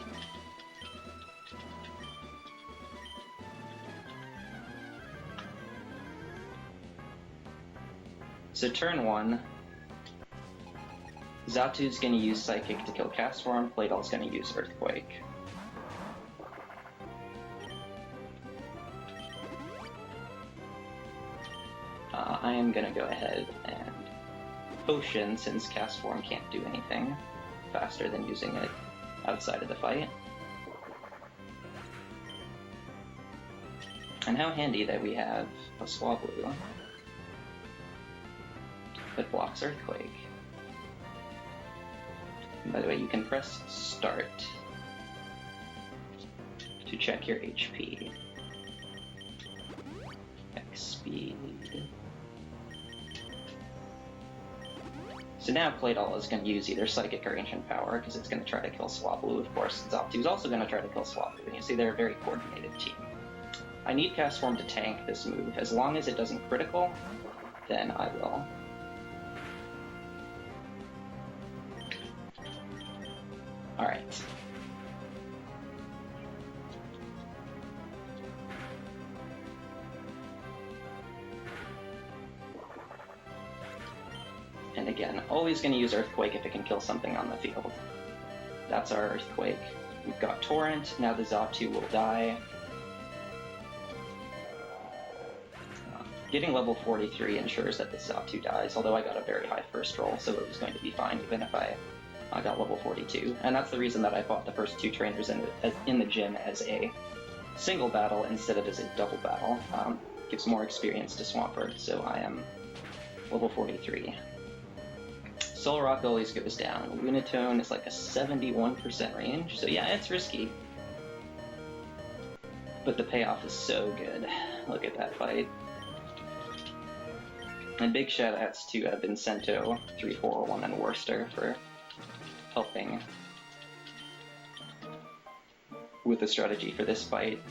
So turn 1, Xatu's going to use Psychic to kill Castform, Claydol's going to use Earthquake. I am going to go ahead and Potion, since Castform can't do anything faster than using it outside of the fight. And how handy that we have a Swablu that blocks Earthquake. And by the way, you can press Start to check your HP. X speed. So now Claydol is going to use either Psychic or Ancient Power, because it's going to try to kill Swablu, of course. Xatu's also going to try to kill Swablu, and you see they're a very coordinated team. I need Castform to tank this move. As long as it doesn't critical, then I will. Alright. And again, always going to use Earthquake if it can kill something on the field. That's our Earthquake. We've got Torrent, now the Xatu will die. Getting level 43 ensures that the Xatu dies, although I got a very high first roll, so it was going to be fine even if I got level 42. And that's the reason that I fought the first 2 trainers in the gym as a single battle instead of as a double battle. Gives more experience to Swampert, so I am level 43. Solrock always goes down. Lunatone is like a 71% range, so yeah, it's risky. But the payoff is so good. Look at that fight. And big shoutouts to Vincento, 3401, and Worcester for helping with the strategy for this fight.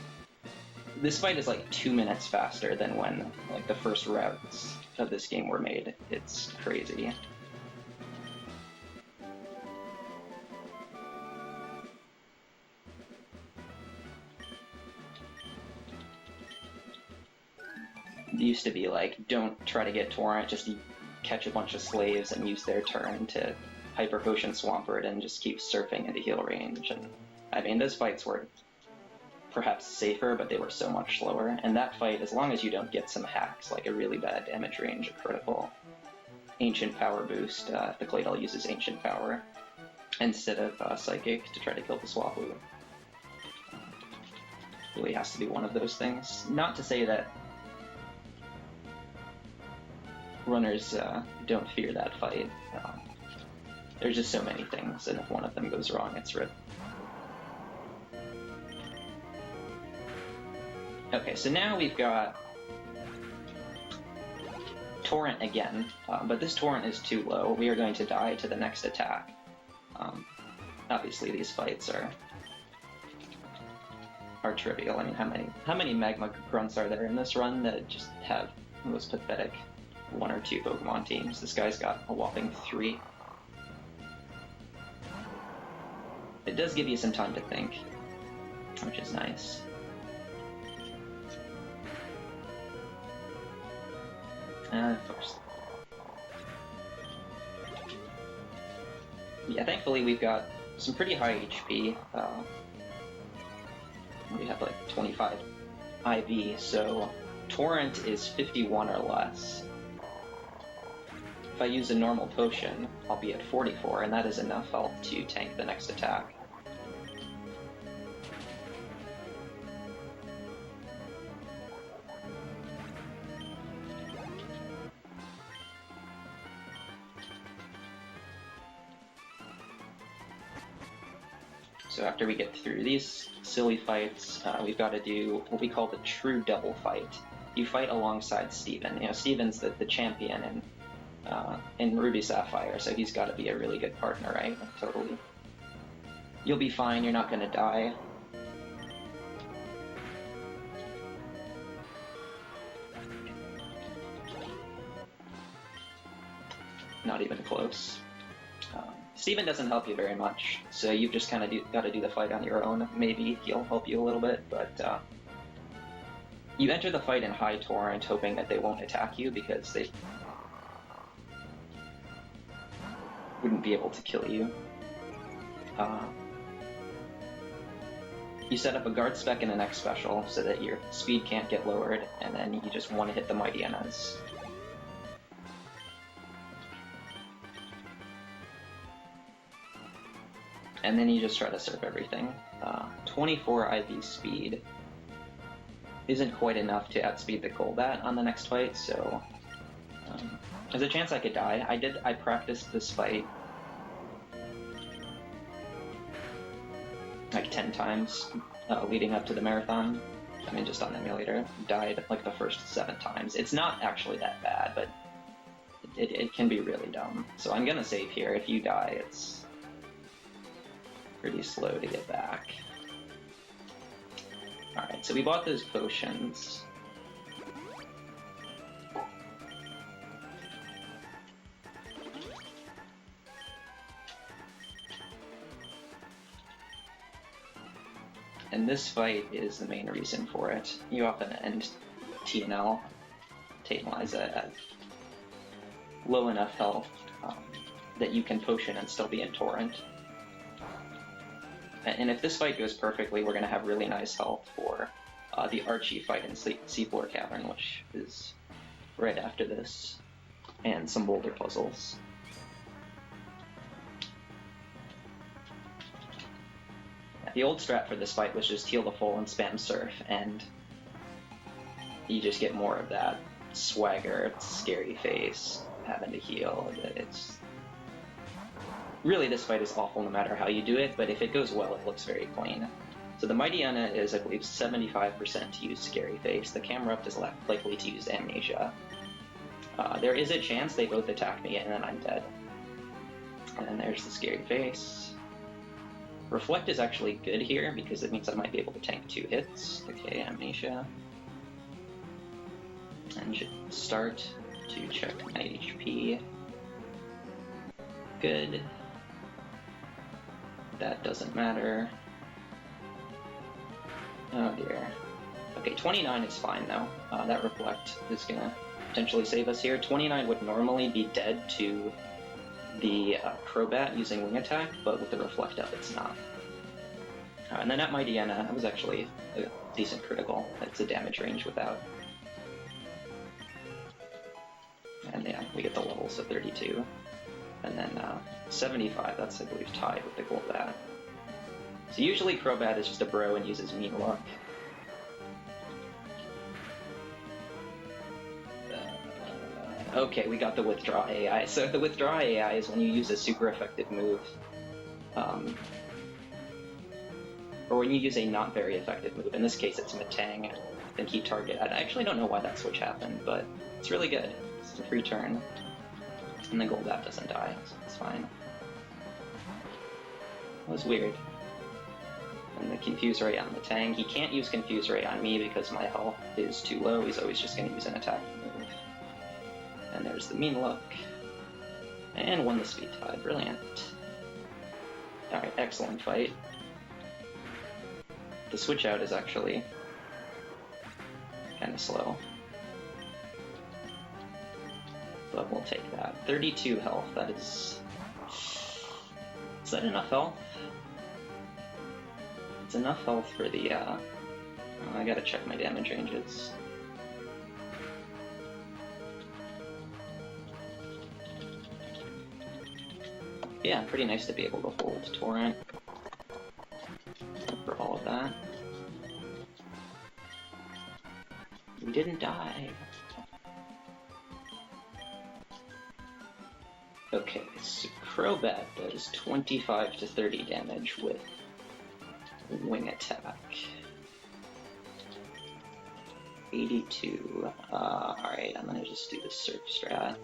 This fight is like 2 minutes faster than when like the first routes of this game were made. It's crazy. It used to be like, don't try to get Torrent, just catch a bunch of slaves and use their turn to Hyper Potion Swampert and just keep surfing into heal range. And I mean, those fights were perhaps safer, but they were so much slower. And that fight, as long as you don't get some hacks, like a really bad damage range, a critical Ancient Power boost, if the Claydol uses Ancient Power instead of Psychic to try to kill the Swablu. Really has to be one of those things. Not to say that runners don't fear that fight. There's just so many things, and if one of them goes wrong, it's rip. Okay, so now we've got Torrent again, but this Torrent is too low. We are going to die to the next attack. Obviously, these fights are are trivial. I mean, how many magma grunts are there in this run that just have the most pathetic 1 or 2 Pokemon teams? This guy's got a whopping 3. It does give you some time to think, which is nice. Of course. Yeah, thankfully we've got some pretty high HP. We have like 25 IV, so Torrent is 51 or less. If I use a normal potion, I'll be at 44, and that is enough health to tank the next attack. So after we get through these silly fights, we've got to do what we call the true double fight. You fight alongside Steven. You know, Steven's the champion in Ruby Sapphire, so he's got to be a really good partner, right? Totally. You'll be fine, you're not going to die. Not even close. Steven doesn't help you very much, so you've just kind of got to do the fight on your own. Maybe he'll help you a little bit, but you enter the fight in high Torrent hoping that they won't attack you because they wouldn't be able to kill you. You set up a guard spec and an X special so that your speed can't get lowered, and then you just want to hit the Mighty Enas. And then you just try to serve everything. 24 IV speed isn't quite enough to outspeed the Golbat on the next fight, so there's a chance I could die. I practiced this fight like 10 times leading up to the marathon. I mean, just on emulator. Died like the first 7 times. It's not actually that bad, but it can be really dumb. So I'm gonna save here. If you die, it's pretty slow to get back. Alright, so we bought those potions. And this fight is the main reason for it. You often end TNL, Tantaliza, at low enough health that you can potion and still be in Torrent. And if this fight goes perfectly, we're going to have really nice health for the Archie fight in Seafloor Cavern, which is right after this, and some boulder puzzles. The old strat for this fight was just heal the full and spam surf, and you just get more of that swagger, scary face, having to heal. It's really, this fight is awful no matter how you do it, but if it goes well, it looks very clean. So the Mighty Ena is, I believe, 75% to use Scary Face. The Camerupt is likely to use Amnesia. There is a chance they both attack me and then I'm dead. And then there's the Scary Face. Reflect is actually good here because it means I might be able to tank 2 hits. Okay, Amnesia. And should start to check my HP. Good. That doesn't matter. Oh dear. Okay, 29 is fine though. That Reflect is gonna potentially save us here. 29 would normally be dead to the Crobat using Wing Attack, but with the Reflect up, it's not. And then at Mighty Ena, that was actually a decent critical. That's a damage range without. And yeah, we get the levels of 32. And then 75, that's I believe tied with the Golbat. So usually Crobat is just a bro and uses Mean Luck. Okay, we got the Withdraw AI. So the Withdraw AI is when you use a super effective move, or when you use a not very effective move. In this case, it's Matang, then keep target. I actually don't know why that switch happened, but it's really good. It's a free turn. And the Golbat doesn't die, so it's fine. That was weird. And the Confuse Ray on the Tang. He can't use Confuse Ray on me because my health is too low. He's always just going to use an attack move. And there's the Mean Look. And won the speed tie. Brilliant. Alright, excellent fight. The switch out is actually kind of slow. But we'll take that. 32 health, that is... Is that enough health? It's enough health for the, I gotta check my damage ranges. Yeah, pretty nice to be able to hold Torrent for all of that. We didn't die. Okay, so Crobat does 25 to 30 damage with Wing Attack. 82. Alright, I'm gonna just do the Surf Strat.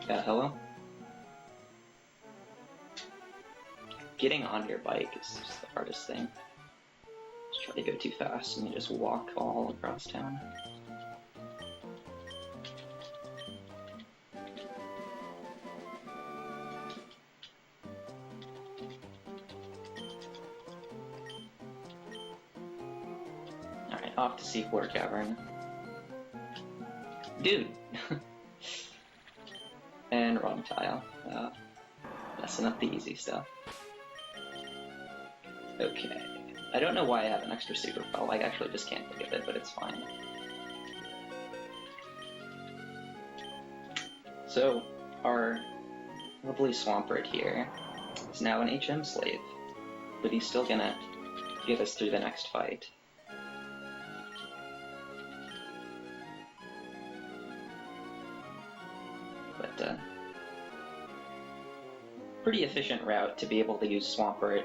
Yeah, hello? Getting on your bike is just the hardest thing. Just try to go too fast and you just walk all across town. Alright, off to Seafloor Cavern. Dude! And wrong tile. Messing up the easy stuff. Okay. I don't know why I have an extra Super Repel. I actually just can't think of it, but it's fine. So, our lovely Swampert here is now an HM slave, but he's still gonna get us through the next fight. But, pretty efficient route to be able to use Swampert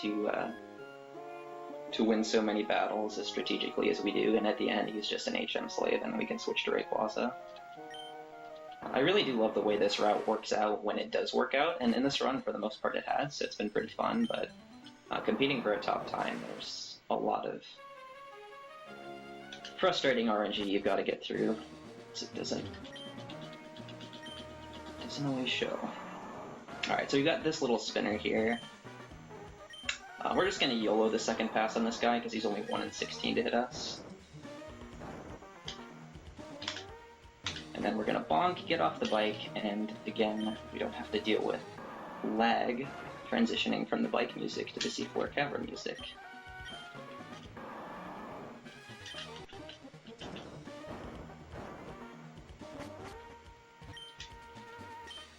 to win so many battles as strategically as we do, and at the end he's just an HM slave and we can switch to Rayquaza. I really do love the way this route works out when it does work out, and in this run for the most part it has, so it's been pretty fun, but competing for a top time, there's a lot of frustrating RNG you've got to get through, so it doesn't always show. Alright, so we've got this little spinner here. We're just going to YOLO the second pass on this guy because he's only 1 in 16 to hit us. And then we're going to bonk, get off the bike, and again, we don't have to deal with lag transitioning from the bike music to the Seafloor Cavern music.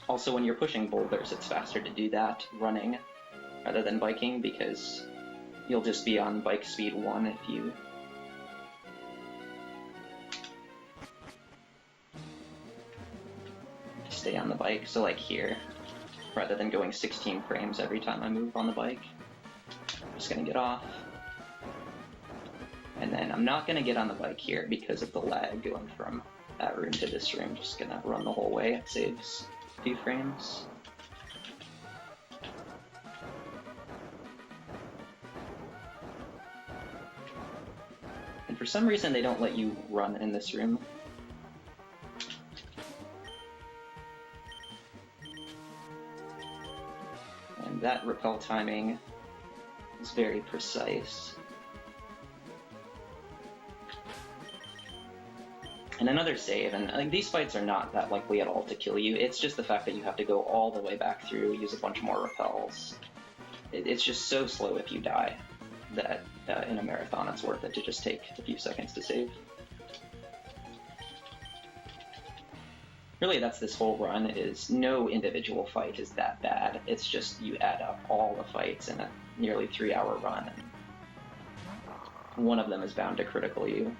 Also, when you're pushing boulders, it's faster to do that running rather than biking, because you'll just be on bike speed 1 if you stay on the bike. So like here, rather than going 16 frames every time I move on the bike, I'm just gonna get off. And then I'm not gonna get on the bike here because of the lag going from that room to this room. Just gonna run the whole way. It saves a few frames. And for some reason they don't let you run in this room. And that repel timing is very precise. And another save, and like, these fights are not that likely at all to kill you, it's just the fact that you have to go all the way back through, use a bunch more repels. It's just so slow if you die that in a marathon it's worth it to just take a few seconds to save. Really, that's this whole run, is no individual fight is that bad. It's just you add up all the fights in a nearly 3-hour run, and one of them is bound to critical you.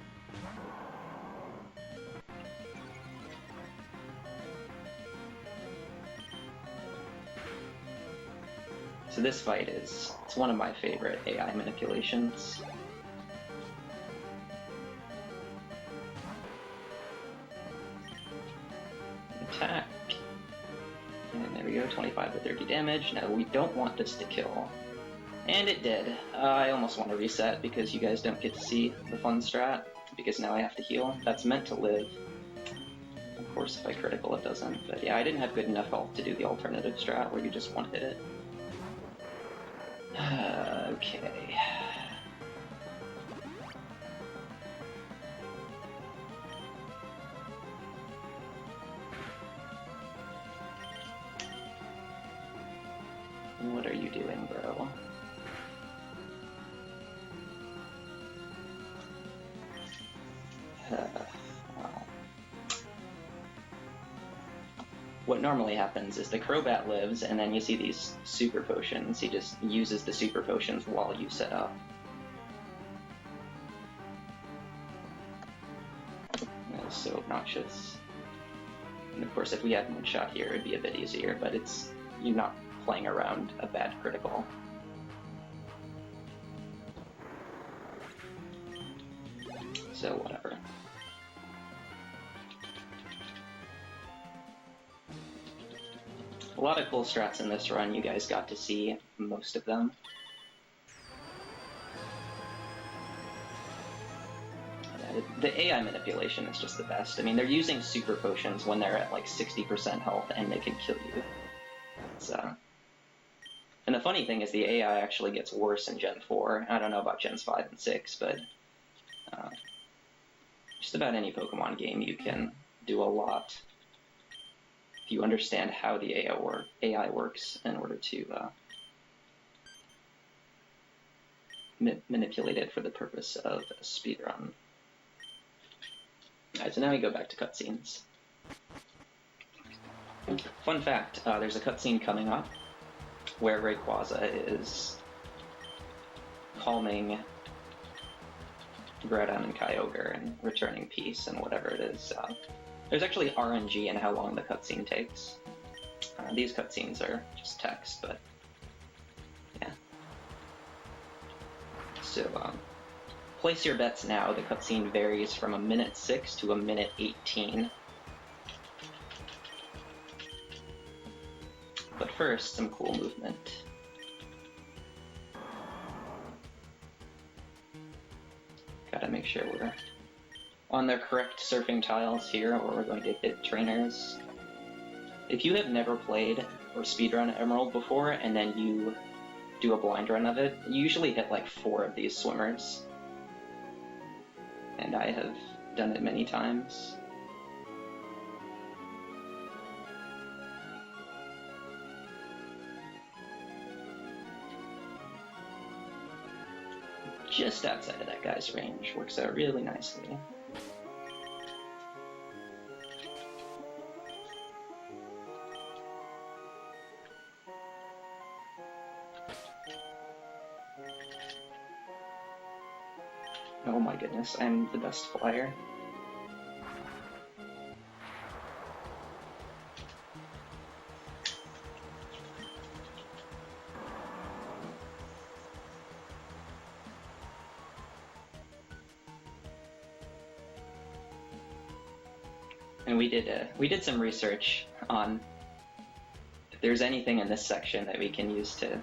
So this fight it's one of my favorite AI manipulations. 25 to 30 damage. No, we don't want this to kill. And it did. I almost want to reset because you guys don't get to see the fun strat, because now I have to heal. That's meant to live. Of course, if I critical, it doesn't. But yeah, I didn't have good enough health to do the alternative strat where you just one-hit it. Okay. What are you doing, bro? Wow. What normally happens is the Crobat lives, and then you see these super potions. He just uses the super potions while you set up. That is so obnoxious. And of course, if we had one shot here, it'd be a bit easier, but it's you're not playing around a bad critical. So whatever. A lot of cool strats in this run, you guys got to see most of them. The AI manipulation is just the best. I mean, they're using super potions when they're at like 60% health and they can kill you. And the funny thing is the AI actually gets worse in Gen 4. I don't know about Gens 5 and 6, but just about any Pokemon game you can do a lot if you understand how the AI works in order to manipulate it for the purpose of a speedrun. Alright, so now we go back to cutscenes. Fun fact, there's a cutscene coming up where Rayquaza is calming Groudon and Kyogre and returning peace and whatever it is. There's actually RNG in how long the cutscene takes. These cutscenes are just text, but yeah. So, place your bets now. The cutscene varies from 1:06 to 1:18. But first, some cool movement. Gotta make sure we're on the correct surfing tiles here, or we're going to hit trainers. If you have never played or speedrun Emerald before, and then you do a blind run of it, you usually hit like 4 of these swimmers. And I have done it many times. Just outside of that guy's range. Works out really nicely. Oh my goodness, I'm the best flyer. And we did some research on if there's anything in this section that we can use to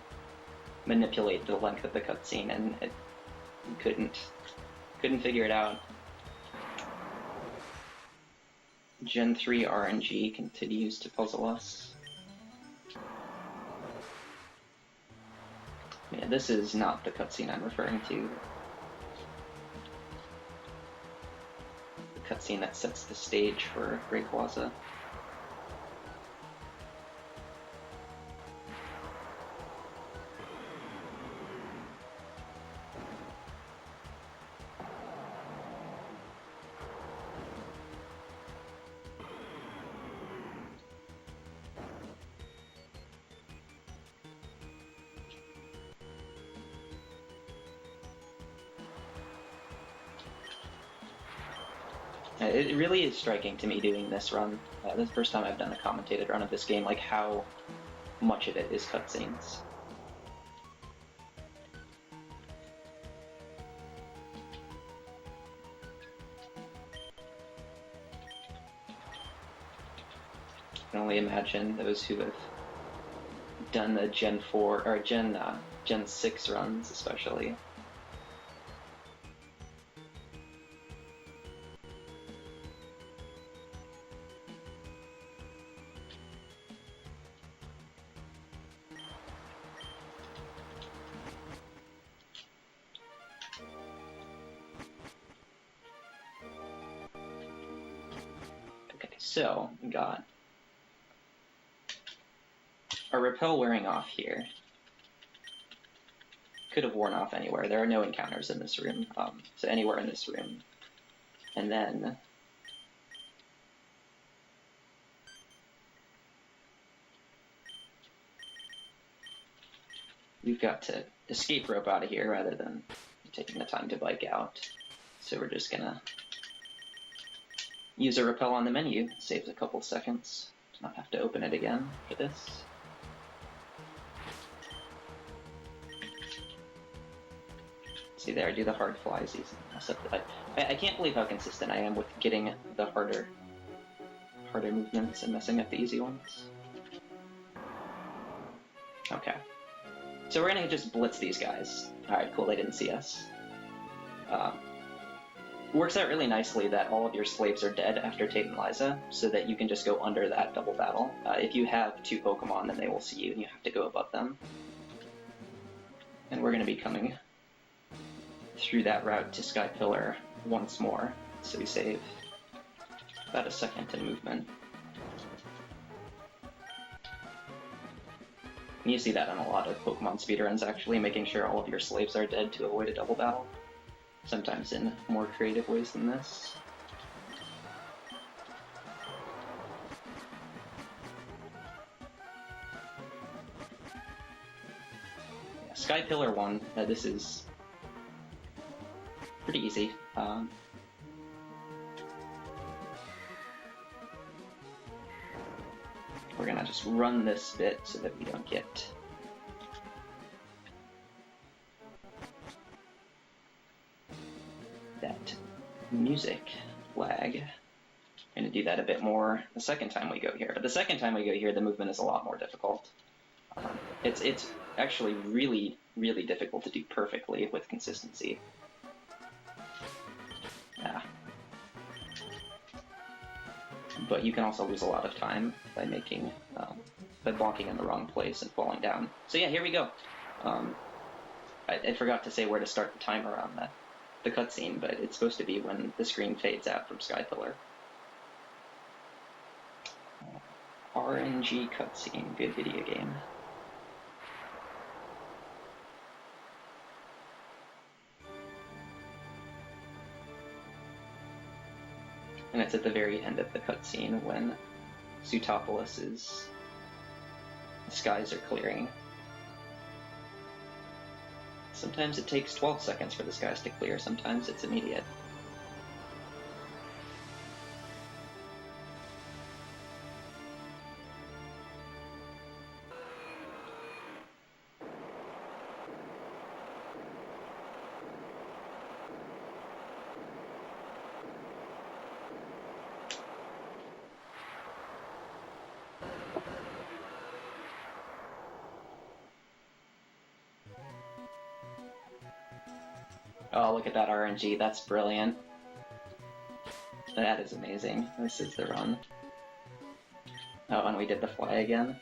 manipulate the length of the cutscene, and we couldn't figure it out. Gen 3 RNG continues to puzzle us. Yeah, this is not the cutscene I'm referring to. The cutscene that sets the stage for Rayquaza. It really is striking to me doing this run. This is the first time I've done a commentated run of this game, like how much of it is cutscenes. I can only imagine those who have done the Gen 4 or Gen 6 runs especially. Okay, so we got our repel wearing off here. Could have worn off anywhere. There are no encounters in this room, so anywhere in this room. And then we've got to escape rope out of here rather than taking the time to bike out. So we're just gonna use a repel on the menu. Saves a couple seconds to not have to open it again for this. See there, I do the hard flies easy. I can't believe how consistent I am with getting the harder movements and messing up the easy ones. Okay. So we're gonna just blitz these guys. Alright, cool, they didn't see us. Works out really nicely that all of your slaves are dead after Tate and Liza, so that you can just go under that double battle. If you have 2 Pokemon, then they will see you and you have to go above them. And we're gonna be coming through that route to Sky Pillar once more, so we save about a second in movement. And you see that on a lot of Pokemon speedruns, actually, making sure all of your slaves are dead to avoid a double battle, sometimes in more creative ways than this. Yeah, Sky Pillar 1, this is pretty easy. We're gonna just run this bit so that we don't get that music lag. I'm gonna do that a bit more the second time we go here. But the second time we go here, the movement is a lot more difficult. It's actually really, really difficult to do perfectly with consistency. Yeah. But you can also lose a lot of time by making, by blocking in the wrong place and falling down. So yeah, here we go. I forgot to say where to start the timer on the cutscene, but it's supposed to be when the screen fades out from Sky Pillar. RNG cutscene, good video game. And it's at the very end of the cutscene when Sutopolis's skies are clearing. Sometimes it takes 12 seconds for the skies to clear, sometimes it's immediate. Oh, look at that RNG, that's brilliant. That is amazing. This is the run. Oh, and we did the fly again.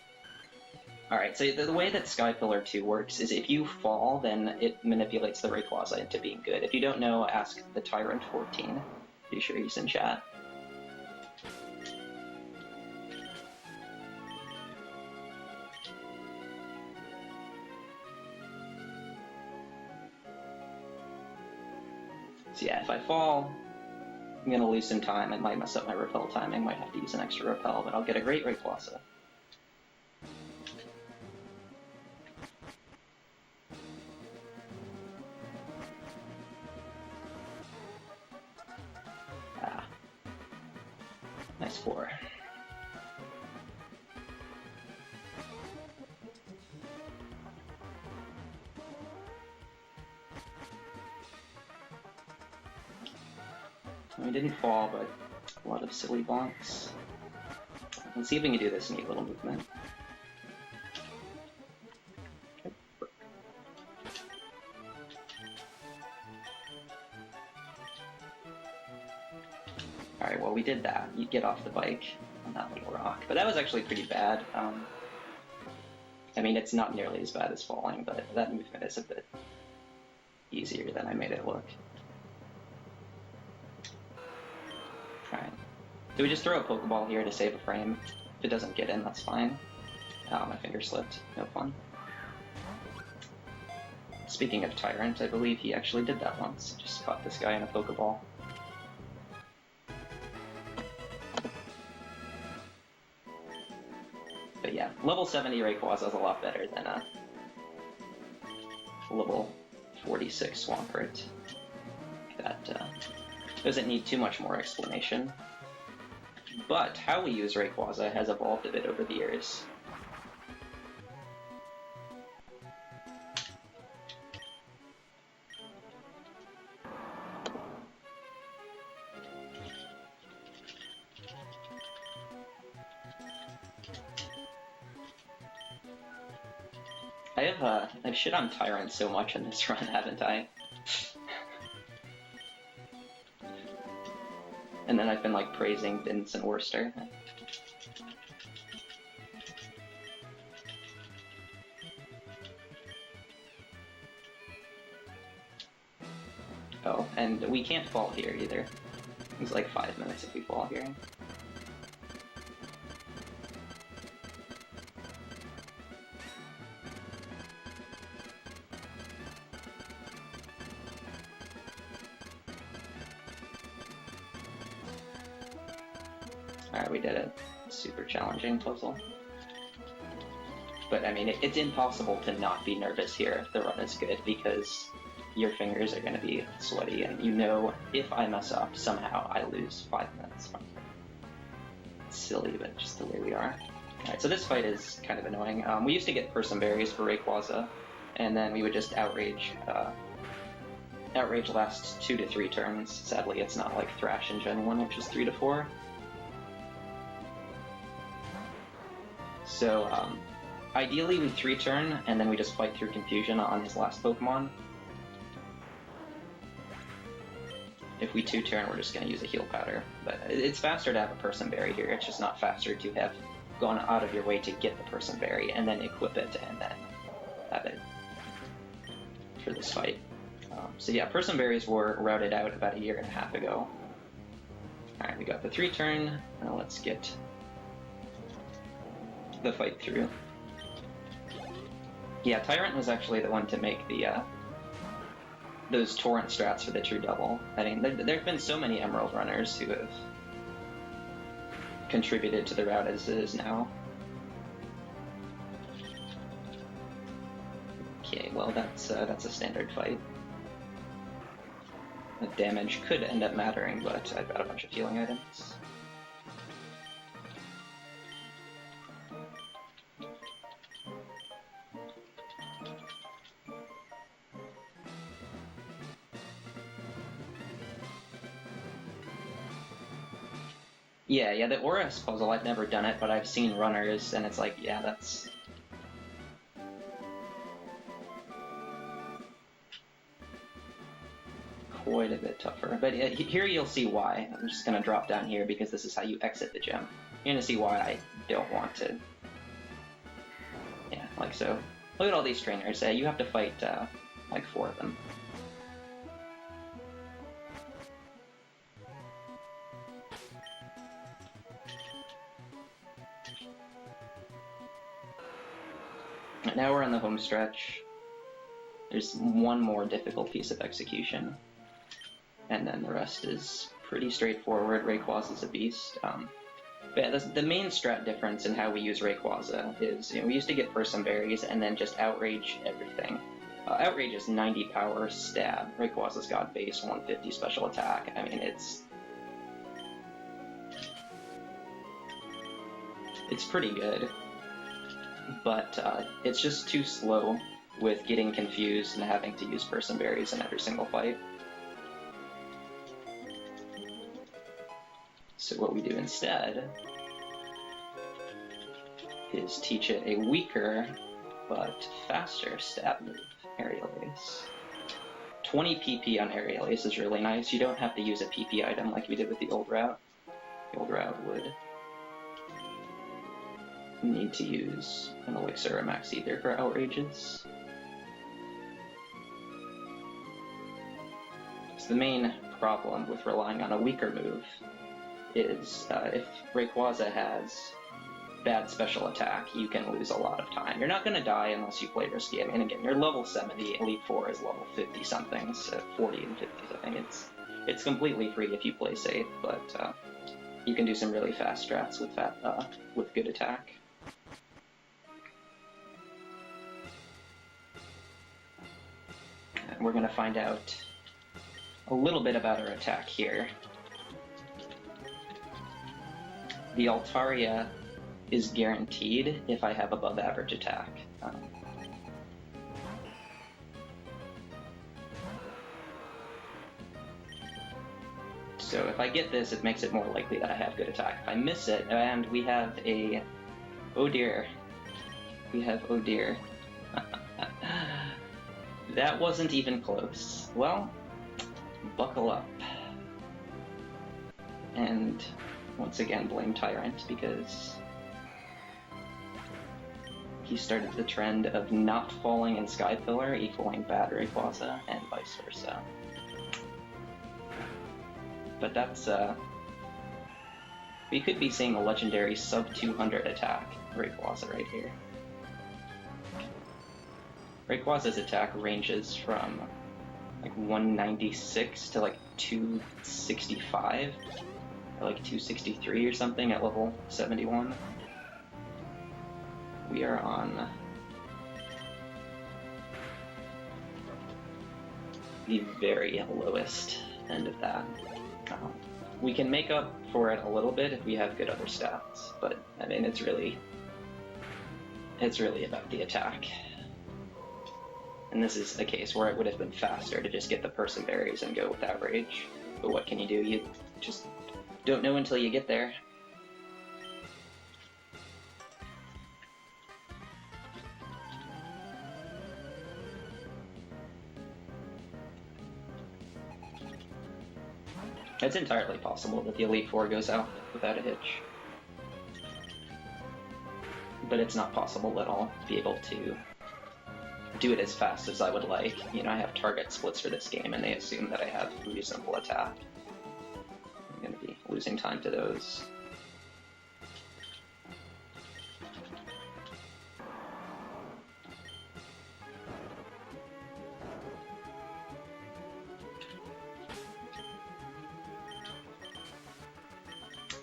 Alright, so the way that Sky Pillar 2 works is if you fall, then it manipulates the Rayquaza into being good. If you don't know, ask the Tyrant14. Be sure he's in chat. So yeah, if I fall, I'm gonna lose some time. It might mess up my repel timing, might have to use an extra repel, but I'll get a great Rayquaza. Ah. Nice 4. We didn't fall, but a lot of silly bonks. Let's see if we can do this neat little movement. Alright, well we did that. You get off the bike on that little rock. But that was actually pretty bad. I mean, it's not nearly as bad as falling, but that movement is a bit easier than I made it look. Alright. Do we just throw a Pokeball here to save a frame? If it doesn't get in, that's fine. Oh, my finger slipped. No fun. Speaking of Tyrant, I believe he actually did that once. Just caught this guy in a Pokeball. But yeah, level 70 Rayquaza is a lot better than a level 46 Swampert. That doesn't need too much more explanation. But how we use Rayquaza has evolved a bit over the years. I've shit on Tyrant so much in this run, haven't I? And then I've been like praising Vince and Worcester. Oh, and we can't fall here either. It's like 5 minutes if we fall here. Alright, we did it. Super challenging puzzle. But I mean, it's impossible to not be nervous here if the run is good, because your fingers are going to be sweaty, and you know if I mess up, somehow I lose 5 minutes. It's silly, but just the way we are. Alright, so this fight is kind of annoying. We used to get Person Berries for Rayquaza, and then we would just Outrage. Outrage lasts 2 to 3 turns. Sadly, it's not like Thrash in Gen 1, which is 3 to 4. So, ideally we 3-turn, and then we just fight through Confusion on his last Pokemon. If we 2-turn, we're just going to use a Heal Powder. But it's faster to have a Person Berry here, it's just not faster to have gone out of your way to get the Person Berry, and then equip it, and then have it for this fight. So yeah, Person Berries were routed out about 1.5 years ago. Alright, we got the 3-turn, now let's get the fight through. Yeah, Tyrant was actually the one to make the those torrent strats for the True Double. I mean, there have been so many Emerald runners who have contributed to the route as it is now. Okay, well that's a standard fight. The damage could end up mattering, but I've got a bunch of healing items. Yeah, the Auras puzzle, I've never done it, but I've seen runners, and it's like, yeah, that's... quite a bit tougher. But here you'll see why. I'm just going to drop down here because this is how you exit the gym. You're going to see why I don't want to... Yeah, like so. Look at all these trainers. You have to fight, like 4 of them. Now we're on the home stretch. There's one more difficult piece of execution, and then the rest is pretty straightforward. Rayquaza is a beast. But the main strat difference in how we use Rayquaza is, we used to get Person Berries and then just Outrage everything. Outrage is 90 power stab. Rayquaza's got base 150 special attack. I mean, it's pretty good. But it's just too slow with getting confused and having to use Person Berries in every single fight. So what we do instead is teach it a weaker but faster stab move, Aerial Ace. 20 PP on Aerial Ace is really nice. You don't have to use a PP item like we did with the old route. backfield route would need to use an Elixir or Max Ether for Outrages. So the main problem with relying on a weaker move is if Rayquaza has bad special attack, you can lose a lot of time. You're not going to die unless you play risky. I mean, again, you're level 70, Elite Four is level 50-something, so 40 and 50 something. It's completely free if you play safe, but you can do some really fast strats with good attack. And we're going to find out a little bit about our attack here. The Altaria is guaranteed if I have above average attack. So if I get this, it makes it more likely that I have good attack. If I miss it, and we have a... oh dear. We have oh dear. That wasn't even close. Well, buckle up. And once again, blame Tyrant, because he started the trend of not falling in Sky Pillar equaling bad Rayquaza, and vice versa. But that's, we could be seeing a legendary sub-200 attack Rayquaza right here. Rayquaza's attack ranges from like 196 to like 265, or like 263 or something at level 71. We are on the very lowest end of that. We can make up for it a little bit if we have good other stats, but I mean it's really about the attack. And this is a case where it would have been faster to just get the Person Berries and go with Outrage. But what can you do? You just don't know until you get there. It's entirely possible that the Elite Four goes out without a hitch. But it's not possible that I'll be able to do it as fast as I would like. You know, I have target splits for this game, and they assume that I have reasonable attack. I'm going to be losing time to those.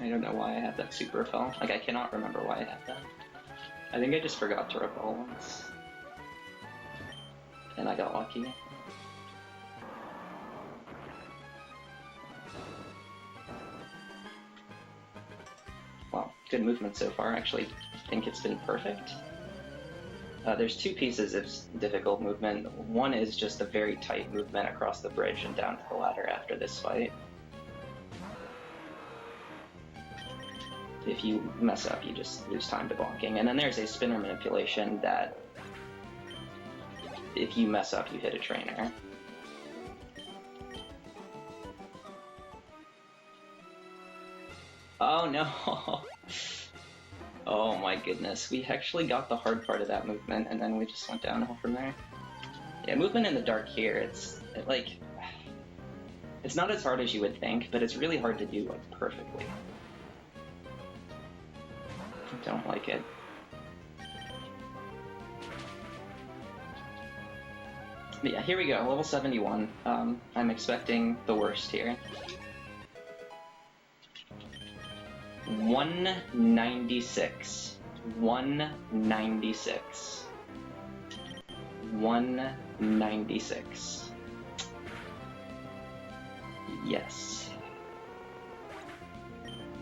I don't know why I have that super repel. Like, I cannot remember why I have that. I think I just forgot to repel once. And I got lucky. Well, good movement so far. I actually think it's been perfect. There's two pieces of difficult movement. One is just a very tight movement across the bridge and down to the ladder after this fight. If you mess up, you just lose time to bonking. And then there's a spinner manipulation that, if you mess up, you hit a trainer. Oh no! Oh my goodness, we actually got the hard part of that movement, and then we just went downhill from there. Yeah, movement in the dark here, it's not as hard as you would think, but it's really hard to do, like, perfectly. I don't like it. But yeah, here we go, level 71. I'm expecting the worst here. 196. 196. 196. Yes.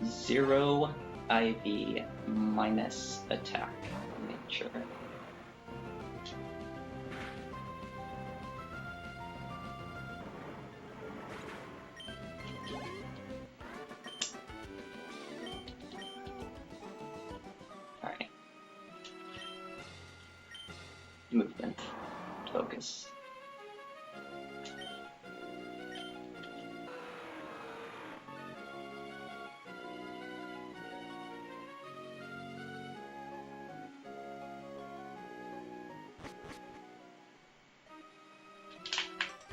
0 IV minus attack nature. Alright. Movement. Focus.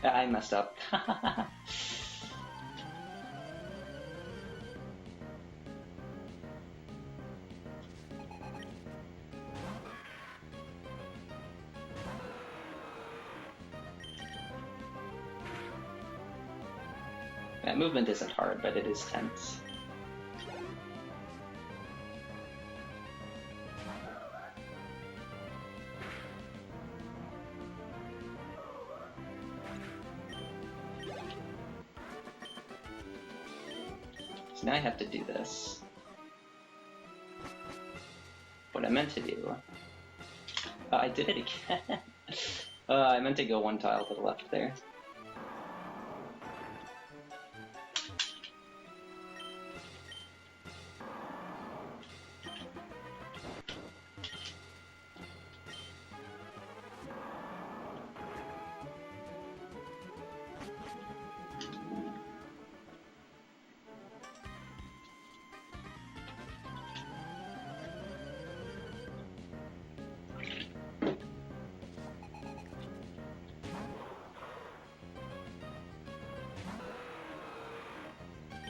I messed up. That movement isn't hard, but it is tense. So now I have to do this. What I meant to do... I did it again! I meant to go one tile to the left there.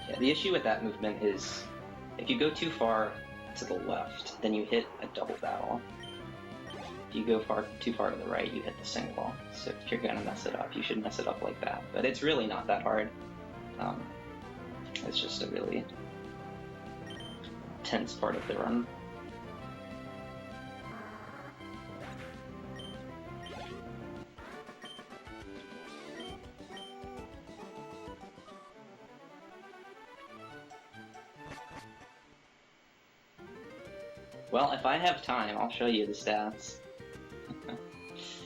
Yeah, the issue with that movement is if you go too far to the left, then you hit a double battle. If you go too far to the right, you hit the single. So if you're gonna mess it up, you should mess it up like that. But it's really not that hard. It's just a really tense part of the run. Well, if I have time, I'll show you the stats.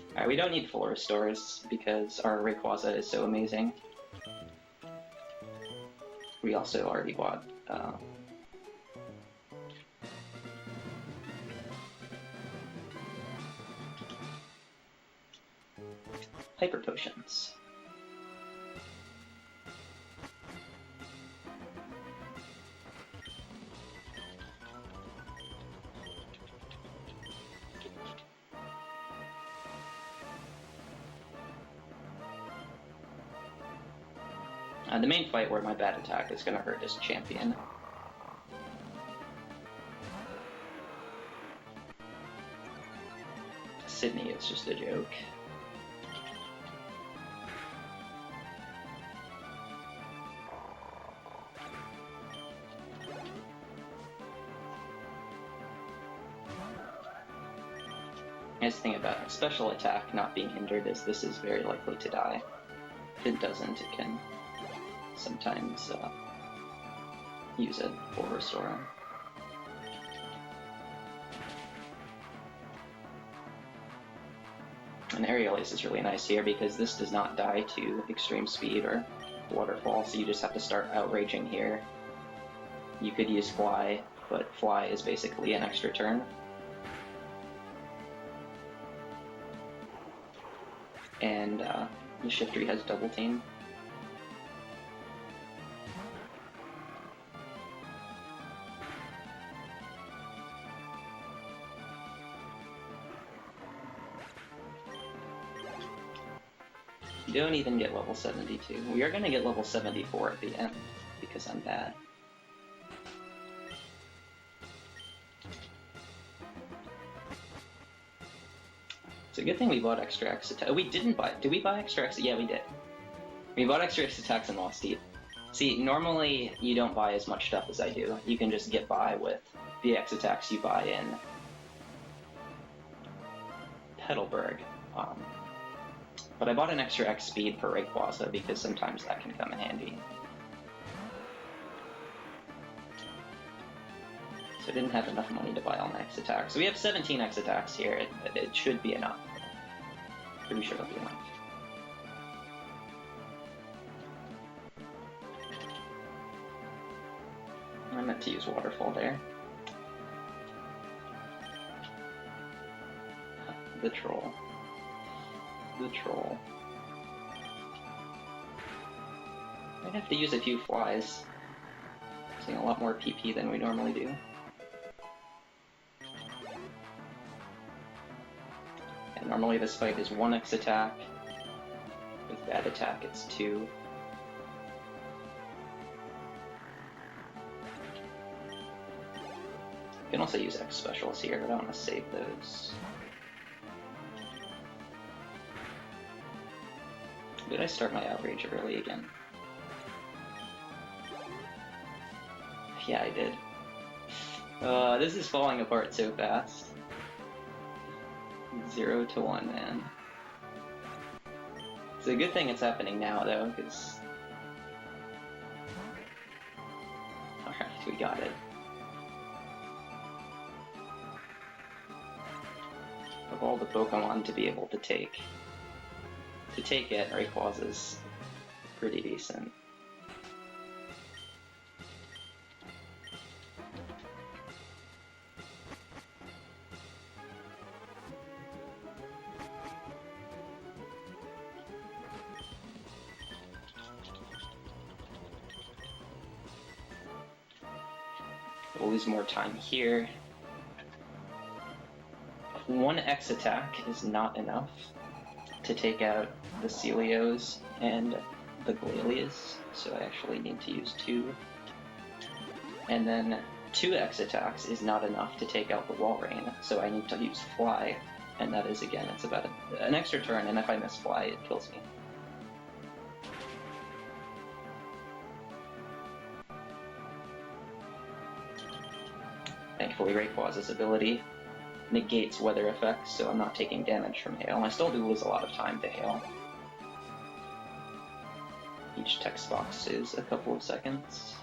Alright, we don't need full restores because our Rayquaza is so amazing. We also already bought Hyper Potions. The main fight where my bad attack is going to hurt this champion. Sydney is just a joke. Nice thing about a special attack not being hindered is this is very likely to die. If it doesn't, it can sometimes use it for restoring. And Abraless is really nice here because this does not die to extreme speed or waterfall, so you just have to start outraging here. You could use Fly, but Fly is basically an extra turn. And the Shiftry has double team. You don't even get level 72. We are going to get level 74 at the end, because I'm bad. It's a good thing we bought extra X attack. We didn't buy... Did we buy extra X? Yeah, we did. We bought extra X attacks and lost deep. See, normally you don't buy as much stuff as I do. You can just get by with the X attacks you buy in Petalburg. But I bought an extra X speed for Rayquaza because sometimes that can come in handy. So I didn't have enough money to buy all my X attacks. So we have 17 X attacks here. It should be enough. Pretty sure it'll be enough. I meant to use Waterfall there. The troll. The troll. Might have to use a few flies. Using a lot more PP than we normally do. And normally this fight is 1 X attack with With bad attack, it's 2. You can also use X specials here, but I want to save those. Did I start my outrage early again? Yeah, I did. This is falling apart so fast. 0 to 1, man. It's a good thing it's happening now, though, because... Alright, we got it. Of all the Pokemon to be able to take it, Rayquaza is pretty decent. We'll lose more time here. 1 X attack is not enough to take out the Celios and the Glalie, so I actually need to use 2. And then 2 X attacks is not enough to take out the Walrein, so I need to use Fly, and that is, again, it's about an extra turn, and if I miss Fly, it kills me. Thankfully, Rayquaza's ability negates weather effects, so I'm not taking damage from Hail. I still do lose a lot of time to Hail. Each text box is a couple of seconds.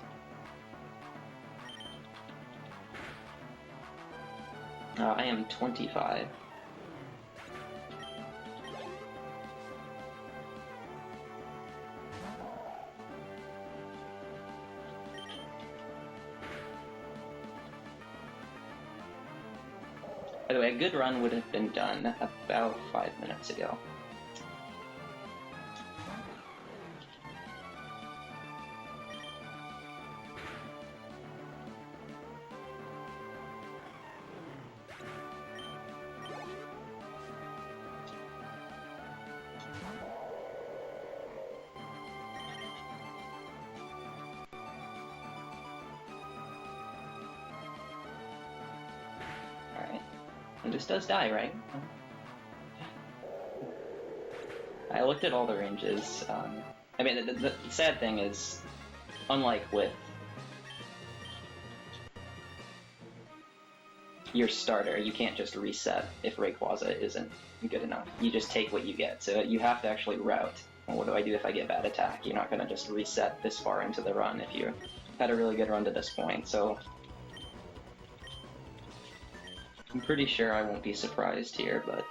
I am 25. By the way, a good run would have been done about 5 minutes ago. And this does die, right? I looked at all the ranges. I mean, the sad thing is, unlike with your starter, you can't just reset if Rayquaza isn't good enough. You just take what you get, so you have to actually route. Well, what do I do if I get bad attack? You're not going to just reset this far into the run if you had a really good run to this point, so... I'm pretty sure I won't be surprised here, but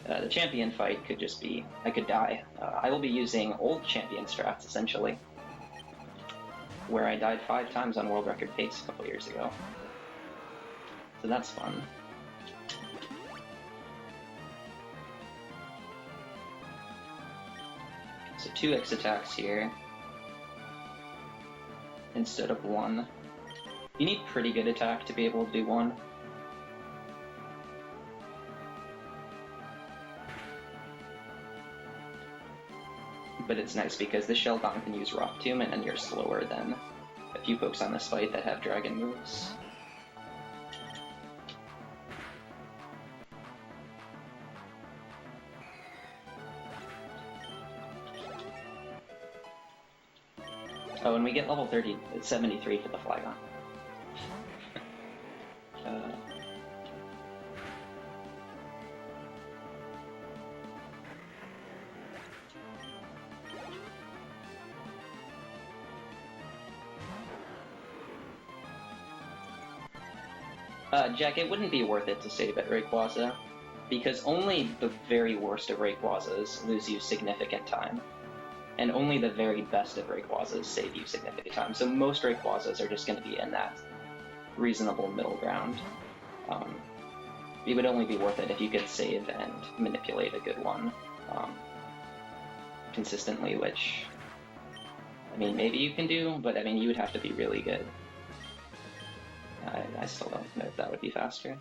the champion fight could just be... I could die. I will be using old champion strats, essentially, where I died 5 times on world record pace a couple years ago. So that's fun. So 2 X attacks here, instead of 1. You need pretty good attack to be able to do 1. But it's nice because the Sheldon can use Rock Tomb, and then you're slower than a few folks on this fight that have dragon moves. Oh, and we get level 30, 73 for the Flygon. Jack, it wouldn't be worth it to save at Rayquaza, because only the very worst of Rayquazas lose you significant time, and only the very best of Rayquazas save you significant time. So most Rayquazas are just going to be in that reasonable middle ground. It would only be worth it if you could save and manipulate a good one consistently, which, I mean, maybe you can do, but I mean, you would have to be really good. I still don't know if that would be faster.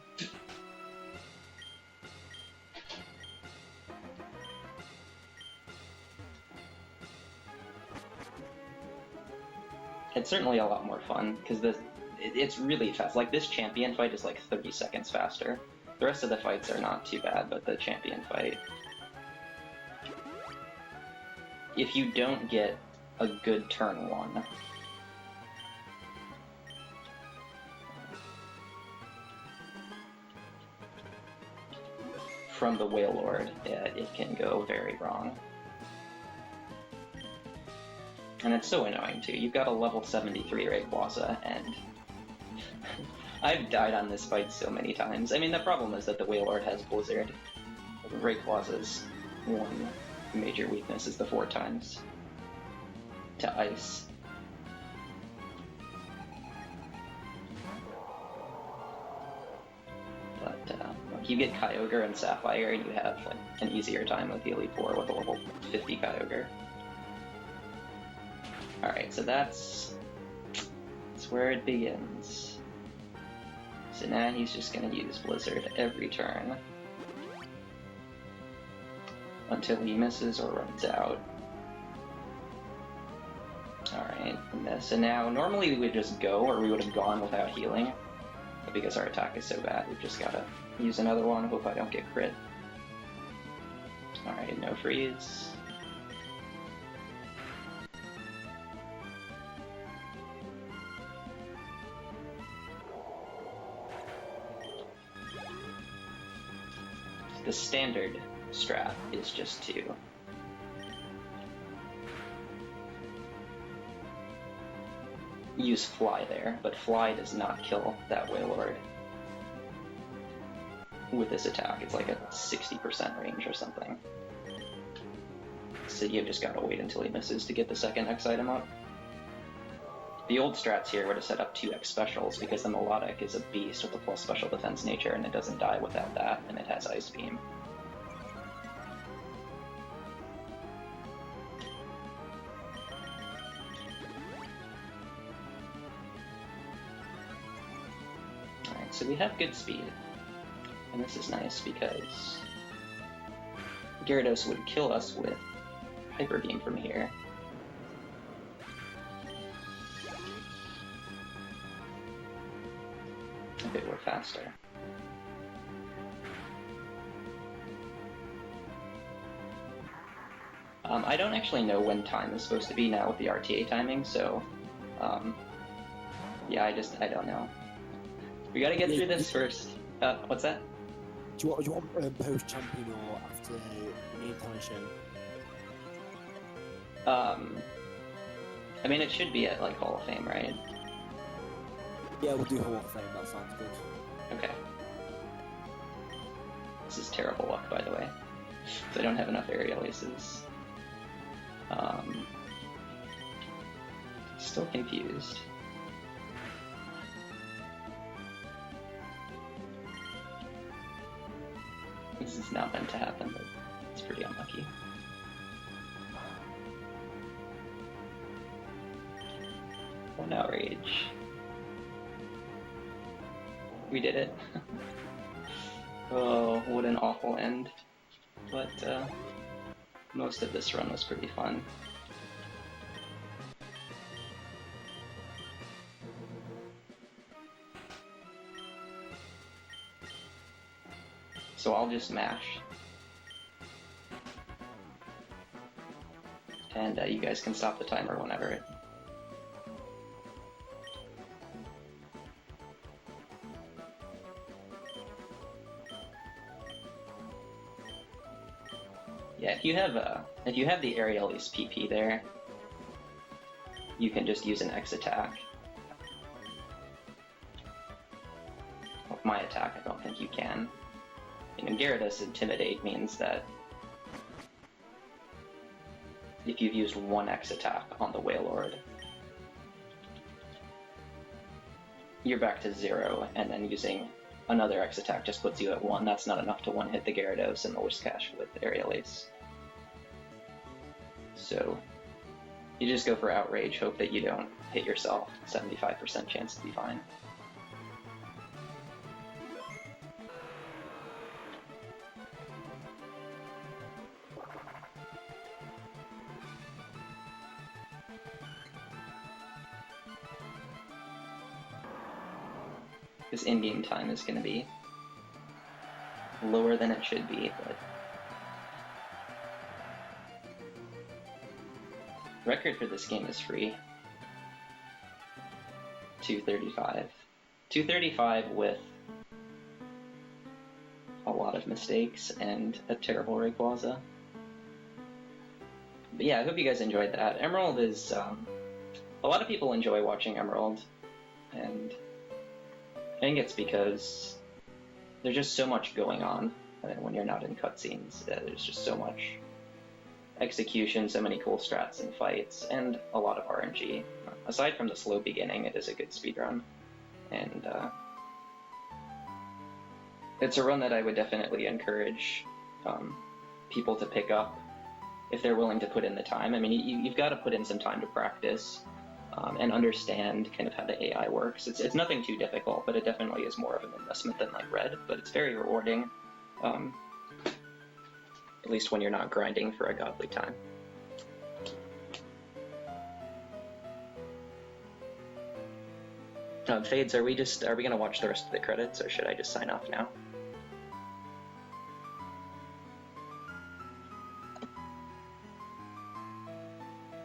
it's certainly a lot more fun, because it's really fast. Like, this champion fight is like 30 seconds faster. The rest of the fights are not too bad, but the champion fight... If you don't get a good turn 1... from the Whale Lord, it can go very wrong. And it's so annoying too. You've got a level 73 Rayquaza, and I've died on this fight so many times. I mean, the problem is that the Whale Lord has Blizzard. Rayquaza's one major weakness is the 4 times to Ice. You get Kyogre and Sapphire, and you have like an easier time with the Elite Four with a level 50 Kyogre. Alright, so that's where it begins. So now he's just going to use Blizzard every turn until he misses or runs out. Alright, so now normally we would just go, or we would have gone without healing, but because our attack is so bad, we've just got to use another one, hope I don't get crit. Alright, no freeze. The standard strat is just to use Fly there, but Fly does not kill that Whale Lord. With this attack, it's like a 60% range or something. So you've just gotta wait until he misses to get the second X item up. The old strats here were to set up 2X specials, because the Melodic is a beast with a plus special defense nature, and it doesn't die without that, and it has Ice Beam. Alright, so we have good speed. And this is nice because Gyarados would kill us with Hyper Beam from here. If it were faster. I don't actually know when time is supposed to be now with the RTA timing, so yeah, I don't know. We gotta get through this first. What's that? Do you want post-champion or after the entire show? I mean, it should be at, like, Hall of Fame, right? Yeah, we'll do Hall of Fame, that sounds good. Okay. This is terrible luck, by the way. So I don't have enough aerial aces. Still confused. This is not meant to happen, but it's pretty unlucky. One outrage. We did it. Oh, what an awful end. But most of this run was pretty fun. So I'll just mash. And you guys can stop the timer whenever. Yeah, if you have the Aerial Ace PP there, you can just use an X attack. With my attack, I don't think you can. In Gyarados, Intimidate means that if you've used one X attack on the Whale Lord, you're back to 0, and then using another X attack just puts you at 1. That's not enough to one-hit the Gyarados and the Whiscash with Aerial Ace. So you just go for Outrage, hope that you don't hit yourself. 75% chance to be fine. this in-game time is going to be lower than it should be, but record for this game is free. 235. 235 with a lot of mistakes and a terrible Rayquaza. But yeah, I hope you guys enjoyed that. Emerald is, a lot of people enjoy watching Emerald, and I think it's because there's just so much going on when you're not in cutscenes. There's just so much execution, so many cool strats and fights, and a lot of RNG. Aside from the slow beginning, it is a good speedrun, and it's a run that I would definitely encourage people to pick up if they're willing to put in the time. I mean, you've got to put in some time to practice and understand kind of how the AI works. It's nothing too difficult, but it definitely is more of an investment than like Red, but it's very rewarding, at least when you're not grinding for a godly time. Fades, are we gonna watch the rest of the credits, or should I just sign off now?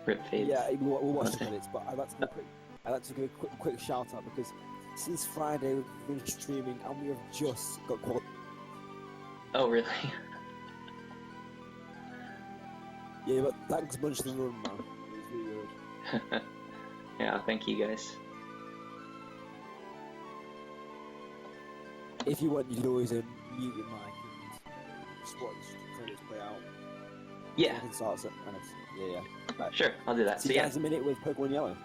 Rip Fades. Yeah, we'll watch the credits, but I'd like to give a quick shout out, because since Friday we've been streaming and we have just got qualified. Oh, really? Yeah, but thanks a bunch for the run, man. It was really good. Yeah, thank you guys. If you want, you can always mute your mic and just watch the credits play out. Yeah. I can start it. Yeah. Right. Sure, I'll do that. See you guys in a minute with Pokemon Yellow.